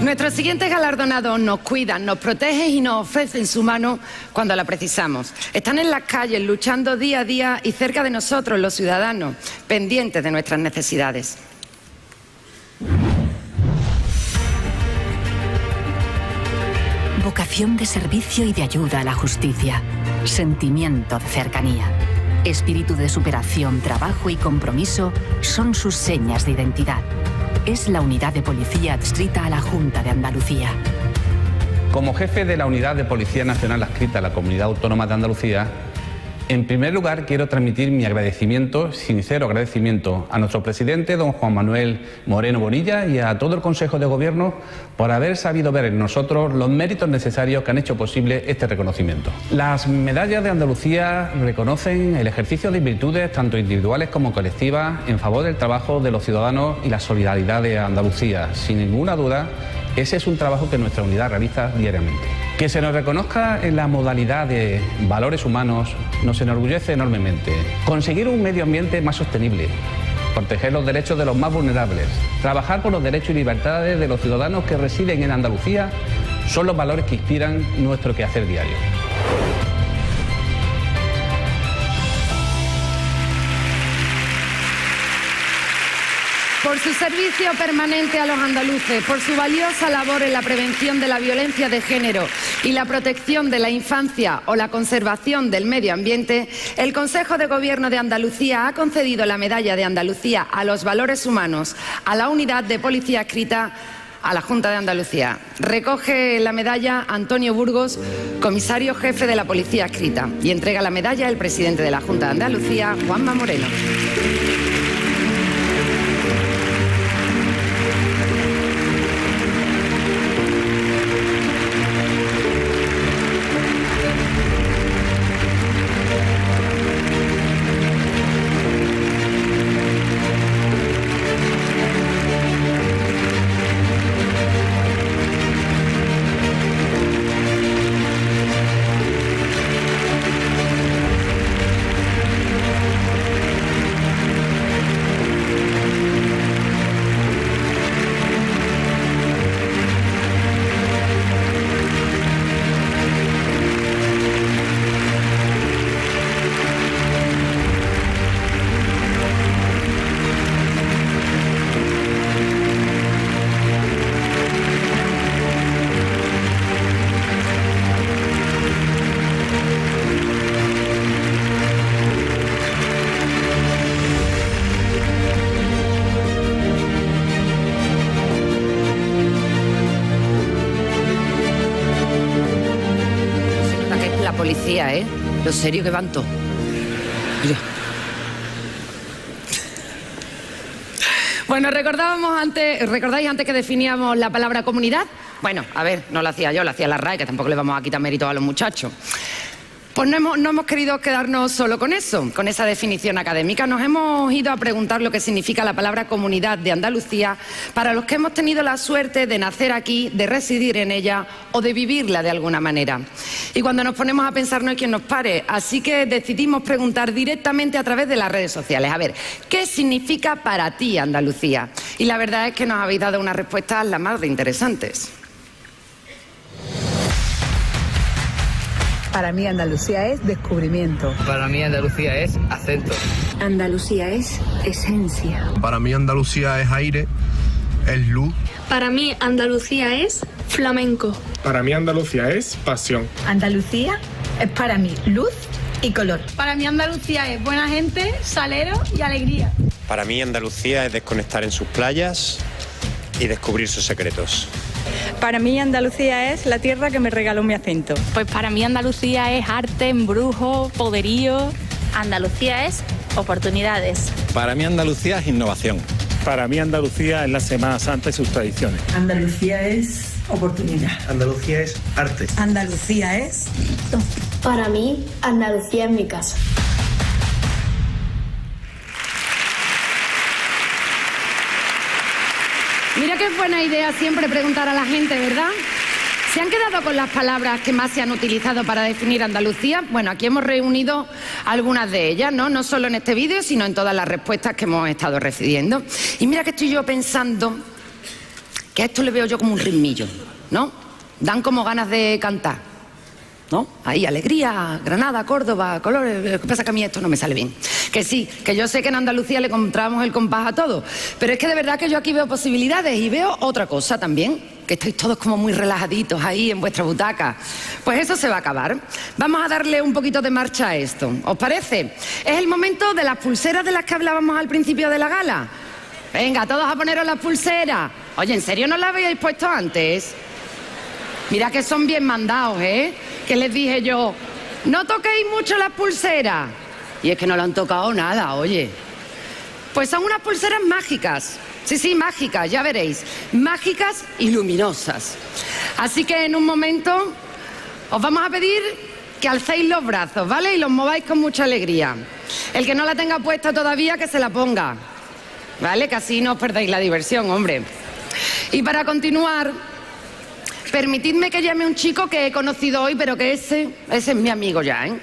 Speaker 2: Nuestros siguientes galardonados nos cuidan, nos protegen y nos ofrecen su mano cuando la precisamos. Están en las calles luchando día a día y cerca de nosotros, los ciudadanos, pendientes de nuestras necesidades.
Speaker 9: Vocación de servicio y de ayuda a la justicia. Sentimiento de cercanía. Espíritu de superación, trabajo y compromiso son sus señas de identidad. Es la unidad de policía adscrita a la Junta de Andalucía.
Speaker 17: Como jefe de la Unidad de Policía Nacional adscrita a la Comunidad Autónoma de Andalucía, en primer lugar quiero transmitir mi agradecimiento, sincero agradecimiento, a nuestro presidente, don Juan Manuel Moreno Bonilla, y a todo el Consejo de Gobierno por haber sabido ver en nosotros los méritos necesarios que han hecho posible este reconocimiento. Las medallas de Andalucía reconocen el ejercicio de virtudes tanto individuales como colectivas en favor del trabajo de los ciudadanos y la solidaridad de Andalucía. Sin ninguna duda, ese es un trabajo que nuestra unidad realiza diariamente. Que se nos reconozca en la modalidad de valores humanos nos enorgullece enormemente. Conseguir un medio ambiente más sostenible, proteger los derechos de los más vulnerables, trabajar por los derechos y libertades de los ciudadanos que residen en Andalucía son los valores que inspiran nuestro quehacer diario.
Speaker 2: Por su servicio permanente a los andaluces, por su valiosa labor en la prevención de la violencia de género y la protección de la infancia o la conservación del medio ambiente, el Consejo de Gobierno de Andalucía ha concedido la Medalla de Andalucía a los valores humanos a la Unidad de Policía adscrita a la Junta de Andalucía. Recoge la medalla Antonio Burgos, comisario jefe de la Policía adscrita, y entrega la medalla el presidente de la Junta de Andalucía, Juanma Moreno. la policía, ¿eh? Lo serio que van todos. Mira. Bueno, ¿recordáis antes que definíamos la palabra comunidad? Bueno, a ver, no lo hacía yo, lo hacía la RAE, que tampoco le vamos a quitar mérito a los muchachos. Pues no hemos querido quedarnos solo con eso, con esa definición académica. Nos hemos ido a preguntar lo que significa la palabra comunidad de Andalucía para los que hemos tenido la suerte de nacer aquí, de residir en ella o de vivirla de alguna manera. Y cuando nos ponemos a pensar no hay quien nos pare, así que decidimos preguntar directamente a través de las redes sociales. A ver, ¿qué significa para ti Andalucía? Y la verdad es que nos habéis dado unas respuestas las más de interesantes.
Speaker 1: Para mí Andalucía es descubrimiento.
Speaker 19: Para mí Andalucía es acento.
Speaker 1: Andalucía es esencia.
Speaker 22: Para mí Andalucía es aire, es luz.
Speaker 24: Para mí Andalucía es flamenco.
Speaker 25: Para mí Andalucía es pasión.
Speaker 1: Andalucía es para mí luz y color.
Speaker 24: Para mí Andalucía es buena gente, salero y alegría.
Speaker 26: Para mí Andalucía es desconectar en sus playas y descubrir sus secretos.
Speaker 27: Para mí Andalucía es la tierra que me regaló mi acento.
Speaker 28: Pues para mí Andalucía es arte, embrujo, poderío.
Speaker 29: Andalucía es oportunidades.
Speaker 26: Para mí Andalucía es innovación.
Speaker 30: Para mí Andalucía es la Semana Santa y sus tradiciones.
Speaker 1: Andalucía es oportunidad.
Speaker 22: Andalucía es arte.
Speaker 1: Andalucía es...
Speaker 24: Para mí Andalucía es mi casa.
Speaker 2: Mira qué buena idea siempre preguntar a la gente, ¿verdad? ¿Se han quedado con las palabras que más se han utilizado para definir Andalucía? Bueno, aquí hemos reunido algunas de ellas, ¿no? No solo en este vídeo, sino en todas las respuestas que hemos estado recibiendo. Y mira que estoy yo pensando que a esto le veo yo como un ritmillo, ¿no? Dan como ganas de cantar, ¿no? Ahí, alegría, Granada, Córdoba, colores. Lo que pasa es que a mí esto no me sale bien. Que sí, que yo sé que en Andalucía le encontramos el compás a todo, pero es que de verdad que yo aquí veo posibilidades y veo otra cosa también, que estáis todos como muy relajaditos ahí en vuestra butaca. Pues eso se va a acabar. Vamos a darle un poquito de marcha a esto. ¿Os parece? Es el momento de las pulseras de las que hablábamos al principio de la gala. Venga, todos a poneros las pulseras. Oye, ¿en serio no las habíais puesto antes? Mira que son bien mandados, ¿eh? Que les dije yo, no toquéis mucho las pulseras. Y es que no le han tocado nada, oye. Pues son unas pulseras mágicas. Sí, mágicas, ya veréis. Mágicas y luminosas. Así que en un momento os vamos a pedir que alcéis los brazos, ¿vale? Y los mováis con mucha alegría. El que no la tenga puesta todavía, que se la ponga. ¿Vale? Que así no os perdáis la diversión, hombre. Y para continuar, permitidme que llame a un chico que he conocido hoy, pero que ese es mi amigo ya, ¿eh?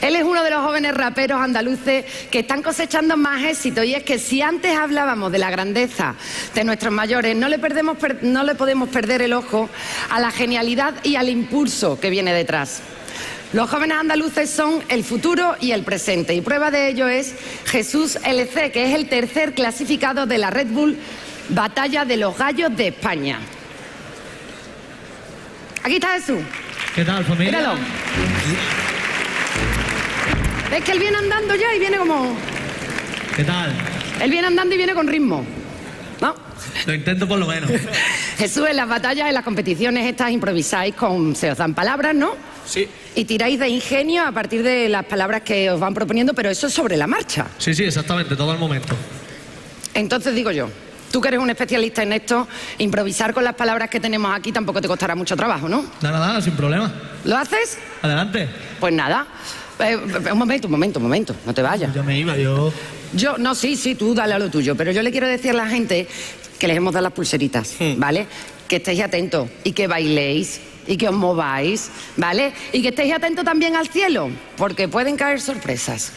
Speaker 2: Él es uno de los jóvenes raperos andaluces que están cosechando más éxito, y es que si antes hablábamos de la grandeza de nuestros mayores, no le podemos perder el ojo a la genialidad y al impulso que viene detrás. Los jóvenes andaluces son el futuro y el presente, y prueba de ello es Jesús LC, que es el tercer clasificado de la Red Bull Batalla de los Gallos de España. Aquí está Jesús.
Speaker 31: ¿Qué tal, familia?
Speaker 2: Míralo. ¿Ves que él viene andando ya y viene como...?
Speaker 31: ¿Qué tal?
Speaker 2: Él viene andando y viene con ritmo, ¿no?
Speaker 31: Lo intento por lo menos.
Speaker 2: Jesús, en las batallas, en las competiciones estas improvisáis se os dan palabras, ¿no?
Speaker 31: Sí.
Speaker 2: Y tiráis de ingenio a partir de las palabras que os van proponiendo, pero eso es sobre la marcha.
Speaker 31: Sí, exactamente, todo el momento.
Speaker 2: Entonces digo yo, tú que eres un especialista en esto, improvisar con las palabras que tenemos aquí tampoco te costará mucho trabajo, ¿no?
Speaker 31: Nada, sin problema.
Speaker 2: ¿Lo haces?
Speaker 31: Adelante.
Speaker 2: Pues nada. Un momento, no te vayas.
Speaker 31: Yo me iba,
Speaker 2: No, sí, tú dale a lo tuyo, pero yo le quiero decir a la gente que les hemos dado las pulseritas, ¿vale? Que estéis atentos y que bailéis y que os mováis, ¿vale? Y que estéis atentos también al cielo, porque pueden caer sorpresas.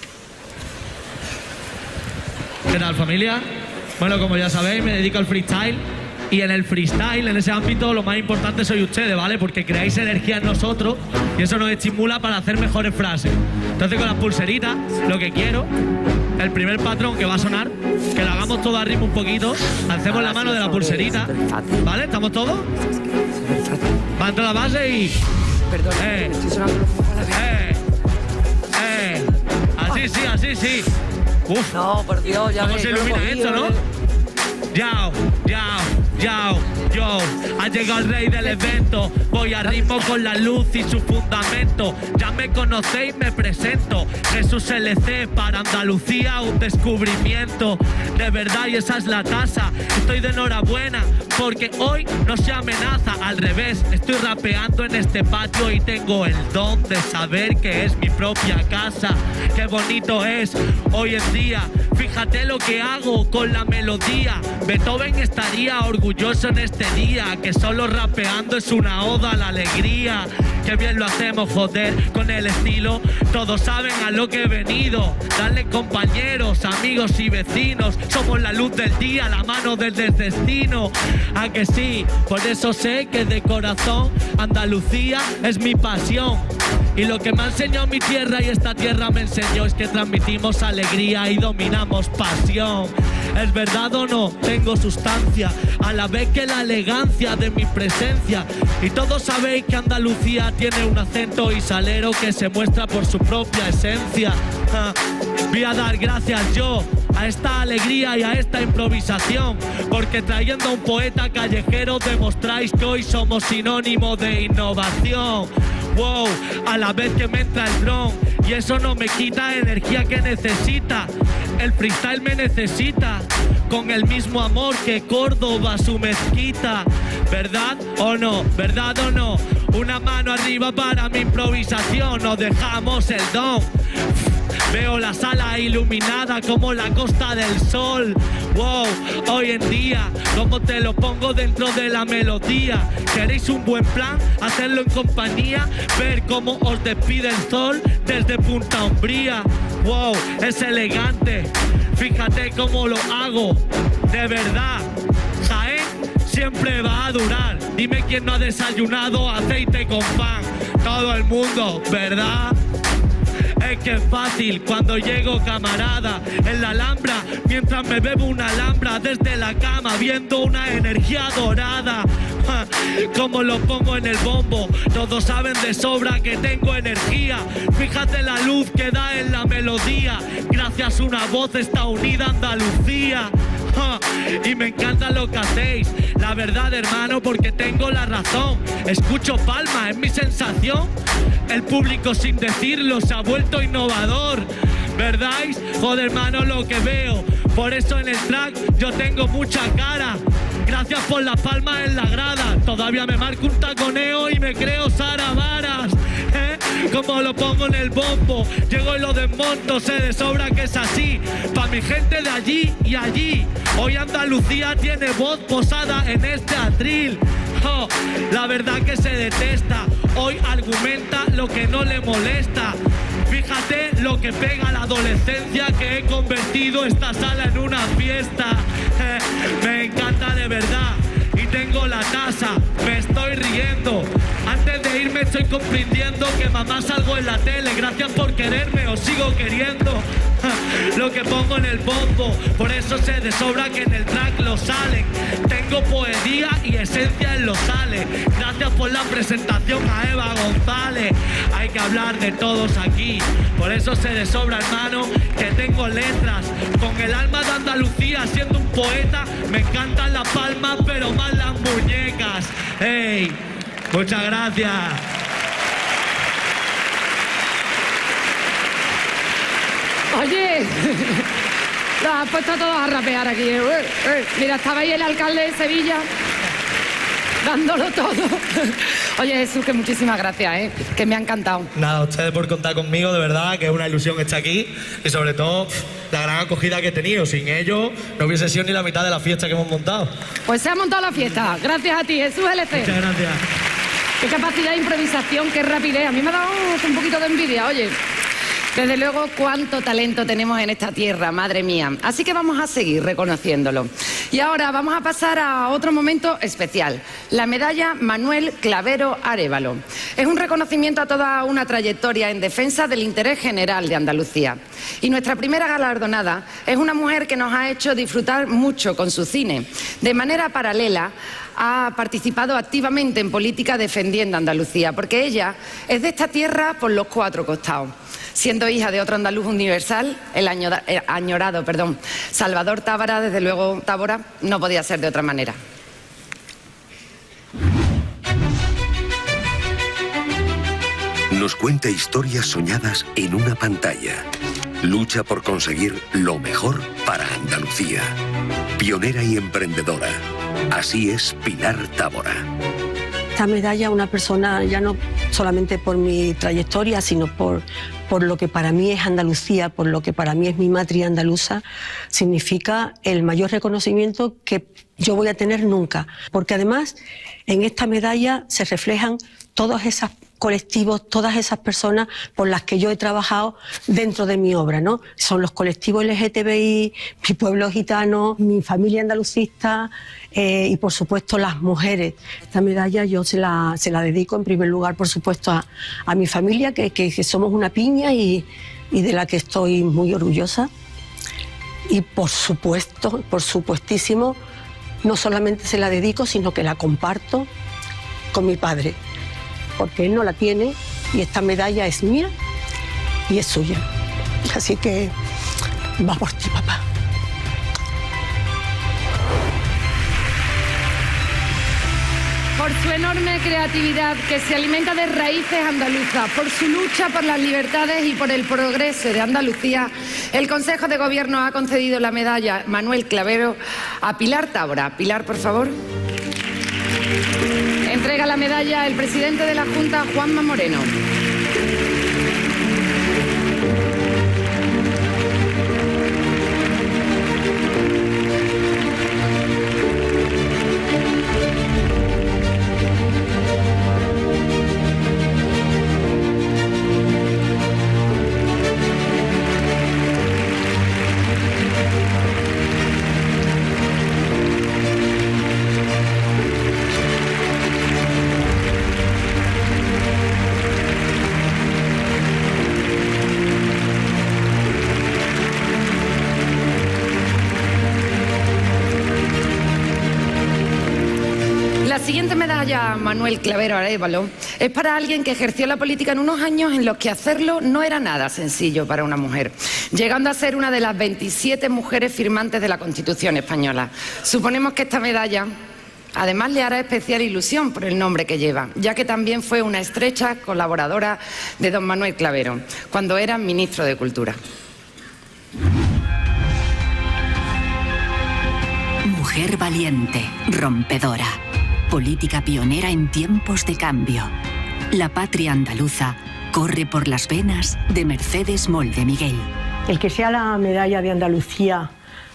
Speaker 31: ¿Qué tal, familia? Bueno, como ya sabéis, me dedico al freestyle. Y en el freestyle, en ese ámbito, lo más importante sois ustedes, ¿vale? Porque creáis energía en nosotros y eso nos estimula para hacer mejores frases. Entonces, con las pulseritas, lo que quiero, el primer patrón que va a sonar, que lo hagamos todo a ritmo un poquito, hacemos la mano de la pulserita, ¿vale? ¿Estamos todos? Va a entrar la base y...
Speaker 2: Perdón, estoy sonando los focos a la vez.
Speaker 31: Así sí. Uf.
Speaker 2: No, por Dios, ya
Speaker 31: ¿Cómo se ilumina esto, no? Yao, Yo, ha llegado el rey del evento. Voy a ritmo con la luz y su fundamento. Ya me conocéis, me presento. Jesús LC, para Andalucía un descubrimiento. De verdad, y esa es la tasa. Estoy de enhorabuena porque hoy no se amenaza. Al revés, estoy rapeando en este patio y tengo el don de saber que es mi propia casa. Qué bonito es hoy en día. Fíjate lo que hago con la melodía. Beethoven estaría orgulloso en este día, que solo rapeando es una oda a la alegría. Qué bien lo hacemos, joder, con el estilo. Todos saben a lo que he venido. Dale, compañeros, amigos y vecinos. Somos la luz del día, la mano del destino. ¿A que sí? Por eso sé que de corazón Andalucía es mi pasión. Y lo que me ha enseñado mi tierra y esta tierra me enseñó es que transmitimos alegría y dominamos pasión. ¿Es verdad o no? Tengo sustancia, a la vez que la elegancia de mi presencia. Y todos sabéis que Andalucía tiene un acento y salero que se muestra por su propia esencia. Voy a dar gracias yo a esta alegría y a esta improvisación, porque trayendo a un poeta callejero demostráis que hoy somos sinónimo de innovación. Wow, a la vez que me entra el dron, y eso no me quita energía que necesita. El freestyle me necesita, con el mismo amor que Córdoba su mezquita. ¿Verdad o no? ¿Verdad o no? Una mano arriba para mi improvisación, nos dejamos el don. Veo la sala iluminada como la costa del sol. Wow, hoy en día, como te lo pongo dentro de la melodía. ¿Queréis un buen plan? Hacerlo en compañía. Ver cómo os despide el sol desde Punta Umbría. Wow, es elegante. Fíjate cómo lo hago. De verdad, Jaén siempre va a durar. Dime quién no ha desayunado aceite con pan. Todo el mundo, ¿verdad? Es que es fácil cuando llego, camarada, en la Alhambra, mientras me bebo una alhambra desde la cama, viendo una energía dorada. Como lo pongo en el bombo, todos saben de sobra que tengo energía. Fíjate la luz que da en la melodía, gracias a una voz está unida Andalucía. Y me encanta lo que hacéis, la verdad, hermano, porque tengo la razón. Escucho palmas, es mi sensación. El público sin decirlo se ha vuelto innovador, ¿verdad? Joder, hermano, lo que veo. Por eso en el track yo tengo mucha cara. Gracias por las palmas en la grada. Todavía me marco un taconeo y me creo Sara Varas. Como lo pongo en el bombo, llego y lo desmonto, sé de sobra que es así. Pa' mi gente de allí y allí, hoy Andalucía tiene voz posada en este atril. La verdad que se detesta, hoy argumenta lo que no le molesta. Fíjate lo que pega a la adolescencia, que he convertido esta sala en una fiesta. Me encanta de verdad y tengo la tasa, me estoy riendo. Antes de irme estoy comprendiendo que mamá salgo en la tele. Gracias por quererme, os sigo queriendo. Lo que pongo en el bombo, por eso sé de sobra que en el track lo salen. Tengo poesía y esencia en los sales. Gracias por la presentación a Eva González. Hay que hablar de todos aquí, por eso sé de sobra, hermano, que tengo letras. Con el alma de Andalucía, siendo un poeta, me encantan las palmas, pero más las muñecas. ¡Hey! Muchas gracias.
Speaker 18: Oye, los has puesto a todos a rapear aquí. Mira, estaba ahí el alcalde de Sevilla dándolo todo. Oye, Jesús, que muchísimas gracias, que me ha encantado.
Speaker 4: Nada, ustedes por contar conmigo, de verdad, que es una ilusión estar aquí y sobre todo la gran acogida que he tenido. Sin ellos no hubiese sido ni la mitad de la fiesta que hemos montado.
Speaker 18: Pues se ha montado la fiesta, gracias a ti, Jesús LC.
Speaker 4: Muchas gracias.
Speaker 18: Qué capacidad de improvisación, qué rapidez. A mí me ha dado un poquito de envidia, oye. Desde luego, cuánto talento tenemos en esta tierra, madre mía. Así que vamos a seguir reconociéndolo. Y ahora vamos a pasar a otro momento especial, la medalla Manuel Clavero Arévalo. Es un reconocimiento a toda una trayectoria en defensa del interés general de Andalucía. Y nuestra primera galardonada es una mujer que nos ha hecho disfrutar mucho con su cine. De manera paralela, ha participado activamente en política defendiendo a Andalucía, porque ella es de esta tierra por los cuatro costados. Siendo hija de otro andaluz universal, el añorado Salvador Tábara, desde luego Tábora, no podía ser de otra manera.
Speaker 21: Nos cuenta historias soñadas en una pantalla. Lucha por conseguir lo mejor para Andalucía. Pionera y emprendedora. Así es Pilar Tábora.
Speaker 5: Esta medalla, una persona, ya no solamente por mi trayectoria, sino por lo que para mí es Andalucía, por lo que para mí es mi matria andaluza, significa el mayor reconocimiento que yo voy a tener nunca. Porque además, en esta medalla se reflejan todos esos colectivos, todas esas personas por las que yo he trabajado dentro de mi obra, ¿no? Son los colectivos LGTBI, mi pueblo gitano, mi familia andalucista y, por supuesto, las mujeres. Esta medalla yo se la dedico, en primer lugar, por supuesto, a mi familia, que somos una piña y de la que estoy muy orgullosa. Y, por supuesto, por supuestísimo, no solamente se la dedico, sino que la comparto con mi padre, porque él no la tiene y esta medalla es mía y es suya. Así que va por ti, papá.
Speaker 2: Por su enorme creatividad que se alimenta de raíces andaluzas, por su lucha por las libertades y por el progreso de Andalucía, el Consejo de Gobierno ha concedido la medalla Manuel Clavero a Pilar Tábora. Pilar, por favor. Entrega la medalla el presidente de la Junta, Juanma Moreno. La siguiente medalla, Manuel Clavero Arévalo, es para alguien que ejerció la política en unos años en los que hacerlo no era nada sencillo para una mujer, llegando a ser una de las 27 mujeres firmantes de la Constitución española. Suponemos que esta medalla además le hará especial ilusión por el nombre que lleva, ya que también fue una estrecha colaboradora de don Manuel Clavero, cuando era ministro de Cultura.
Speaker 9: Mujer valiente, rompedora. Política pionera en tiempos de cambio. La patria andaluza corre por las venas de Mercedes Moll de Miguel.
Speaker 5: El que sea la medalla de Andalucía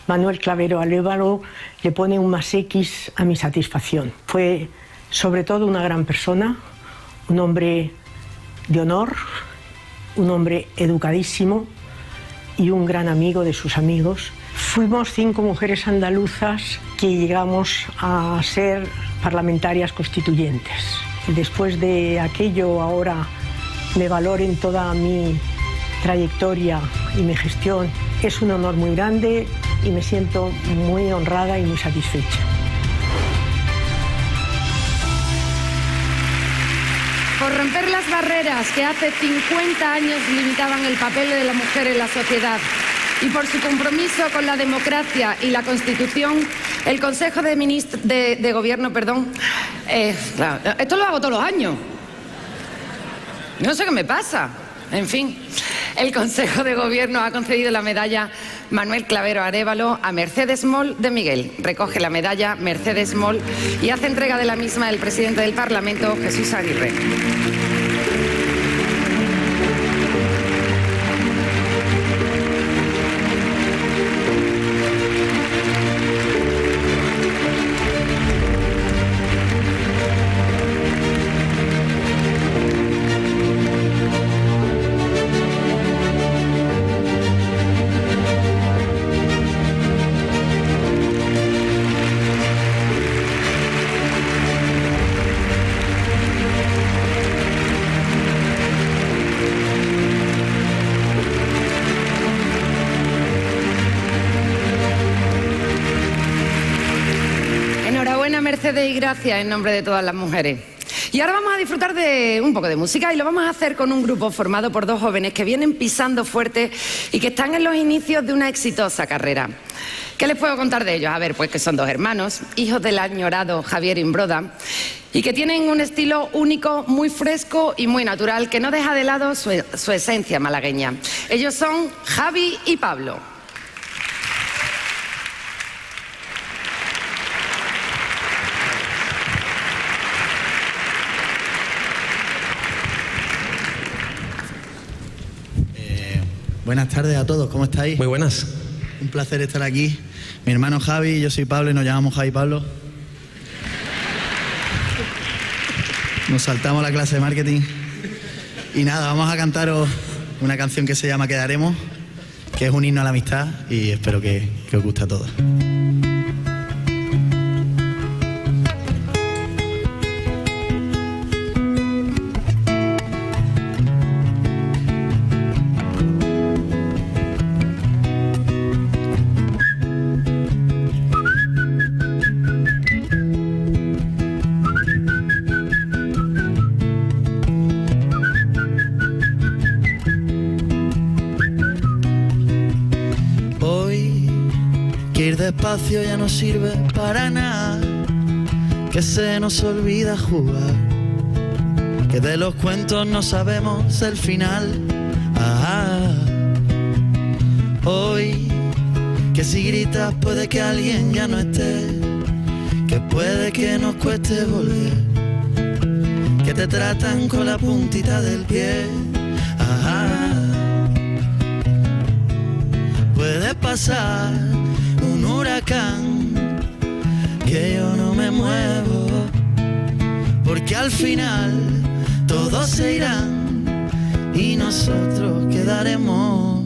Speaker 5: Manuel Clavero Arévalo le pone un +X a mi satisfacción. Fue sobre todo una gran persona, un hombre de honor, un hombre educadísimo y un gran amigo de sus amigos. Fuimos 5 mujeres andaluzas que llegamos a ser parlamentarias constituyentes. Después de aquello, ahora me valoren toda mi trayectoria y mi gestión. Es un honor muy grande y me siento muy honrada y muy satisfecha.
Speaker 2: Por romper las barreras que hace 50 años limitaban el papel de la mujer en la sociedad y por su compromiso con la democracia y la Constitución, el Consejo de Gobierno, claro, esto lo hago todos los años. No sé qué me pasa. En fin, el Consejo de Gobierno ha concedido la medalla Manuel Clavero Arévalo a Mercedes Moll de Miguel. Recoge la medalla Mercedes Moll y hace entrega de la misma el presidente del Parlamento, Jesús Aguirre. Mercedes y gracias en nombre de todas las mujeres. Y ahora vamos a disfrutar de un poco de música y lo vamos a hacer con un grupo formado por dos jóvenes que vienen pisando fuerte y que están en los inicios de una exitosa carrera. ¿Qué les puedo contar de ellos? A ver, pues que son dos hermanos, hijos del añorado Javier Imbroda, y que tienen un estilo único, muy fresco y muy natural, que no deja de lado su esencia malagueña. Ellos son Javi y Pablo.
Speaker 3: Buenas tardes a todos, ¿cómo estáis?
Speaker 6: Muy buenas.
Speaker 3: Un placer estar aquí. Mi hermano Javi, yo soy Pablo y nos llamamos Javi y Pablo. Nos saltamos la clase de marketing. Y nada, vamos a cantaros una canción que se llama Quedaremos, que es un himno a la amistad y espero que os guste a todos. Despacio ya no sirve para nada, que se nos olvida jugar, que de los cuentos no sabemos el final. Hoy, que si gritas puede que alguien ya no esté, que puede que nos cueste volver, que te tratan con la puntita del pie. Puede pasar un huracán, que yo no me muevo, porque al final todos se irán y nosotros quedaremos.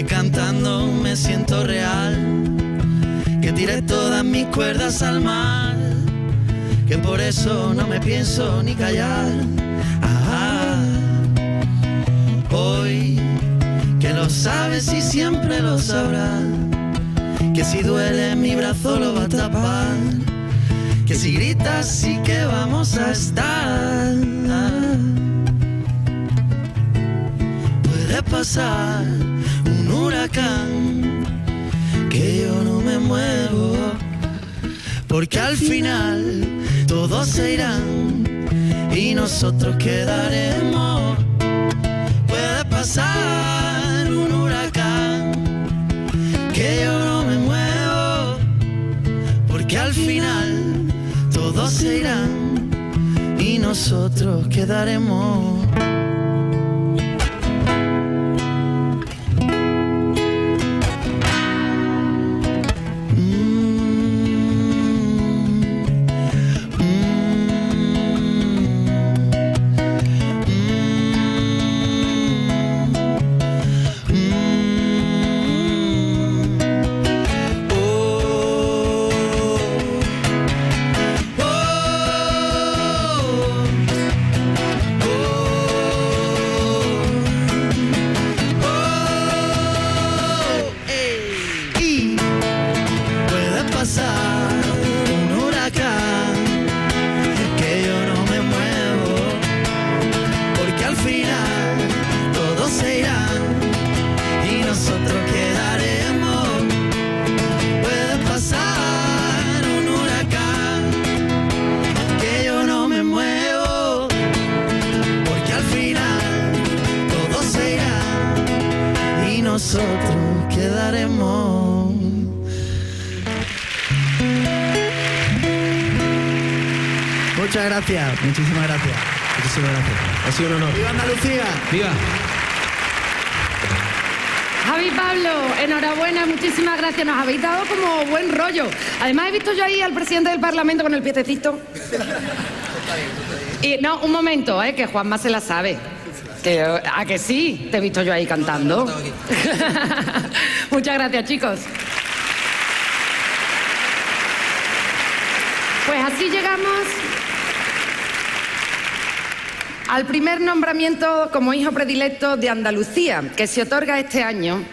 Speaker 3: Cantando me siento real, que tiré todas mis cuerdas al mar, que por eso no me pienso ni callar. Hoy que lo sabes y siempre lo sabrás, que si duele mi brazo lo va a tapar, que si gritas sí que vamos a estar. Puede pasar un huracán, que yo no me muevo, porque al final todos se irán y nosotros quedaremos. Puede pasar un huracán, que yo no me muevo, porque al final todos se irán y nosotros quedaremos. Nosotros quedaremos. Muchas gracias, muchísimas gracias. Muchísimas gracias.
Speaker 6: Ha sido un honor.
Speaker 3: ¡Viva Andalucía!
Speaker 6: ¡Viva!
Speaker 18: Javi, Pablo, enhorabuena, muchísimas gracias. Nos habéis dado como buen rollo. Además he visto yo ahí al presidente del Parlamento con el piececito. Y no, un momento, que Juanma se la sabe. ¿A que sí? Te he visto yo ahí cantando. Muchas gracias, chicos. Pues así llegamos
Speaker 2: al primer nombramiento como hijo predilecto de Andalucía, que se otorga este año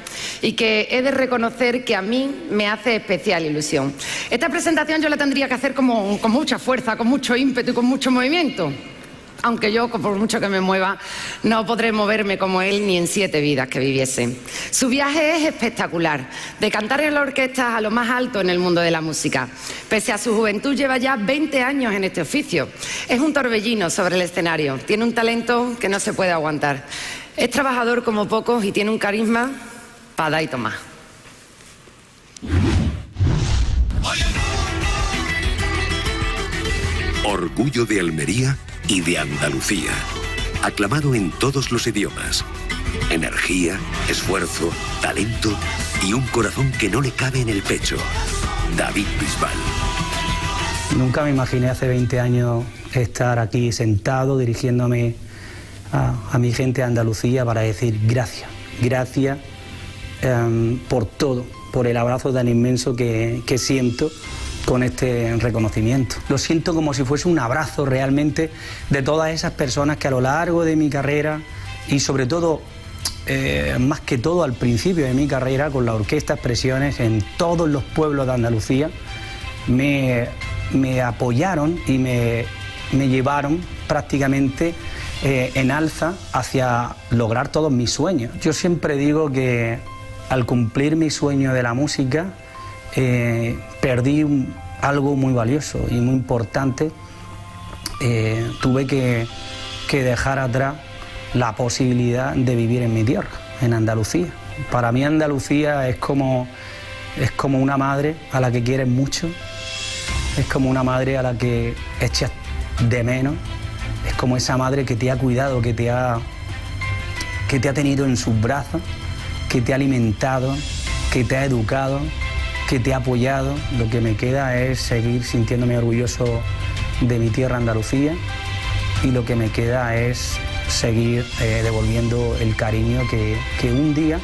Speaker 2: y que he de reconocer que a mí me hace especial ilusión. Esta presentación yo la tendría que hacer con mucha fuerza, con mucho ímpetu y con mucho movimiento. Aunque yo, por mucho que me mueva, no podré moverme como él ni en 7 vidas que viviese. Su viaje es espectacular, de cantar en la orquesta a lo más alto en el mundo de la música. Pese a su juventud, lleva ya 20 años en este oficio. Es un torbellino sobre el escenario, tiene un talento que no se puede aguantar. Es trabajador como pocos y tiene un carisma para dar y tomar.
Speaker 21: Orgullo de Almería y de Andalucía. Aclamado en todos los idiomas. Energía, esfuerzo, talento y un corazón que no le cabe en el pecho. David Bisbal.
Speaker 6: Nunca me imaginé hace 20 años estar aquí sentado dirigiéndome a mi gente de Andalucía para decir gracias. Gracias por todo, por el abrazo tan inmenso que siento con este reconocimiento. Lo siento como si fuese un abrazo realmente de todas esas personas que a lo largo de mi carrera y sobre todo, más que todo al principio de mi carrera con la Orquesta Expresiones en todos los pueblos de Andalucía, me apoyaron y me llevaron prácticamente en alza hacia lograr todos mis sueños. Yo siempre digo que al cumplir mi sueño de la música, perdí algo muy valioso y muy importante. Tuve que dejar atrás la posibilidad de vivir en mi tierra, en Andalucía. Para mí Andalucía es como una madre a la que quieres mucho, es como una madre a la que echas de menos, es como esa madre que te ha cuidado, que te ha tenido en sus brazos, que te ha alimentado, que te ha educado, que te ha apoyado. Lo que me queda es seguir sintiéndome orgulloso de mi tierra Andalucía y lo que me queda es seguir devolviendo el cariño que un día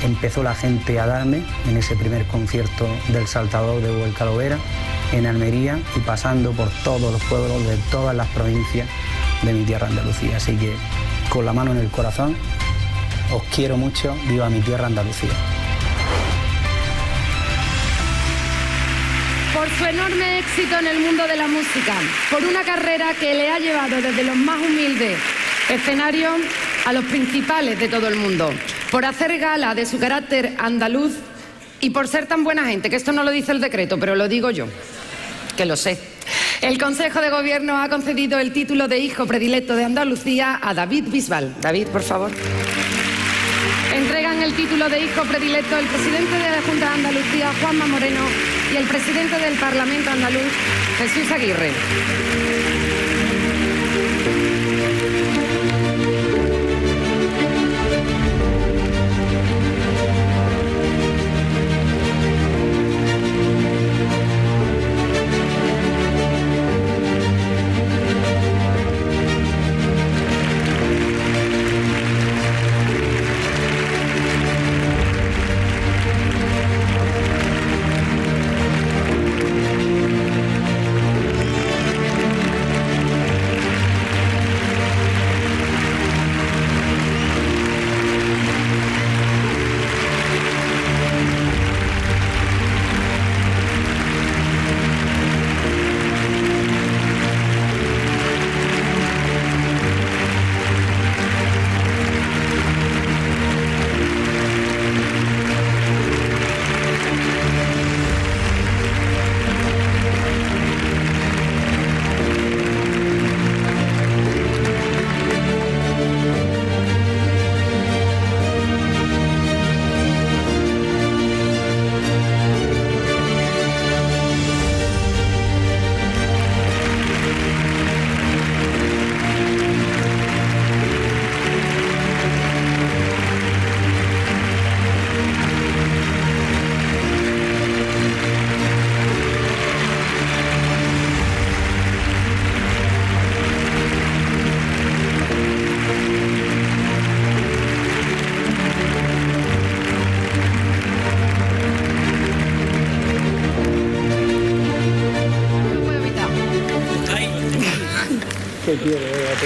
Speaker 6: empezó la gente a darme en ese primer concierto del Saltador de Huelca Lovera en Almería y pasando por todos los pueblos de todas las provincias de mi tierra Andalucía. Así que con la mano en el corazón, os quiero mucho, viva mi tierra Andalucía.
Speaker 2: Por su enorme éxito en el mundo de la música, por una carrera que le ha llevado desde los más humildes escenarios a los principales de todo el mundo, por hacer gala de su carácter andaluz y por ser tan buena gente, que esto no lo dice el decreto, pero lo digo yo, que lo sé. El Consejo de Gobierno ha concedido el título de hijo predilecto de Andalucía a David Bisbal. David, por favor. Entregan el título de hijo predilecto el presidente de la Junta de Andalucía, Juanma Moreno, y el presidente del Parlamento andaluz, Jesús Aguirre.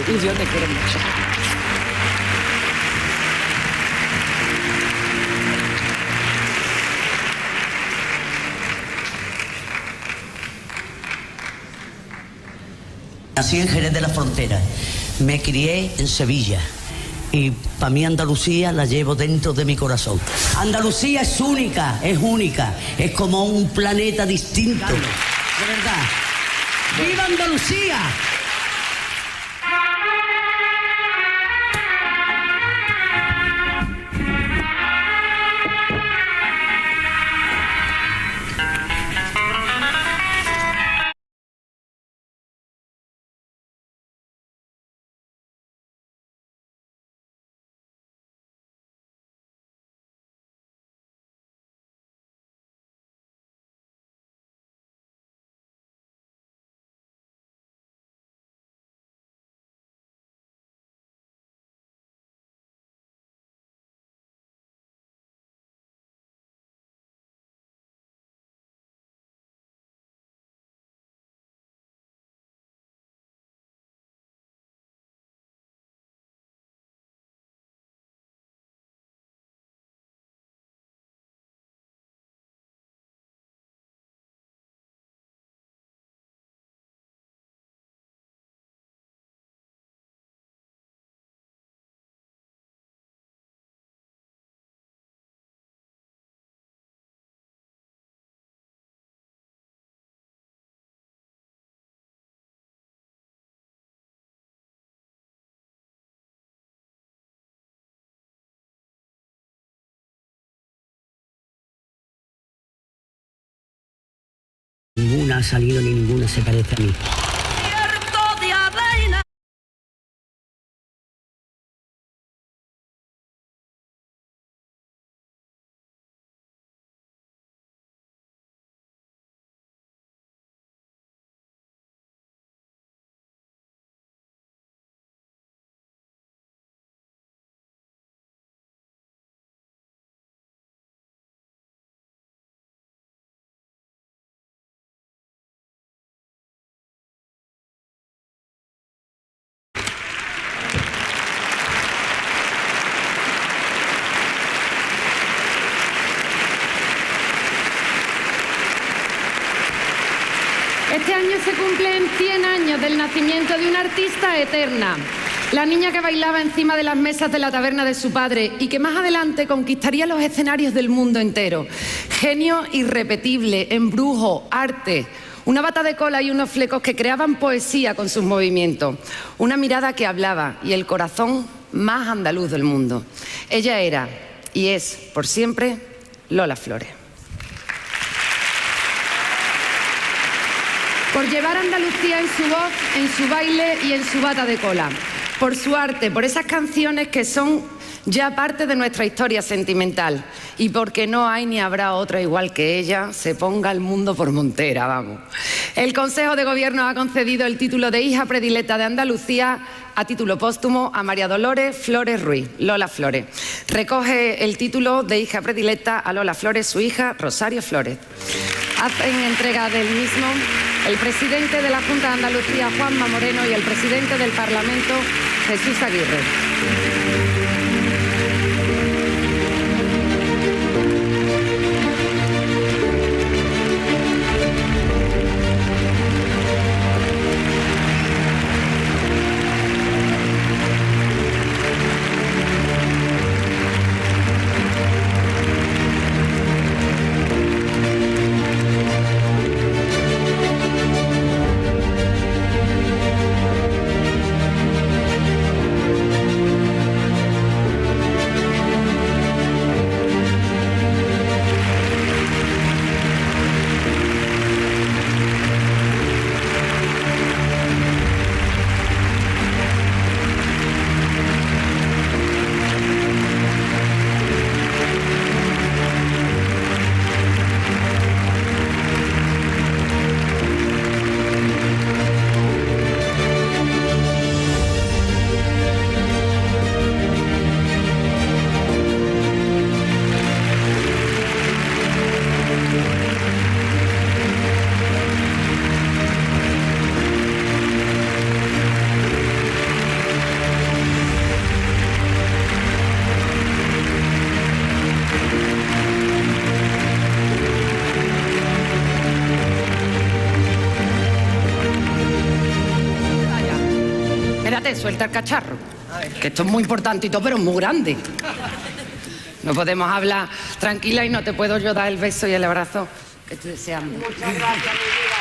Speaker 7: Y yo te quiero mucho.
Speaker 8: Nací en Jerez de la Frontera, me crié en Sevilla y para mí Andalucía la llevo dentro de mi corazón. Andalucía es única, es como un planeta distinto, de verdad. ¡Viva Andalucía! Ninguna ha salido ni ninguna se parece a mí.
Speaker 2: Este año se cumplen 100 años del nacimiento de una artista eterna. La niña que bailaba encima de las mesas de la taberna de su padre y que más adelante conquistaría los escenarios del mundo entero. Genio irrepetible, embrujo, arte, una bata de cola y unos flecos que creaban poesía con sus movimientos. Una mirada que hablaba y el corazón más andaluz del mundo. Ella era y es, por siempre, Lola Flores. Por llevar Andalucía en su voz, en su baile y en su bata de cola. Por su arte, por esas canciones que son ya parte de nuestra historia sentimental. Y porque no hay ni habrá otra igual que ella, se ponga el mundo por montera, vamos. El Consejo de Gobierno ha concedido el título de hija predilecta de Andalucía a título póstumo a María Dolores Flores Ruiz, Lola Flores. Recoge el título de hija predilecta a Lola Flores, su hija Rosario Flores. Hacen entrega del mismo el presidente de la Junta de Andalucía, Juanma Moreno, y el presidente del Parlamento, Jesús Aguirre. Espérate, suelta el cacharro. Que esto es muy importante y todo, pero es muy grande. No podemos hablar tranquila y no te puedo yo dar el beso y el abrazo que estoy deseando.
Speaker 5: Muchas gracias, mi vida.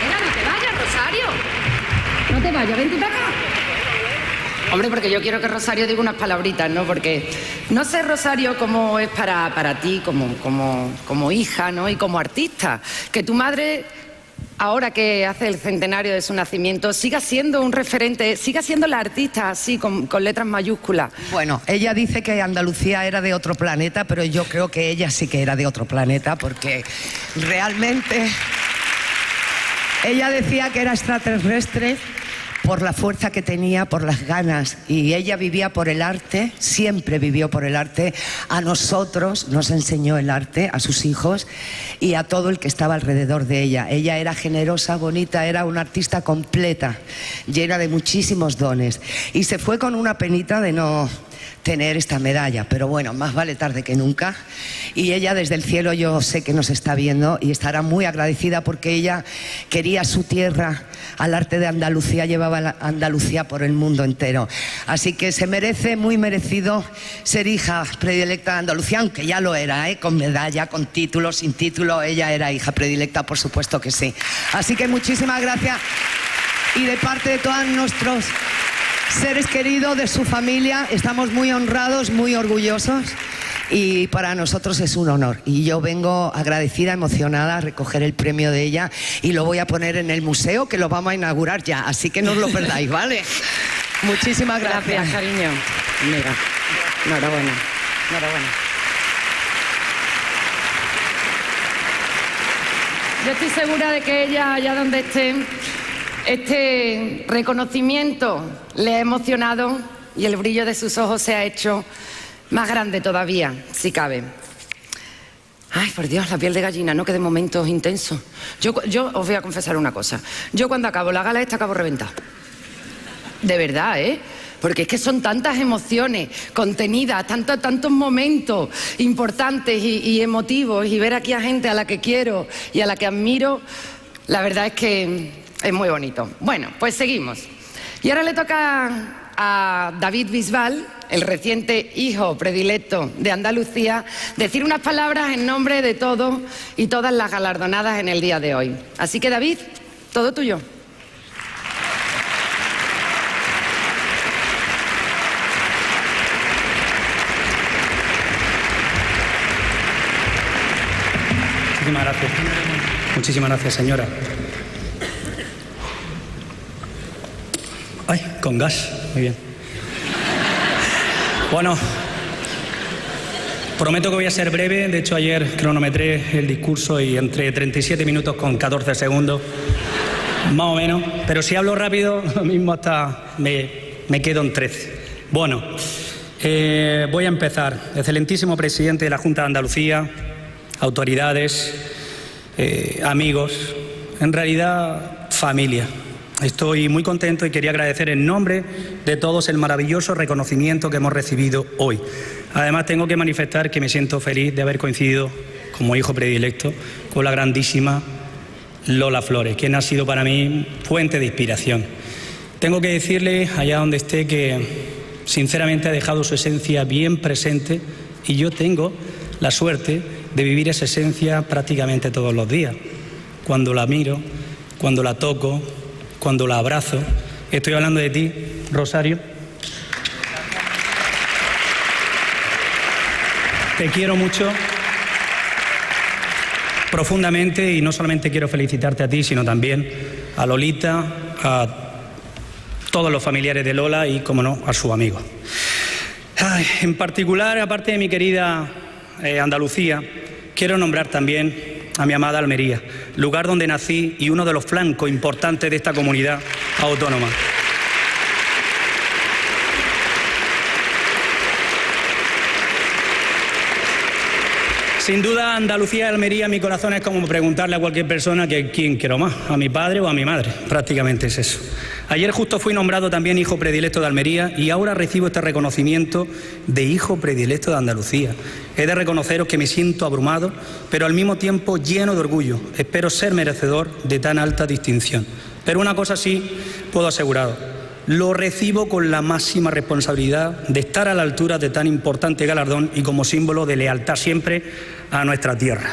Speaker 2: No te vayas, Rosario. No te vayas, ven tú para acá. Hombre, porque yo quiero que Rosario diga unas palabritas, ¿no? Porque no sé, Rosario, cómo es para ti como hija, ¿no? Y como artista. Que tu madre, ahora que hace el centenario de su nacimiento, siga siendo un referente, siga siendo la artista así, con letras mayúsculas.
Speaker 7: Bueno, ella dice que Andalucía era de otro planeta, pero yo creo que ella sí que era de otro planeta, porque realmente ella decía que era extraterrestre por la fuerza que tenía, por las ganas, y ella vivía por el arte, siempre vivió por el arte. A nosotros nos enseñó el arte, a sus hijos y a todo el que estaba alrededor de ella. Ella era generosa, bonita, era una artista completa, llena de muchísimos dones, y se fue con una penita de no tener esta medalla, pero bueno, más vale tarde que nunca. Y ella desde el cielo, yo sé que nos está viendo y estará muy agradecida, porque ella quería su tierra, al arte de Andalucía, llevaba a Andalucía por el mundo entero. Así que se merece, muy merecido, ser hija predilecta de Andalucía, aunque ya lo era, con medalla, con título, sin título, ella era hija predilecta, por supuesto que sí. Así que muchísimas gracias, y de parte de todos nuestros seres queridos, de su familia, estamos muy honrados, muy orgullosos, y para nosotros es un honor. Y yo vengo agradecida, emocionada a recoger el premio de ella, y lo voy a poner en el museo, que lo vamos a inaugurar ya, así que no os lo perdáis, ¿vale? Muchísimas gracias.
Speaker 2: Gracias, cariño. Mira, enhorabuena, enhorabuena. Yo estoy segura de que ella, allá donde esté, este reconocimiento le ha emocionado y el brillo de sus ojos se ha hecho más grande todavía, si cabe. Ay, por Dios, la piel de gallina, ¿no? Que de momentos intensos. Yo os voy a confesar una cosa. Yo cuando acabo la gala esta acabo reventada. De verdad, ¿eh? Porque es que son tantas emociones contenidas, tantos momentos importantes y emotivos, y ver aquí a gente a la que quiero y a la que admiro, la verdad es que es muy bonito. Bueno, pues seguimos. Y ahora le toca a David Bisbal, el reciente hijo predilecto de Andalucía, decir unas palabras en nombre de todos y todas las galardonadas en el día de hoy. Así que, David, todo tuyo.
Speaker 6: Muchísimas gracias. Muchísimas gracias, señora. Ay, con gas. Muy bien. Bueno, prometo que voy a ser breve. De hecho, ayer cronometré el discurso y entre 37 minutos con 14 segundos, más o menos. Pero si hablo rápido, lo mismo hasta me quedo en 13. Bueno, voy a empezar. Excelentísimo presidente de la Junta de Andalucía, autoridades, amigos, en realidad familia. Estoy muy contento y quería agradecer en nombre de todos el maravilloso reconocimiento que hemos recibido hoy. Además, tengo que manifestar que me siento feliz de haber coincidido como hijo predilecto con la grandísima Lola Flores, quien ha sido para mí fuente de inspiración. Tengo que decirle, allá donde esté, que sinceramente ha dejado su esencia bien presente, y yo tengo la suerte de vivir esa esencia prácticamente todos los días. Cuando la miro, cuando la toco, cuando la abrazo. Estoy hablando de ti, Rosario. Te quiero mucho, profundamente, y no solamente quiero felicitarte a ti, sino también a Lolita, a todos los familiares de Lola y, como no, a su amigo. Ay, en particular, aparte de mi querida Andalucía, quiero nombrar también a mi amada Almería, lugar donde nací y uno de los flancos importantes de esta comunidad autónoma. Sin duda, Andalucía y Almería, mi corazón es como preguntarle a cualquier persona que quién quiero más, a mi padre o a mi madre. Prácticamente es eso. Ayer justo fui nombrado también hijo predilecto de Almería y ahora recibo este reconocimiento de hijo predilecto de Andalucía. He de reconoceros que me siento abrumado, pero al mismo tiempo lleno de orgullo. Espero ser merecedor de tan alta distinción. Pero una cosa sí puedo asegurar: lo recibo con la máxima responsabilidad de estar a la altura de tan importante galardón y como símbolo de lealtad siempre a nuestra tierra.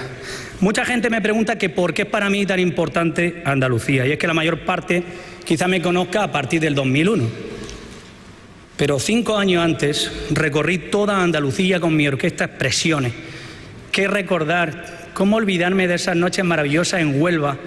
Speaker 6: Mucha gente me pregunta que por qué es para mí tan importante Andalucía, y es que la mayor parte quizá me conozca a partir del 2001. Pero 5 años antes recorrí toda Andalucía con mi orquesta Expresiones. Qué recordar, cómo olvidarme de esas noches maravillosas en Huelva,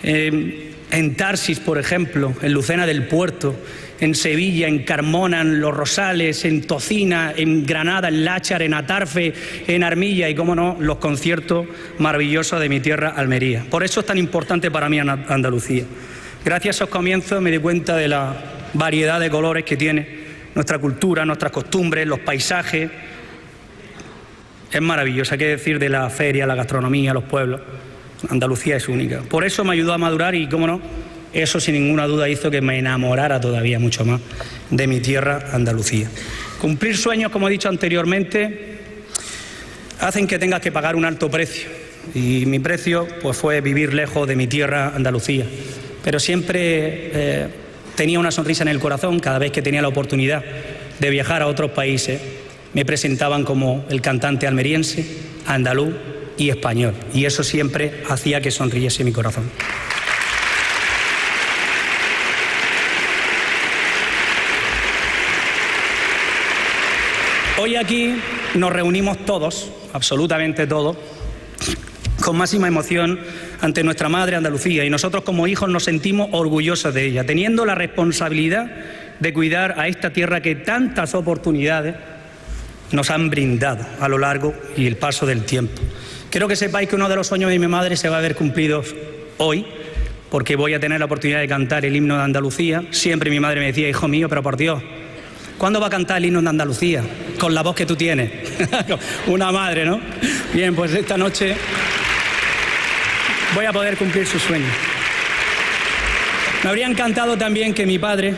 Speaker 6: en Tarsis, por ejemplo, en Lucena del Puerto, en Sevilla, en Carmona, en Los Rosales, en Tocina, en Granada, en Láchar, en Atarfe, en Armilla y, cómo no, los conciertos maravillosos de mi tierra, Almería. Por eso es tan importante para mí Andalucía. Gracias a esos comienzos me di cuenta de la variedad de colores que tiene nuestra cultura, nuestras costumbres, los paisajes. Es maravilloso, hay que decir de la feria, la gastronomía, los pueblos. Andalucía es única. Por eso me ayudó a madurar y, cómo no, eso sin ninguna duda hizo que me enamorara todavía mucho más de mi tierra, Andalucía. Cumplir sueños, como he dicho anteriormente, hacen que tengas que pagar un alto precio. Y mi precio pues fue vivir lejos de mi tierra, Andalucía. Pero siempre tenía una sonrisa en el corazón cada vez que tenía la oportunidad de viajar a otros países. Me presentaban como el cantante almeriense, andaluz y español. Y eso siempre hacía que sonriese mi corazón. Hoy aquí nos reunimos todos, absolutamente todos, con máxima emoción ante nuestra madre Andalucía, y nosotros como hijos nos sentimos orgullosos de ella, teniendo la responsabilidad de cuidar a esta tierra que tantas oportunidades nos han brindado a lo largo y el paso del tiempo. Quiero que sepáis que uno de los sueños de mi madre se va a ver cumplido hoy, porque voy a tener la oportunidad de cantar el himno de Andalucía. Siempre mi madre me decía: hijo mío, pero por Dios, ¿cuándo va a cantar el himno de Andalucía? Con la voz que tú tienes. Una madre, ¿no? Bien, pues esta noche voy a poder cumplir su sueño. Me habría encantado también que mi padre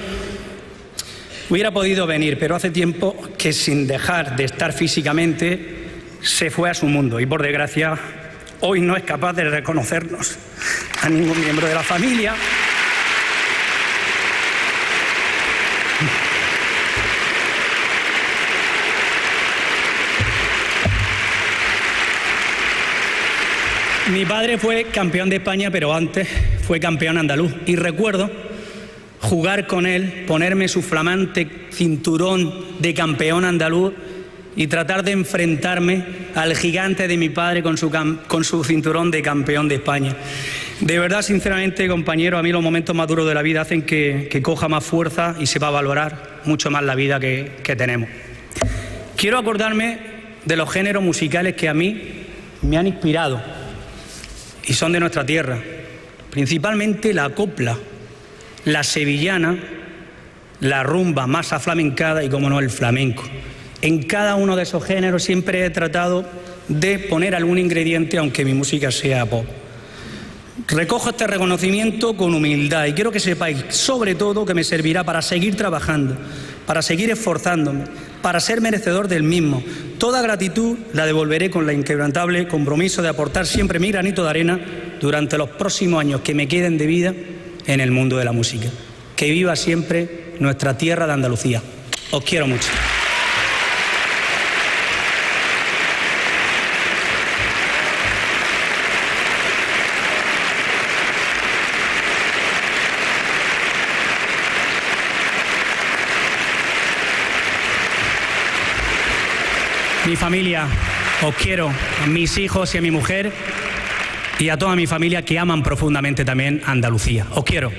Speaker 6: hubiera podido venir, pero hace tiempo que, sin dejar de estar físicamente, se fue a su mundo y, por desgracia, hoy no es capaz de reconocernos a ningún miembro de la familia. Mi padre fue campeón de España, pero antes fue campeón andaluz. Y recuerdo jugar con él, ponerme su flamante cinturón de campeón andaluz y tratar de enfrentarme al gigante de mi padre con su cinturón de campeón de España. De verdad, sinceramente, compañero, a mí los momentos más duros de la vida hacen que coja más fuerza y sepa valorar mucho más la vida que tenemos. Quiero acordarme de los géneros musicales que a mí me han inspirado y son de nuestra tierra, principalmente la copla, la sevillana, la rumba más aflamencada y, como no, el flamenco. En cada uno de esos géneros siempre he tratado de poner algún ingrediente, aunque mi música sea pop. Recojo este reconocimiento con humildad y quiero que sepáis, sobre todo, que me servirá para seguir trabajando, para seguir esforzándome, para ser merecedor del mismo. Toda gratitud la devolveré con la inquebrantable compromiso de aportar siempre mi granito de arena durante los próximos años que me queden de vida en el mundo de la música. Que viva siempre nuestra tierra de Andalucía. Os quiero mucho. Mi familia, os quiero, a mis hijos y a mi mujer y a toda mi familia que aman profundamente también Andalucía. Os quiero.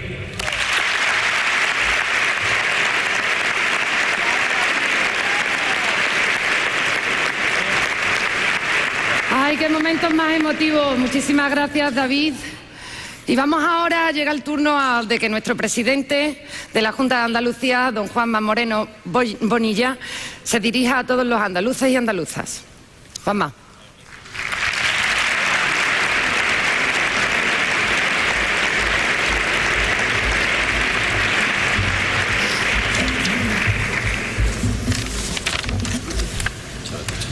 Speaker 2: Ay, qué momentos más emotivos. Muchísimas gracias, David. Y vamos ahora, llega el turno de que nuestro presidente de la Junta de Andalucía, don Juanma Moreno Bonilla, se dirija a todos los andaluces y andaluzas. Juanma.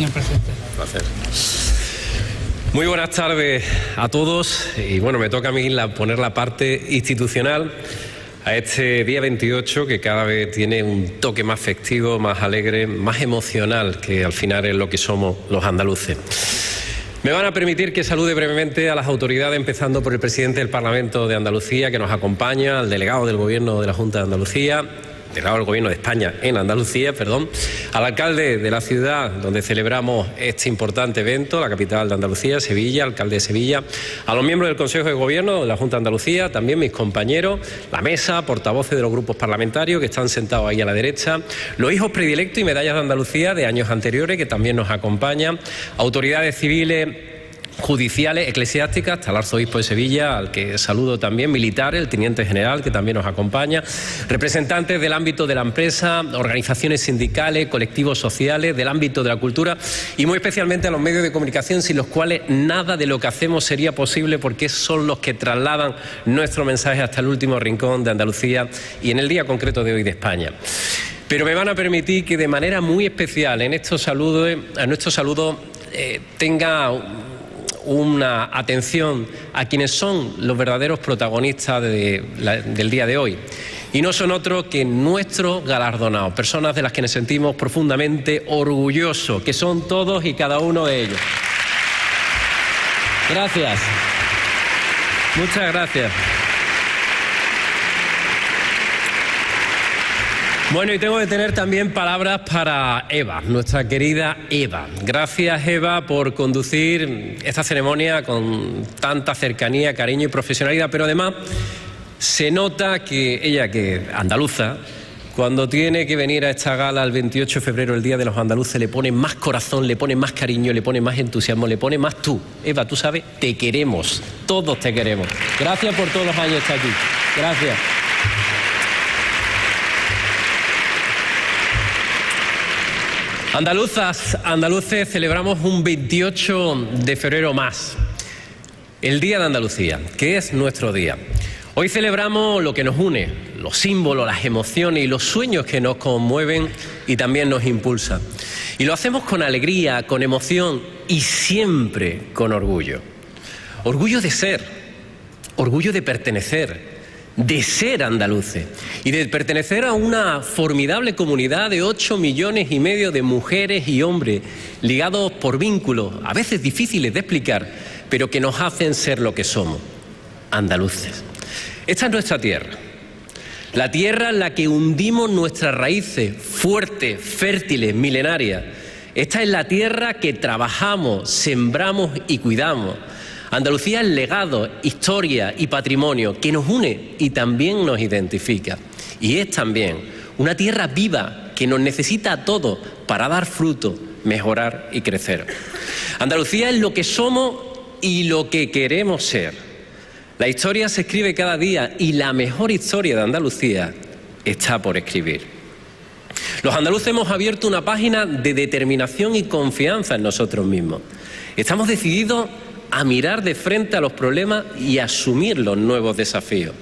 Speaker 10: señor presidente.
Speaker 11: Placer. Muy buenas tardes a todos y bueno, me toca a mí poner la parte institucional a este día 28 que cada vez tiene un toque más festivo, más alegre, más emocional, que al final es lo que somos los andaluces. Me van a permitir que salude brevemente a las autoridades, empezando por el presidente del Parlamento de Andalucía, que nos acompaña, al delegado del Gobierno de la Junta de Andalucía, delegado del Gobierno de España en Andalucía, al alcalde de la ciudad donde celebramos este importante evento, la capital de Andalucía, Sevilla, alcalde de Sevilla, a los miembros del Consejo de Gobierno de la Junta de Andalucía, también mis compañeros, la mesa, portavoces de los grupos parlamentarios que están sentados ahí a la derecha, los hijos predilectos y medallas de Andalucía de años anteriores que también nos acompañan, autoridades civiles, judiciales, eclesiásticas, hasta el arzobispo de Sevilla, al que saludo también, militares, el teniente general, que también nos acompaña, representantes del ámbito de la empresa, organizaciones sindicales, colectivos sociales, del ámbito de la cultura y muy especialmente a los medios de comunicación, sin los cuales nada de lo que hacemos sería posible, porque son los que trasladan nuestro mensaje hasta el último rincón de Andalucía y en el día concreto de hoy de España. Pero me van a permitir que de manera muy especial en nuestro saludo tenga una atención a quienes son los verdaderos protagonistas del día de hoy. Y no son otros que nuestros galardonados, personas de las que nos sentimos profundamente orgullosos, que son todos y cada uno de ellos. Gracias. Muchas gracias. Bueno, y tengo que tener también palabras para Eva, nuestra querida Eva. Gracias, Eva, por conducir esta ceremonia con tanta cercanía, cariño y profesionalidad, pero además se nota que ella, que es andaluza, cuando tiene que venir a esta gala el 28 de febrero, el Día de los Andaluces, le pone más corazón, le pone más cariño, le pone más entusiasmo, le pone más tú. Eva, tú sabes, te queremos, todos te queremos. Gracias por todos los años estar aquí. Gracias. Andaluzas, andaluces, celebramos un 28 de febrero más, el Día de Andalucía, que es nuestro día. Hoy celebramos lo que nos une, los símbolos, las emociones y los sueños que nos conmueven y también nos impulsan. Y lo hacemos con alegría, con emoción y siempre con orgullo. Orgullo de ser, orgullo de pertenecer, de ser andaluces y de pertenecer a una formidable comunidad de 8,5 millones de mujeres y hombres ligados por vínculos a veces difíciles de explicar, pero que nos hacen ser lo que somos, andaluces. Esta es nuestra tierra, la tierra en la que hundimos nuestras raíces fuertes, fértiles, milenarias. Esta es la tierra que trabajamos, sembramos y cuidamos. Andalucía es legado, historia y patrimonio que nos une y también nos identifica. Y es también una tierra viva que nos necesita a todos para dar fruto, mejorar y crecer. Andalucía es lo que somos y lo que queremos ser. La historia se escribe cada día y la mejor historia de Andalucía está por escribir. Los andaluces hemos abierto una página de determinación y confianza en nosotros mismos. Estamos decididos a mirar de frente a los problemas y asumir los nuevos desafíos.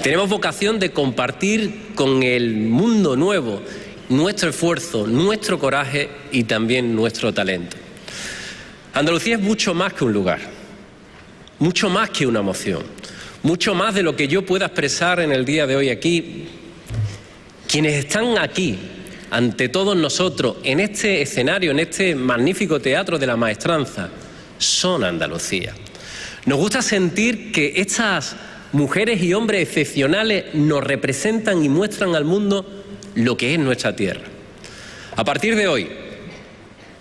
Speaker 11: Tenemos vocación de compartir con el mundo nuevo nuestro esfuerzo, nuestro coraje y también nuestro talento. Andalucía es mucho más que un lugar, mucho más que una emoción, mucho más de lo que yo pueda expresar en el día de hoy aquí. Quienes están aquí, ante todos nosotros, en este escenario, en este magnífico teatro de la maestranza, son Andalucía. Nos gusta sentir que estas mujeres y hombres excepcionales nos representan y muestran al mundo lo que es nuestra tierra. A partir de hoy,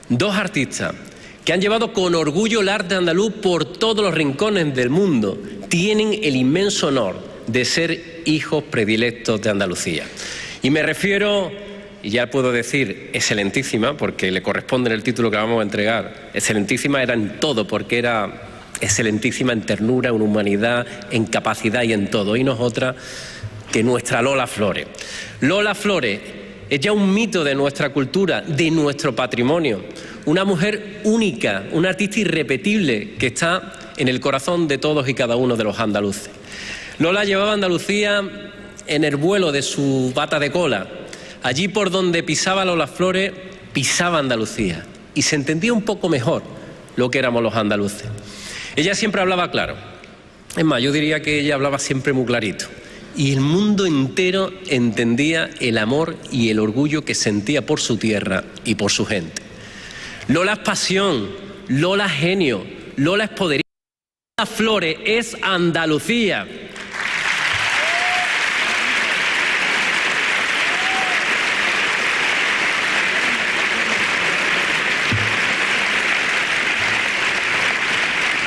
Speaker 11: dos artistas que han llevado con orgullo el arte andaluz por todos los rincones del mundo tienen el inmenso honor de ser hijos predilectos de Andalucía. Y me refiero, y ya puedo decir excelentísima, porque le corresponde en el título que vamos a entregar. Excelentísima era en todo, porque era excelentísima en ternura, en humanidad, en capacidad y en todo. Y no es otra que nuestra Lola Flores. Lola Flores es ya un mito de nuestra cultura, de nuestro patrimonio. Una mujer única, una artista irrepetible que está en el corazón de todos y cada uno de los andaluces. Lola llevaba a Andalucía en el vuelo de su bata de cola. Allí por donde pisaba Lola Flores, pisaba Andalucía. y se entendía un poco mejor lo que éramos los andaluces. Ella siempre hablaba claro. Es más, yo diría que ella hablaba siempre muy clarito. Y el mundo entero entendía el amor y el orgullo que sentía por su tierra y por su gente. Lola es pasión, Lola es genio, Lola es poderío. Lola Flores es Andalucía.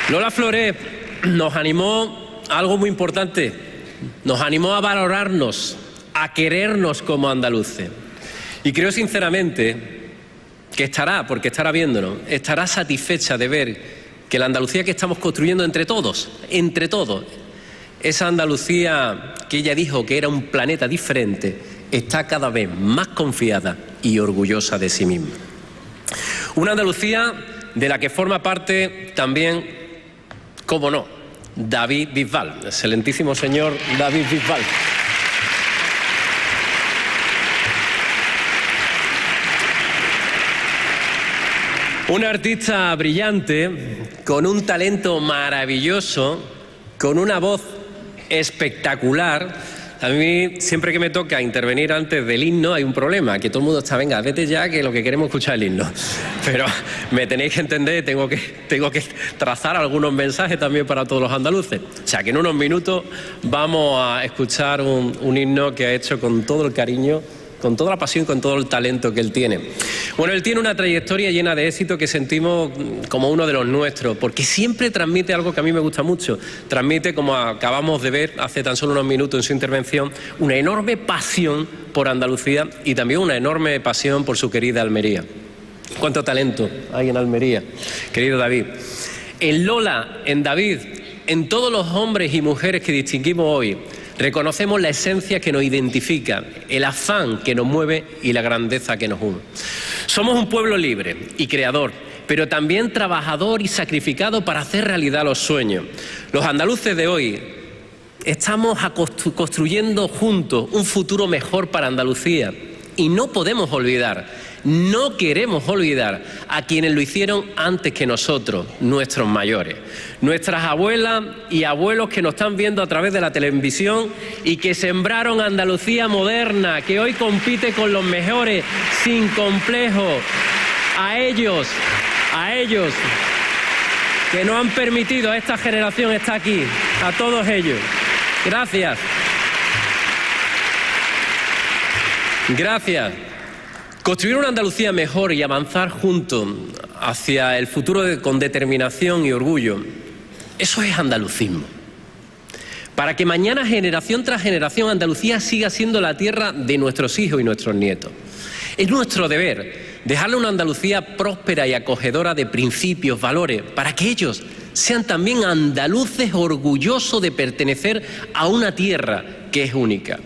Speaker 11: Lola Flores nos animó a algo muy importante, nos animó a valorarnos, a querernos como andaluces. Y creo sinceramente que estará, porque estará viéndonos, estará satisfecha de ver que la Andalucía que estamos construyendo entre todos, esa Andalucía que ella dijo que era un planeta diferente, está cada vez más confiada y orgullosa de sí misma. Una Andalucía de la que forma parte también, cómo no, David Bisbal, excelentísimo señor David Bisbal. Un artista brillante, con un talento maravilloso, con una voz espectacular. A mí, siempre que me toca intervenir antes del himno, hay un problema, que todo el mundo está, venga, vete ya, que lo que queremos es escuchar el himno. Pero me tenéis que entender, tengo que trazar algunos mensajes también para todos los andaluces. O sea, que en unos minutos vamos a escuchar un himno que ha hecho con todo el cariño, con toda la pasión, con todo el talento que él tiene. Bueno, él tiene una trayectoria llena de éxito que sentimos como uno de los nuestros, porque siempre transmite algo que a mí me gusta mucho. Transmite, como acabamos de ver hace tan solo unos minutos en su intervención, una enorme pasión por Andalucía y también una enorme pasión por su querida Almería. ¿Cuánto talento hay en Almería, querido David? En Lola, en David, en todos los hombres y mujeres que distinguimos hoy, reconocemos la esencia que nos identifica, el afán que nos mueve y la grandeza que nos une. Somos un pueblo libre y creador, pero también trabajador y sacrificado para hacer realidad los sueños. Los andaluces de hoy estamos construyendo juntos un futuro mejor para Andalucía y no podemos olvidar, no queremos olvidar a quienes lo hicieron antes que nosotros, nuestros mayores, nuestras abuelas y abuelos que nos están viendo a través de la televisión y que sembraron Andalucía moderna, que hoy compite con los mejores sin complejo. A ellos que nos han permitido a esta generación estar aquí, a todos ellos. Gracias. Gracias. Construir una Andalucía mejor y avanzar juntos hacia el futuro con determinación y orgullo, eso es andalucismo. Para que mañana, generación tras generación, Andalucía siga siendo la tierra de nuestros hijos y nuestros nietos. Es nuestro deber dejarle una Andalucía próspera y acogedora de principios, valores, para que ellos sean también andaluces orgullosos de pertenecer a una tierra que es única.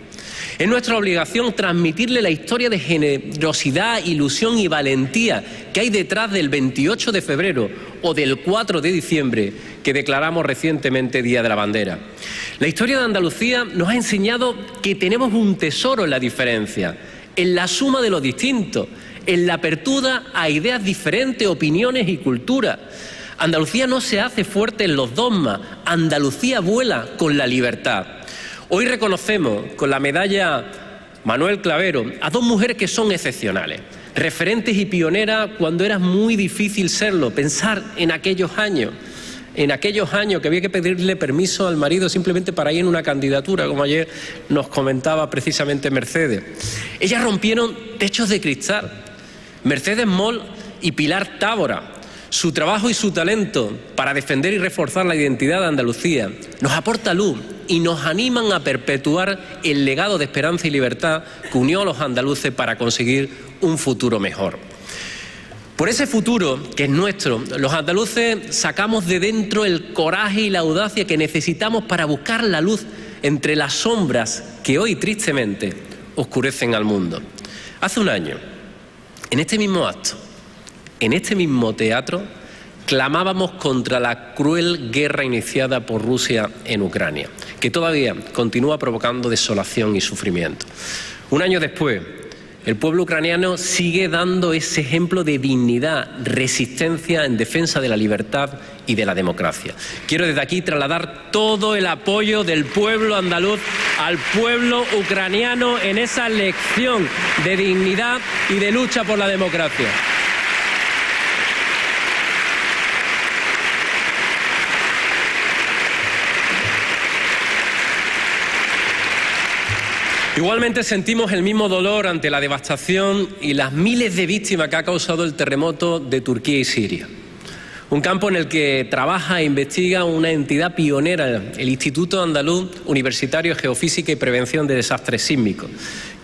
Speaker 11: Es nuestra obligación transmitirle la historia de generosidad, ilusión y valentía que hay detrás del 28 de febrero o del 4 de diciembre que declaramos recientemente Día de la Bandera. La historia de Andalucía nos ha enseñado que tenemos un tesoro en la diferencia, en la suma de lo distinto, en la apertura a ideas diferentes, opiniones y culturas. Andalucía no se hace fuerte en los dogmas, Andalucía vuela con la libertad. Hoy reconocemos con la medalla Manuel Clavero a dos mujeres que son excepcionales, referentes y pioneras cuando era muy difícil serlo. Pensar en aquellos años que había que pedirle permiso al marido simplemente para ir en una candidatura, como ayer nos comentaba precisamente Mercedes. Ellas rompieron techos de cristal. Mercedes Moll y Pilar Tábora. Su trabajo y su talento para defender y reforzar la identidad de Andalucía nos aporta luz y nos animan a perpetuar el legado de esperanza y libertad que unió a los andaluces para conseguir un futuro mejor. Por ese futuro que es nuestro, los andaluces sacamos de dentro el coraje y la audacia que necesitamos para buscar la luz entre las sombras que hoy tristemente oscurecen al mundo. Hace un año, en este mismo acto, en este mismo teatro, clamábamos contra la cruel guerra iniciada por Rusia en Ucrania, que todavía continúa provocando desolación y sufrimiento. Un año después, El pueblo ucraniano sigue dando ese ejemplo de dignidad, resistencia en defensa de la libertad y de la democracia. Quiero desde aquí trasladar todo el apoyo del pueblo andaluz al pueblo ucraniano en esa lección de dignidad y de lucha por la democracia. Igualmente sentimos el mismo dolor ante la devastación y las miles de víctimas que ha causado el terremoto de Turquía y Siria. Un campo en el que trabaja e investiga una entidad pionera, el Instituto Andaluz Universitario de Geofísica y Prevención de Desastres Sísmicos,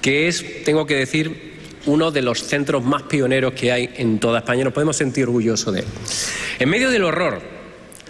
Speaker 11: que es, tengo que decir, uno de los centros más pioneros que hay en toda España. Nos podemos sentir orgullosos de él. En medio del horror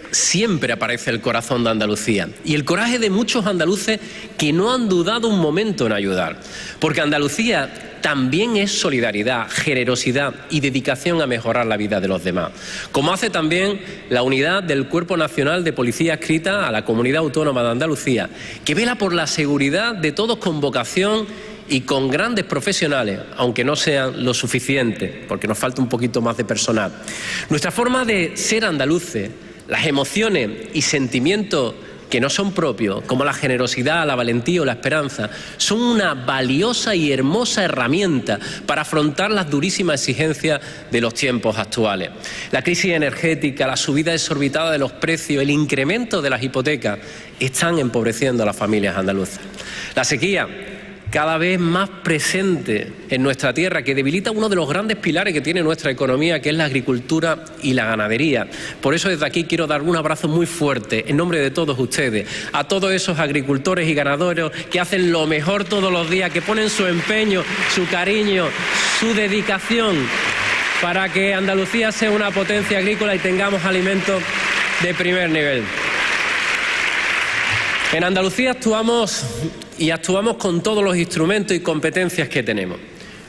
Speaker 11: siempre aparece el corazón de Andalucía y el coraje de muchos andaluces que no han dudado un momento en ayudar, porque Andalucía también es solidaridad, generosidad y dedicación a mejorar la vida de los demás, como hace también la unidad del Cuerpo Nacional de Policía adscrita a la Comunidad Autónoma de Andalucía, que vela por la seguridad de todos con vocación y con grandes profesionales, aunque no sean lo suficiente, porque nos falta un poquito más de personal. Nuestra forma de ser andaluces, las emociones y sentimientos que no son propios, como la generosidad, la valentía o la esperanza, son una valiosa y hermosa herramienta para afrontar las durísimas exigencias de los tiempos actuales. La crisis energética, la subida desorbitada de los precios, el incremento de las hipotecas están empobreciendo a las familias andaluzas. La sequía, cada vez más presente en nuestra tierra, que debilita uno de los grandes pilares que tiene nuestra economía, que es la agricultura y la ganadería. Por eso desde aquí quiero dar un abrazo muy fuerte, en nombre de todos ustedes, a todos esos agricultores y ganaderos que hacen lo mejor todos los días, que ponen su empeño, su cariño, su dedicación para que Andalucía sea una potencia agrícola y tengamos alimentos de primer nivel. En Andalucía actuamos con todos los instrumentos y competencias que tenemos.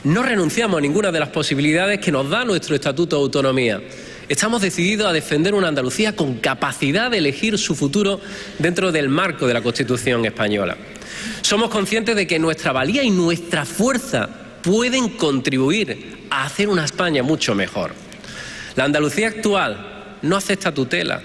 Speaker 11: No renunciamos a ninguna de las posibilidades que nos da nuestro Estatuto de Autonomía. Estamos decididos a defender una Andalucía con capacidad de elegir su futuro dentro del marco de la Constitución española. Somos conscientes de que nuestra valía y nuestra fuerza pueden contribuir a hacer una España mucho mejor. La Andalucía actual no acepta tutela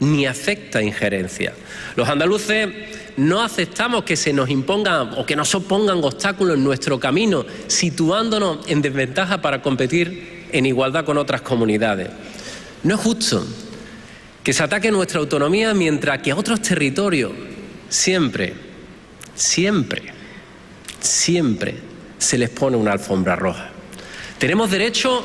Speaker 11: ni acepta injerencia. Los andaluces no aceptamos que se nos impongan o que nos opongan obstáculos en nuestro camino, situándonos en desventaja para competir en igualdad con otras comunidades. No es justo que se ataque nuestra autonomía mientras que a otros territorios siempre se les pone una alfombra roja. Tenemos derecho.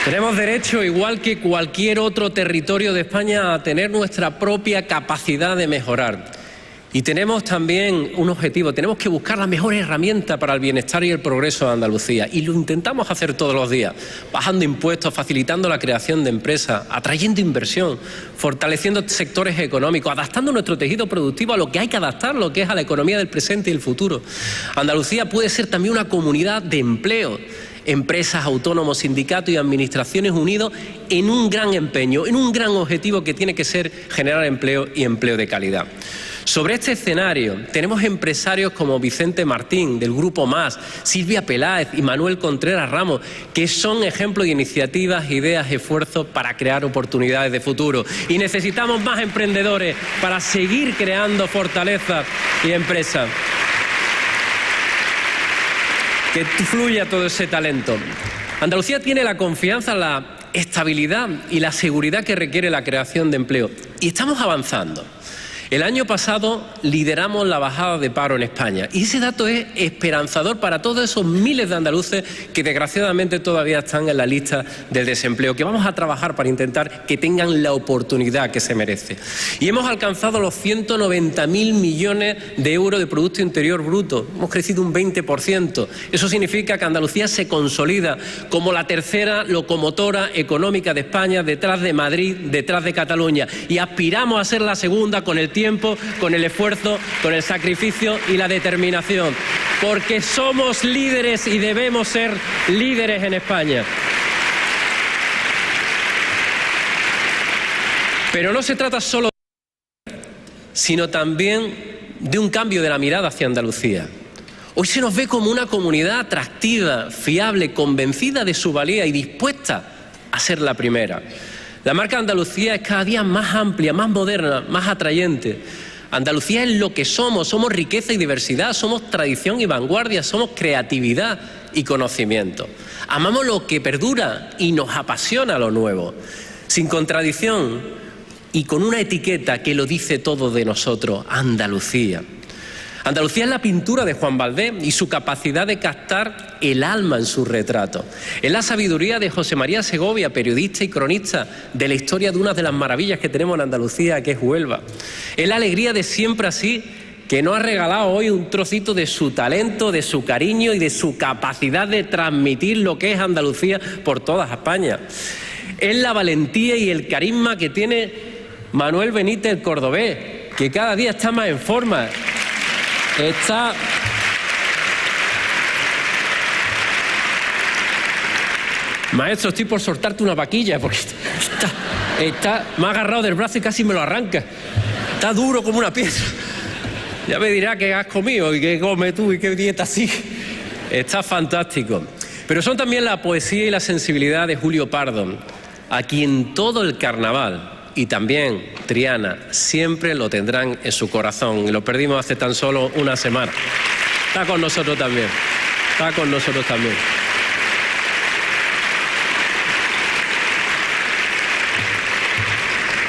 Speaker 11: Tenemos derecho, igual que cualquier otro territorio de España, a tener nuestra propia capacidad de mejorar. Y tenemos también un objetivo, tenemos que buscar la mejor herramienta para el bienestar y el progreso de Andalucía. Y lo intentamos hacer todos los días, bajando impuestos, facilitando la creación de empresas, atrayendo inversión, fortaleciendo sectores económicos, adaptando nuestro tejido productivo a lo que hay que adaptar, lo que es a la economía del presente y el futuro. Andalucía puede ser también una comunidad de empleo. Empresas, autónomos, sindicatos y administraciones unidos en un gran empeño, en un gran objetivo que tiene que ser generar empleo y empleo de calidad. Sobre este escenario tenemos empresarios como Vicente Martín del Grupo Más, Silvia Peláez y Manuel Contreras Ramos, que son ejemplos de iniciativas, ideas, esfuerzos para crear oportunidades de futuro. Y necesitamos más emprendedores para seguir creando fortaleza y empresas. Que fluya todo ese talento. Andalucía tiene la confianza, la estabilidad y la seguridad que requiere la creación de empleo. Y estamos avanzando. El año pasado lideramos la bajada de paro en España y ese dato es esperanzador para todos esos miles de andaluces que desgraciadamente todavía están en la lista del desempleo, que vamos a trabajar para intentar que tengan la oportunidad que se merece. Y hemos alcanzado los 190.000 millones de euros de Producto Interior Bruto, hemos crecido un 20%. Eso significa que Andalucía se consolida como la tercera locomotora económica de España, detrás de Madrid, detrás de Cataluña, y aspiramos a ser la segunda con el tiempo, con el esfuerzo, con el sacrificio y la determinación, porque somos líderes y debemos ser líderes en España. Pero no se trata solo de, sino también de un cambio de la mirada hacia Andalucía. Hoy se nos ve como una comunidad atractiva, fiable, convencida de su valía y dispuesta a ser la primera. La marca Andalucía es cada día más amplia, más moderna, más atrayente. Andalucía es lo que somos riqueza y diversidad, somos tradición y vanguardia, somos creatividad y conocimiento. Amamos lo que perdura y nos apasiona lo nuevo, sin contradicción y con una etiqueta que lo dice todo de nosotros, Andalucía. Andalucía es la pintura de Juan Valdés y su capacidad de captar el alma en su retrato. Es la sabiduría de José María Segovia, periodista y cronista de la historia de una de las maravillas que tenemos en Andalucía, que es Huelva. Es la alegría de Siempre Así, que nos ha regalado hoy un trocito de su talento, de su cariño y de su capacidad de transmitir lo que es Andalucía por toda España. Es la valentía y el carisma que tiene Manuel Benítez el cordobés, que cada día está más en forma. Maestro, estoy por soltarte una vaquilla porque me ha agarrado del brazo y casi me lo arranca. Está duro como una piedra. Ya me dirá qué has comido y qué comes tú y qué dieta así. Está fantástico. Pero son también la poesía y la sensibilidad de Julio Pardo, a quien todo el carnaval y también Triana siempre lo tendrán en su corazón. Lo perdimos hace tan solo una semana. Está con nosotros también. Está con nosotros también.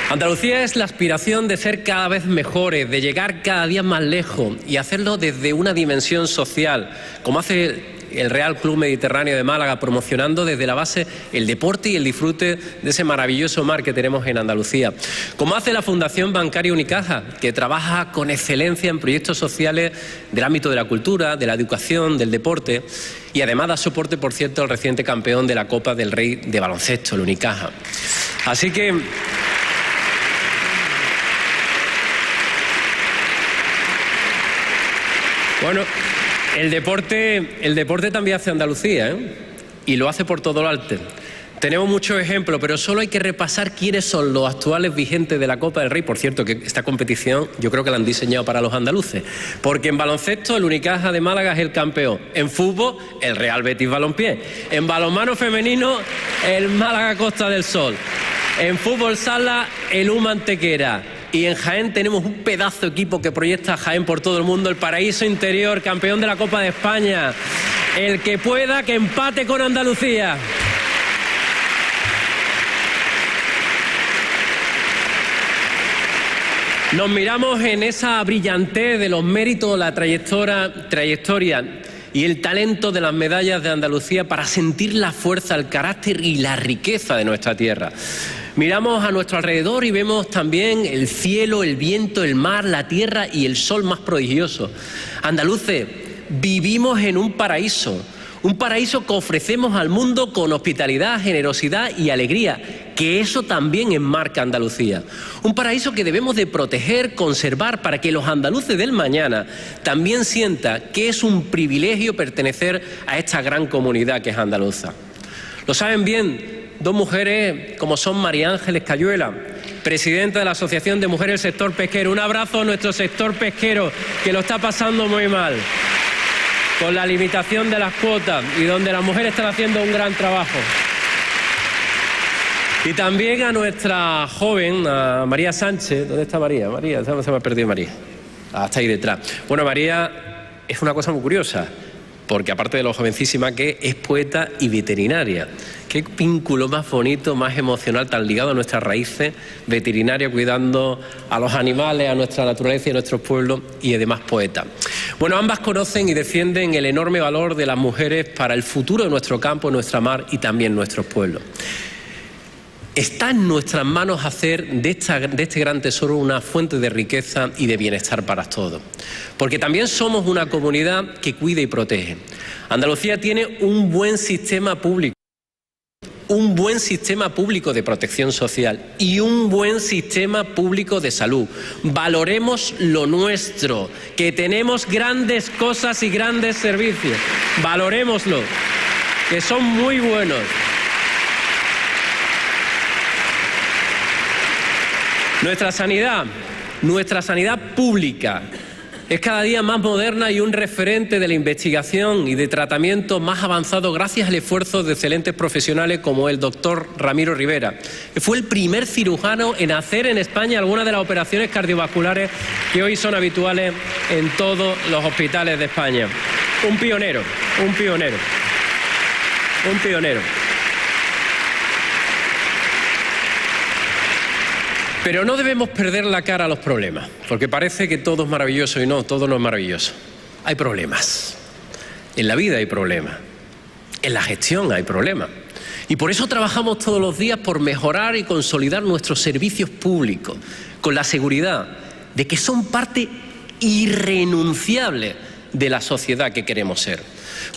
Speaker 11: Andalucía es la aspiración de ser cada vez mejores, de llegar cada día más lejos y hacerlo desde una dimensión social, como hace el Real Club Mediterráneo de Málaga, promocionando desde la base el deporte y el disfrute de ese maravilloso mar que tenemos en Andalucía. Como hace la Fundación Bancaria Unicaja, que trabaja con excelencia en proyectos sociales del ámbito de la cultura, de la educación, del deporte, y además da soporte, por cierto, al reciente campeón de la Copa del Rey de baloncesto, el Unicaja. Así que bueno, el deporte también hace Andalucía, ¿eh? Y lo hace por todo lo alto. Tenemos muchos ejemplos, pero solo hay que repasar quiénes son los actuales vigentes de la Copa del Rey. Por cierto, que esta competición yo creo que la han diseñado para los andaluces. Porque en baloncesto el Unicaja de Málaga es el campeón. En fútbol, el Real Betis Balompié. En balonmano femenino, el Málaga Costa del Sol. En fútbol sala, el UMA Antequera. Y en Jaén tenemos un pedazo de equipo que proyecta a Jaén por todo el mundo, el Paraíso Interior, campeón de la Copa de España. El que pueda, que empate con Andalucía. Nos miramos en esa brillantez de los méritos, la trayectoria y el talento de las medallas de Andalucía para sentir la fuerza, el carácter y la riqueza de nuestra tierra. Miramos a nuestro alrededor y vemos también el cielo, el viento, el mar, la tierra y el sol más prodigioso. Andaluces, vivimos en un paraíso que ofrecemos al mundo con hospitalidad, generosidad y alegría, que eso también enmarca Andalucía. Un paraíso que debemos de proteger, conservar, para que los andaluces del mañana también sientan que es un privilegio pertenecer a esta gran comunidad que es andaluza. Lo saben bien dos mujeres como son María Ángeles Cayuela, presidenta de la Asociación de Mujeres del Sector Pesquero. Un abrazo a nuestro sector pesquero, que lo está pasando muy mal con la limitación de las cuotas y donde las mujeres están haciendo un gran trabajo. Y también a nuestra joven, a María Sánchez. ¿Dónde está María? María, se me ha perdido María. Está ahí detrás. Bueno, María es una cosa muy curiosa, porque aparte de lo jovencísima que es poeta y veterinaria. Qué vínculo más bonito, más emocional, tan ligado a nuestras raíces, veterinaria, cuidando a los animales, a nuestra naturaleza y a nuestros pueblos, y además poeta. Bueno, ambas conocen y defienden el enorme valor de las mujeres para el futuro de nuestro campo, nuestra mar y también nuestros pueblos. Está en nuestras manos hacer de este gran tesoro una fuente de riqueza y de bienestar para todos. Porque también somos una comunidad que cuida y protege. Andalucía tiene un buen sistema público de protección social y un buen sistema público de salud. Valoremos lo nuestro, que tenemos grandes cosas y grandes servicios. Valorémoslo, que son muy buenos. Nuestra sanidad pública es cada día más moderna y un referente de la investigación y de tratamiento más avanzado gracias al esfuerzo de excelentes profesionales como el doctor Ramiro Rivera, que fue el primer cirujano en hacer en España algunas de las operaciones cardiovasculares que hoy son habituales en todos los hospitales de España. Un pionero. Pero no debemos perder la cara a los problemas, porque parece que todo es maravilloso y no, todo no es maravilloso. Hay problemas. En la vida hay problemas. En la gestión hay problemas. Y por eso trabajamos todos los días por mejorar y consolidar nuestros servicios públicos, con la seguridad de que son parte irrenunciable de la sociedad que queremos ser.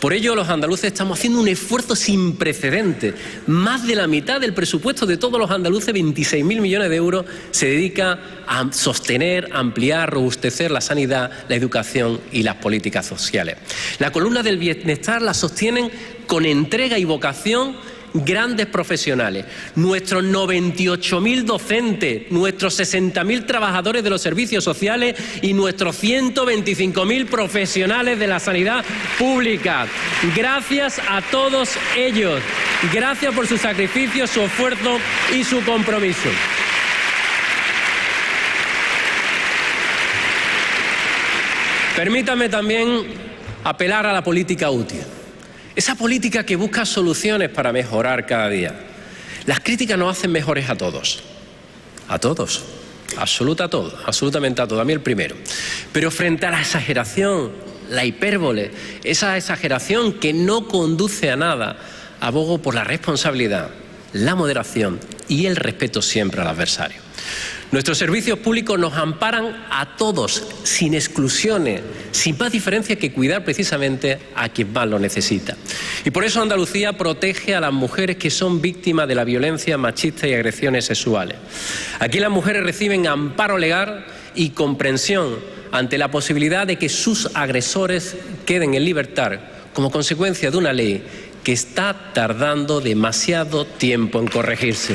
Speaker 11: Por ello, los andaluces estamos haciendo un esfuerzo sin precedentes. Más de la mitad del presupuesto de todos los andaluces, 26.000 millones de euros, se dedica a sostener, ampliar, robustecer la sanidad, la educación y las políticas sociales. La columna del bienestar la sostienen con entrega y vocación grandes profesionales, nuestros 98.000 docentes, nuestros 60.000 trabajadores de los servicios sociales y nuestros 125.000 profesionales de la sanidad pública. Gracias a todos ellos. Gracias por su sacrificio, su esfuerzo y su compromiso. Permítanme también apelar a la política útil. Esa política que busca soluciones para mejorar cada día. Las críticas nos hacen mejores a todos. A todos. Absolutamente a todos. A mí el primero. Pero frente a la exageración, la hipérbole, esa exageración que no conduce a nada, abogo por la responsabilidad, la moderación y el respeto siempre al adversario. Nuestros servicios públicos nos amparan a todos, sin exclusiones, sin más diferencia que cuidar precisamente a quien más lo necesita. Y por eso Andalucía protege a las mujeres que son víctimas de la violencia machista y agresiones sexuales. Aquí las mujeres reciben amparo legal y comprensión ante la posibilidad de que sus agresores queden en libertad como consecuencia de una ley que está tardando demasiado tiempo en corregirse.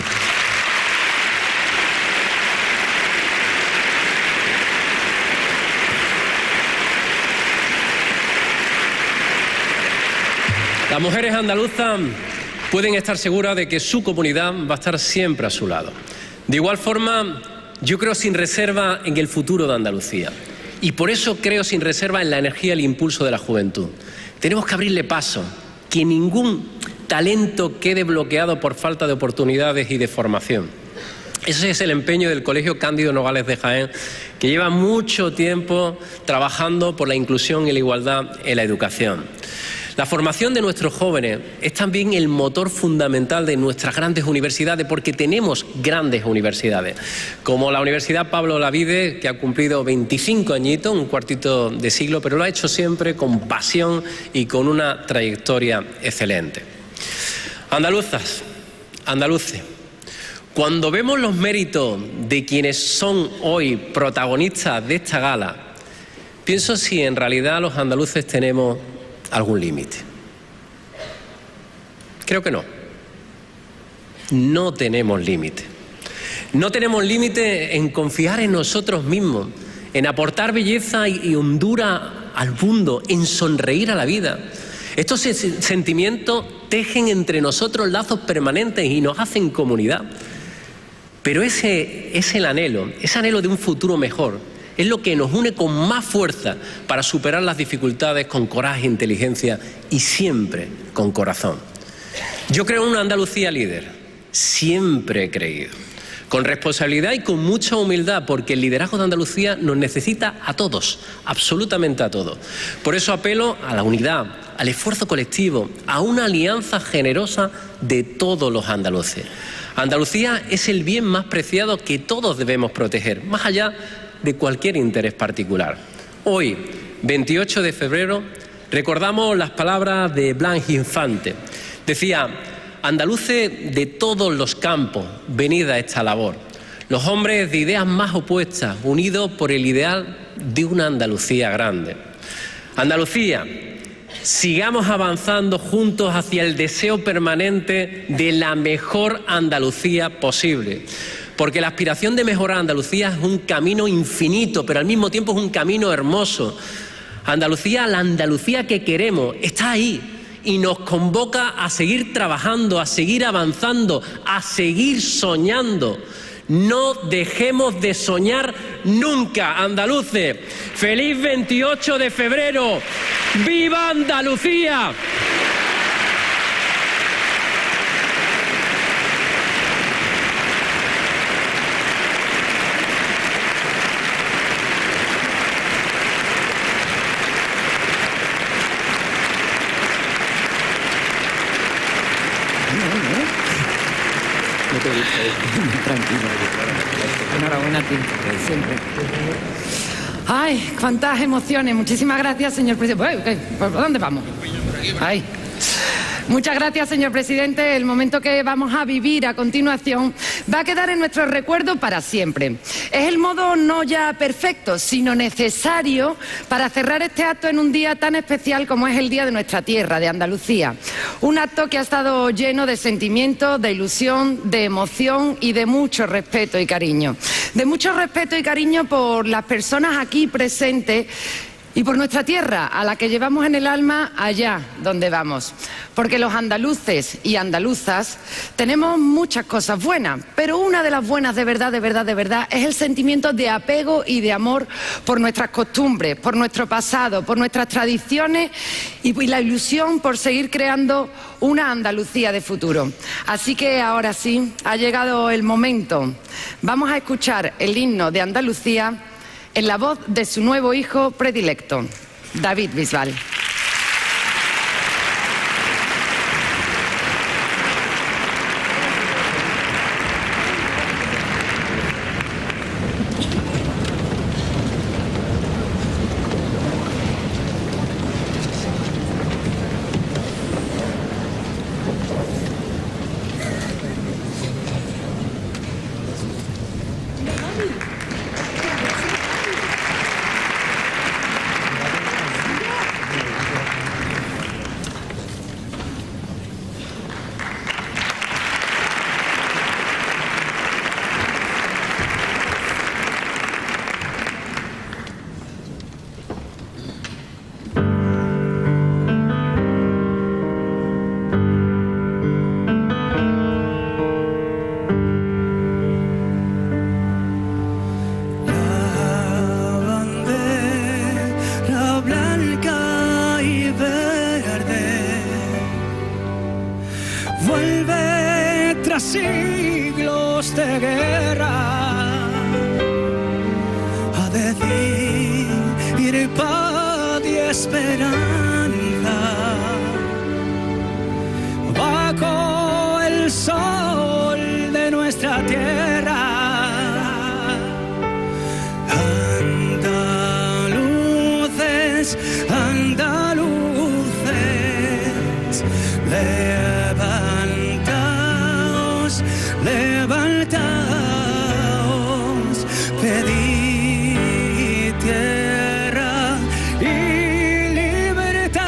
Speaker 11: Las mujeres andaluzas pueden estar seguras de que su comunidad va a estar siempre a su lado. De igual forma, yo creo sin reserva en el futuro de Andalucía. Y por eso creo sin reserva en la energía y el impulso de la juventud. Tenemos que abrirle paso, que ningún talento quede bloqueado por falta de oportunidades y de formación. Ese es el empeño del Colegio Cándido Nogales de Jaén, que lleva mucho tiempo trabajando por la inclusión y la igualdad en la educación. La formación de nuestros jóvenes es también el motor fundamental de nuestras grandes universidades, porque tenemos grandes universidades, como la Universidad Pablo Olavide, que ha cumplido 25 añitos, un cuartito de siglo, pero lo ha hecho siempre con pasión y con una trayectoria excelente. Andaluzas, andaluces, cuando vemos los méritos de quienes son hoy protagonistas de esta gala, pienso si en realidad los andaluces tenemos algún límite. Creo que no. No tenemos límite. No tenemos límite en confiar en nosotros mismos, en aportar belleza y hondura al mundo, en sonreír a la vida. Estos sentimientos tejen entre nosotros lazos permanentes y nos hacen comunidad. Pero ese es el anhelo, ese anhelo de un futuro mejor. Es lo que nos une con más fuerza para superar las dificultades con coraje e inteligencia y siempre con corazón. Yo creo en una Andalucía líder, siempre he creído, con responsabilidad y con mucha humildad, porque el liderazgo de Andalucía nos necesita a todos, absolutamente a todos. Por eso apelo a la unidad, al esfuerzo colectivo, a una alianza generosa de todos los andaluces. Andalucía es el bien más preciado que todos debemos proteger, más allá de cualquier interés particular. Hoy, 28 de febrero, recordamos las palabras de Blanche Infante. Decía: andaluces de todos los campos, venid a esta labor. Los hombres de ideas más opuestas, unidos por el ideal de una Andalucía grande. Andalucía, sigamos avanzando juntos hacia el deseo permanente de la mejor Andalucía posible. porque la aspiración de mejorar Andalucía es un camino infinito, pero al mismo tiempo es un camino hermoso. Andalucía, la Andalucía que queremos, está ahí y nos convoca a seguir trabajando, a seguir avanzando, a seguir soñando. No dejemos de soñar nunca, andaluces. ¡Feliz 28 de febrero! ¡Viva Andalucía!
Speaker 2: Tranquilo. Enhorabuena a ti, siempre. Ay, cuántas emociones. Muchísimas gracias, señor presidente. ¿Por dónde vamos? Ay. Muchas gracias, señor presidente. El momento que vamos a vivir a continuación va a quedar en nuestro recuerdo para siempre. Es el modo no ya perfecto, sino necesario para cerrar este acto en un día tan especial como es el Día de nuestra tierra, de Andalucía. Un acto que ha estado lleno de sentimientos, de ilusión, de emoción y de mucho respeto y cariño. De mucho respeto y cariño por las personas aquí presentes y por nuestra tierra, a la que llevamos en el alma allá donde vamos. Porque los andaluces y andaluzas tenemos muchas cosas buenas, pero una de las buenas de verdad, es el sentimiento de apego y de amor por nuestras costumbres, por nuestro pasado, por nuestras tradiciones y la ilusión por seguir creando una Andalucía de futuro. Así que ahora sí, ha llegado el momento. Vamos a escuchar el himno de Andalucía en la voz de su nuevo hijo predilecto, David Bisbal.
Speaker 3: Siglos de guerra a decir paz y esperanza bajo el sol de nuestra tierra. Andaluces, andaluces, levantaos, pedid tierra y libertad.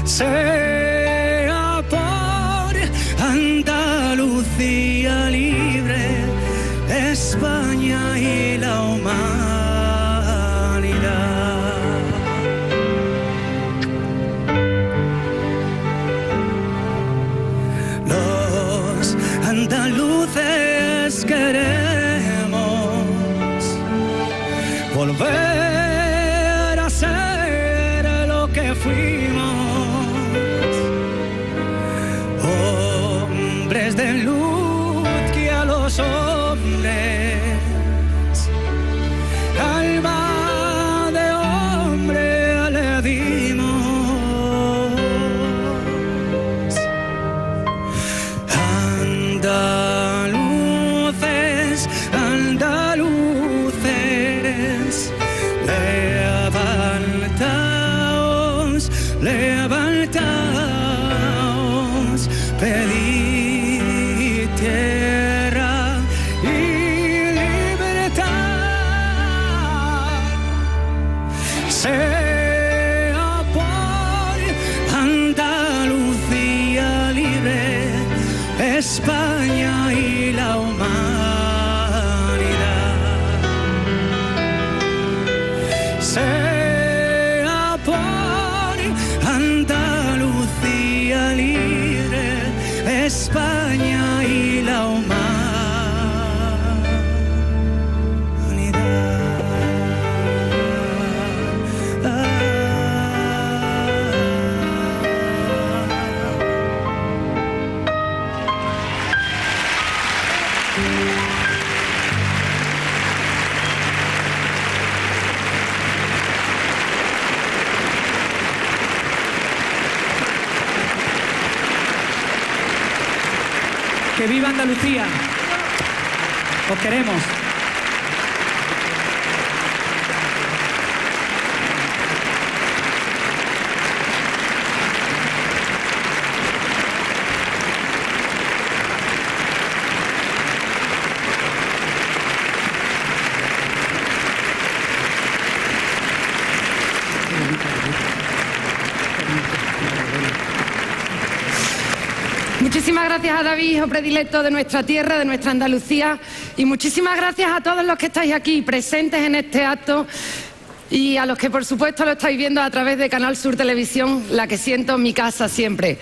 Speaker 3: Sea por Andalucía libre, España y la humanidad. Andaluces queremos volver a ser lo que fuimos, hombres de luz que a los hombres alma de hombre le dimos. Andaluces, andaluces, levantaos, levantaos, pedid tierra y libertad. Sea por Andalucía libre, España Andalucía libre, España y la humanidad.
Speaker 10: ¡Que viva Andalucía! ¡Os queremos!
Speaker 2: Muchísimas gracias a David, hijo predilecto de nuestra tierra, de nuestra Andalucía, y muchísimas gracias a todos los que estáis aquí presentes en este acto y a los que por supuesto lo estáis viendo a través de Canal Sur Televisión, la que siento en mi casa siempre.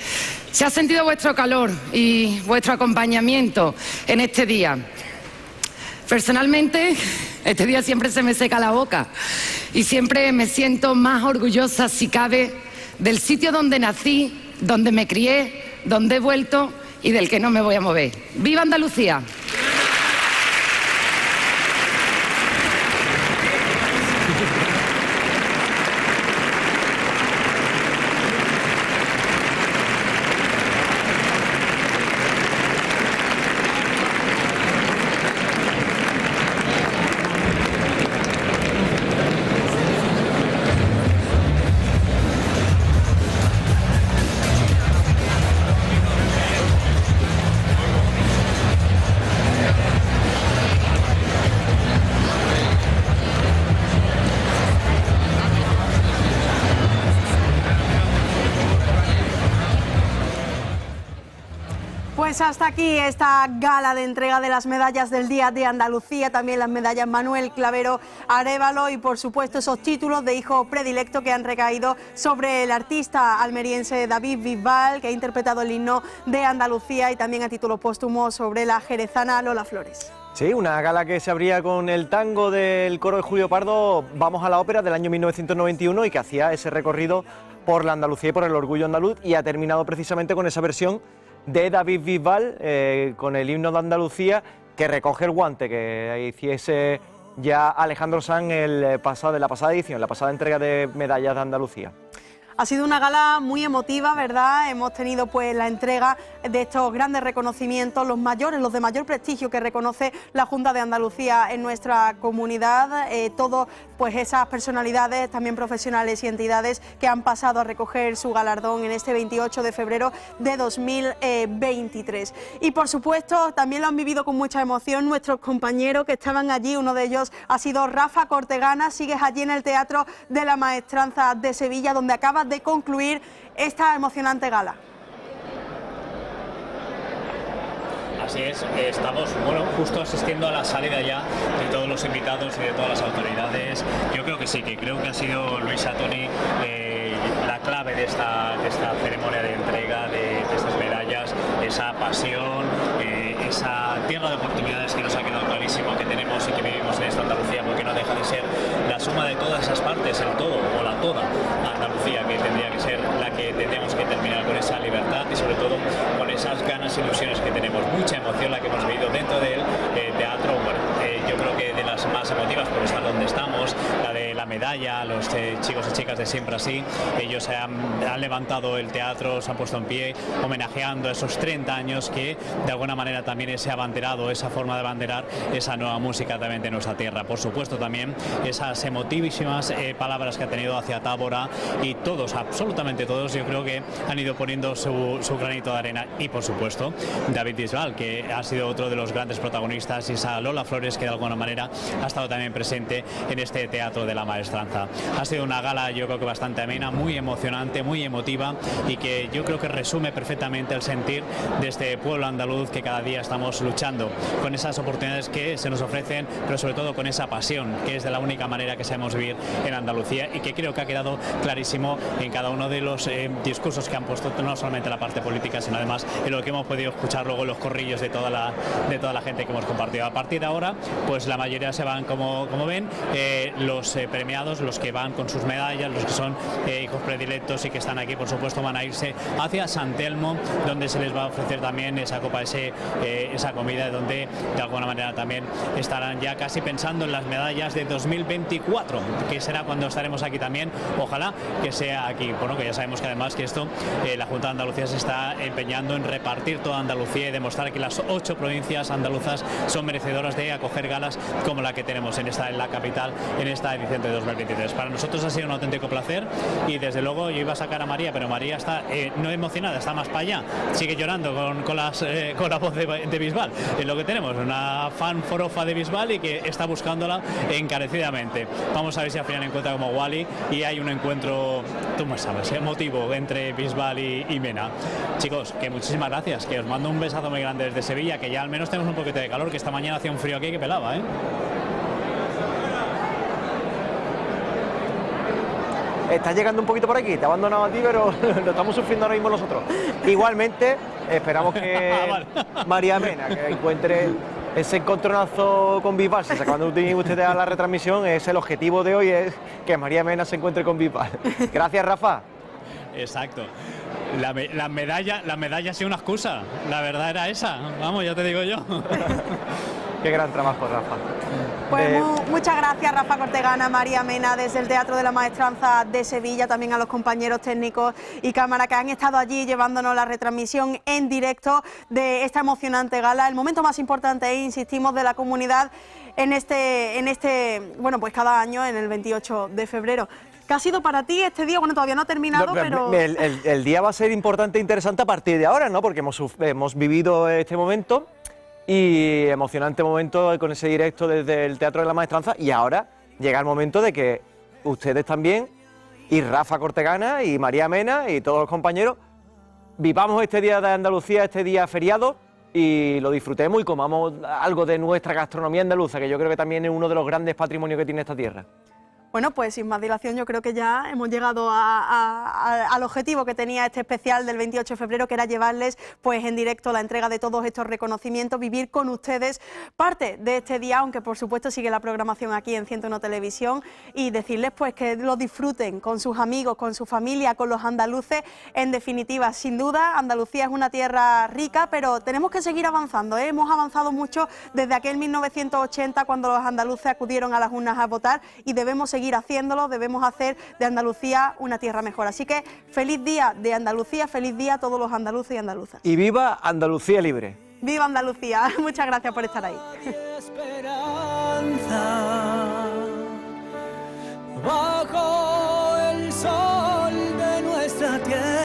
Speaker 2: Se ha sentido vuestro calor y vuestro acompañamiento en este día. Personalmente, este día siempre se me seca la boca y siempre me siento más orgullosa, si cabe, del sitio donde nací, donde me crié, donde he vuelto y del que no me voy a mover. ¡Viva Andalucía!
Speaker 12: Pues hasta aquí esta gala de entrega de las medallas del Día de Andalucía, también las medallas Manuel Clavero Arévalo y por supuesto esos títulos de hijo predilecto que han recaído sobre el artista almeriense David Bisbal, que ha interpretado el himno de Andalucía, y también a título póstumo sobre la jerezana Lola Flores.
Speaker 13: Sí, una gala que se abría con el tango del coro de Julio Pardo, Vamos a la ópera, del año 1991, y que hacía ese recorrido por la Andalucía y por el orgullo andaluz, y ha terminado precisamente con esa versión de David Bisbal con el himno de Andalucía, que recoge el guante que hiciese ya Alejandro Sanz en la pasada edición, la pasada entrega de medallas de Andalucía.
Speaker 12: Ha sido una gala muy emotiva, ¿verdad? Hemos tenido pues la entrega de estos grandes reconocimientos, los mayores, los de mayor prestigio que reconoce la Junta de Andalucía en nuestra comunidad, todas pues esas personalidades, también profesionales y entidades que han pasado a recoger su galardón en este 28 de febrero de 2023. Y por supuesto también lo han vivido con mucha emoción nuestros compañeros que estaban allí, uno de ellos ha sido Rafa Cortegana, sigues allí en el Teatro de la Maestranza de Sevilla, donde acabas de concluir esta emocionante gala.
Speaker 14: Así es, estamos justo asistiendo a la salida ya de todos los invitados y de todas las autoridades. Yo creo que sí, que creo que ha sido Luisa Toni la clave de esta ceremonia de entrega de estas medallas, esa pasión, esa tierra de oportunidades que nos ha quedado clarísimo que tenemos y que vivimos en esta Andalucía, porque no deja de ser la suma de todas esas partes, el todo o la toda Andalucía, que tendría que ser la que tendríamos que terminar con esa libertad y sobre todo con esas ganas e ilusiones que tenemos. Mucha emoción la que hemos vivido dentro del teatro. Bueno, yo creo que de las más emotivas por estar donde estamos, la de la medalla, los chicos y chicas de Siempre Así, ellos han levantado el teatro, se han puesto en pie homenajeando esos 30 años que de alguna manera también ese abanderado, esa forma de abanderar esa nueva música también de nuestra tierra. Por supuesto también esas emotivísimas palabras que ha tenido hacia Tábora, y todos, absolutamente todos, yo creo que han ido poniendo su granito de arena. Y por supuesto David Bisbal, que ha sido otro de los grandes protagonistas, y esa Lola Flores que de alguna manera ha estado también presente en este Teatro de la Maestranza. maestranza. Ha sido una gala, yo creo que bastante amena, muy emocionante, muy emotiva, y que yo creo que resume perfectamente el sentir de este pueblo andaluz, que cada día estamos luchando con esas oportunidades que se nos ofrecen, pero sobre todo con esa pasión, que es de la única manera que sabemos vivir en Andalucía, y que creo que ha quedado clarísimo en cada uno de los discursos que han puesto, no solamente la parte política, sino además en lo que hemos podido escuchar luego en los corrillos de toda la gente que hemos compartido. A partir de ahora, pues la mayoría se van, como ven, los premiados, los que van con sus medallas, los que son hijos predilectos y que están aquí, por supuesto, van a irse hacia San Telmo, donde se les va a ofrecer también esa copa, esa comida, donde de alguna manera también estarán ya casi pensando en las medallas de 2024, que será cuando estaremos aquí también. Ojalá que sea aquí. Bueno, que ya sabemos que además que esto, la Junta de Andalucía se está empeñando en repartir toda Andalucía y demostrar que las 8 provincias andaluzas son merecedoras de acoger galas como la que tenemos en la capital en esta edición de 2023. Para nosotros ha sido un auténtico placer, y desde luego yo iba a sacar a María, pero María está no emocionada, está más para allá, sigue llorando con la voz de Bisbal. Es lo que tenemos, una fan forofa de Bisbal y que está buscándola encarecidamente. Vamos a ver si al final encuentra como Wally y hay un encuentro, tú me sabes, emotivo entre Bisbal y Mena. Chicos, que muchísimas gracias, que os mando un besazo muy grande desde Sevilla, que ya al menos tenemos un poquito de calor, que esta mañana hacía un frío aquí que pelaba, ¿eh?
Speaker 13: Estás llegando un poquito por aquí, te he abandonado a ti, pero lo estamos sufriendo ahora mismo nosotros. Igualmente, esperamos que María Mena, que encuentre ese encontronazo con Bisbal. Si se acaban de unir ustedes a la retransmisión, es el objetivo de hoy, es que María Mena se encuentre con Bisbal. Gracias, Rafa.
Speaker 14: Exacto. La medalla ha sido una excusa, la verdad era esa, vamos, ya te digo yo.
Speaker 13: Qué gran trabajo, Rafa.
Speaker 12: Pues muchas gracias, Rafa Cortegana, María Mena, desde el Teatro de la Maestranza de Sevilla, también a los compañeros técnicos y cámara que han estado allí llevándonos la retransmisión en directo de esta emocionante gala, el momento más importante, insistimos, de la comunidad en bueno, pues cada año, en el 28 de febrero. ¿Qué ha sido para ti este día? Bueno, todavía no ha terminado, pero...
Speaker 13: El día va a ser importante e interesante a partir de ahora, ¿no? Porque hemos vivido este momento y emocionante momento con ese directo desde el Teatro de la Maestranza, y ahora llega el momento de que ustedes también, y Rafa Cortegana y María Mena y todos los compañeros, vivamos este día de Andalucía, este día feriado, y lo disfrutemos y comamos algo de nuestra gastronomía andaluza, que yo creo que también es uno de los grandes patrimonios que tiene esta tierra.
Speaker 12: Bueno, pues sin más dilación yo creo que ya hemos llegado al objetivo que tenía este especial del 28 de febrero, que era llevarles pues en directo la entrega de todos estos reconocimientos, vivir con ustedes parte de este día, aunque por supuesto sigue la programación aquí en 101 Televisión, y decirles pues que lo disfruten con sus amigos, con su familia, con los andaluces. En definitiva, sin duda, Andalucía es una tierra rica, pero tenemos que seguir avanzando, ¿eh? Hemos avanzado mucho desde aquel 1980, cuando los andaluces acudieron a las urnas a votar, y debemos seguir haciéndolo, debemos hacer de Andalucía una tierra mejor. Así que feliz día de Andalucía, feliz día a todos los andaluces y andaluzas.
Speaker 13: Y viva Andalucía libre.
Speaker 12: ¡Viva Andalucía! Muchas gracias por estar ahí.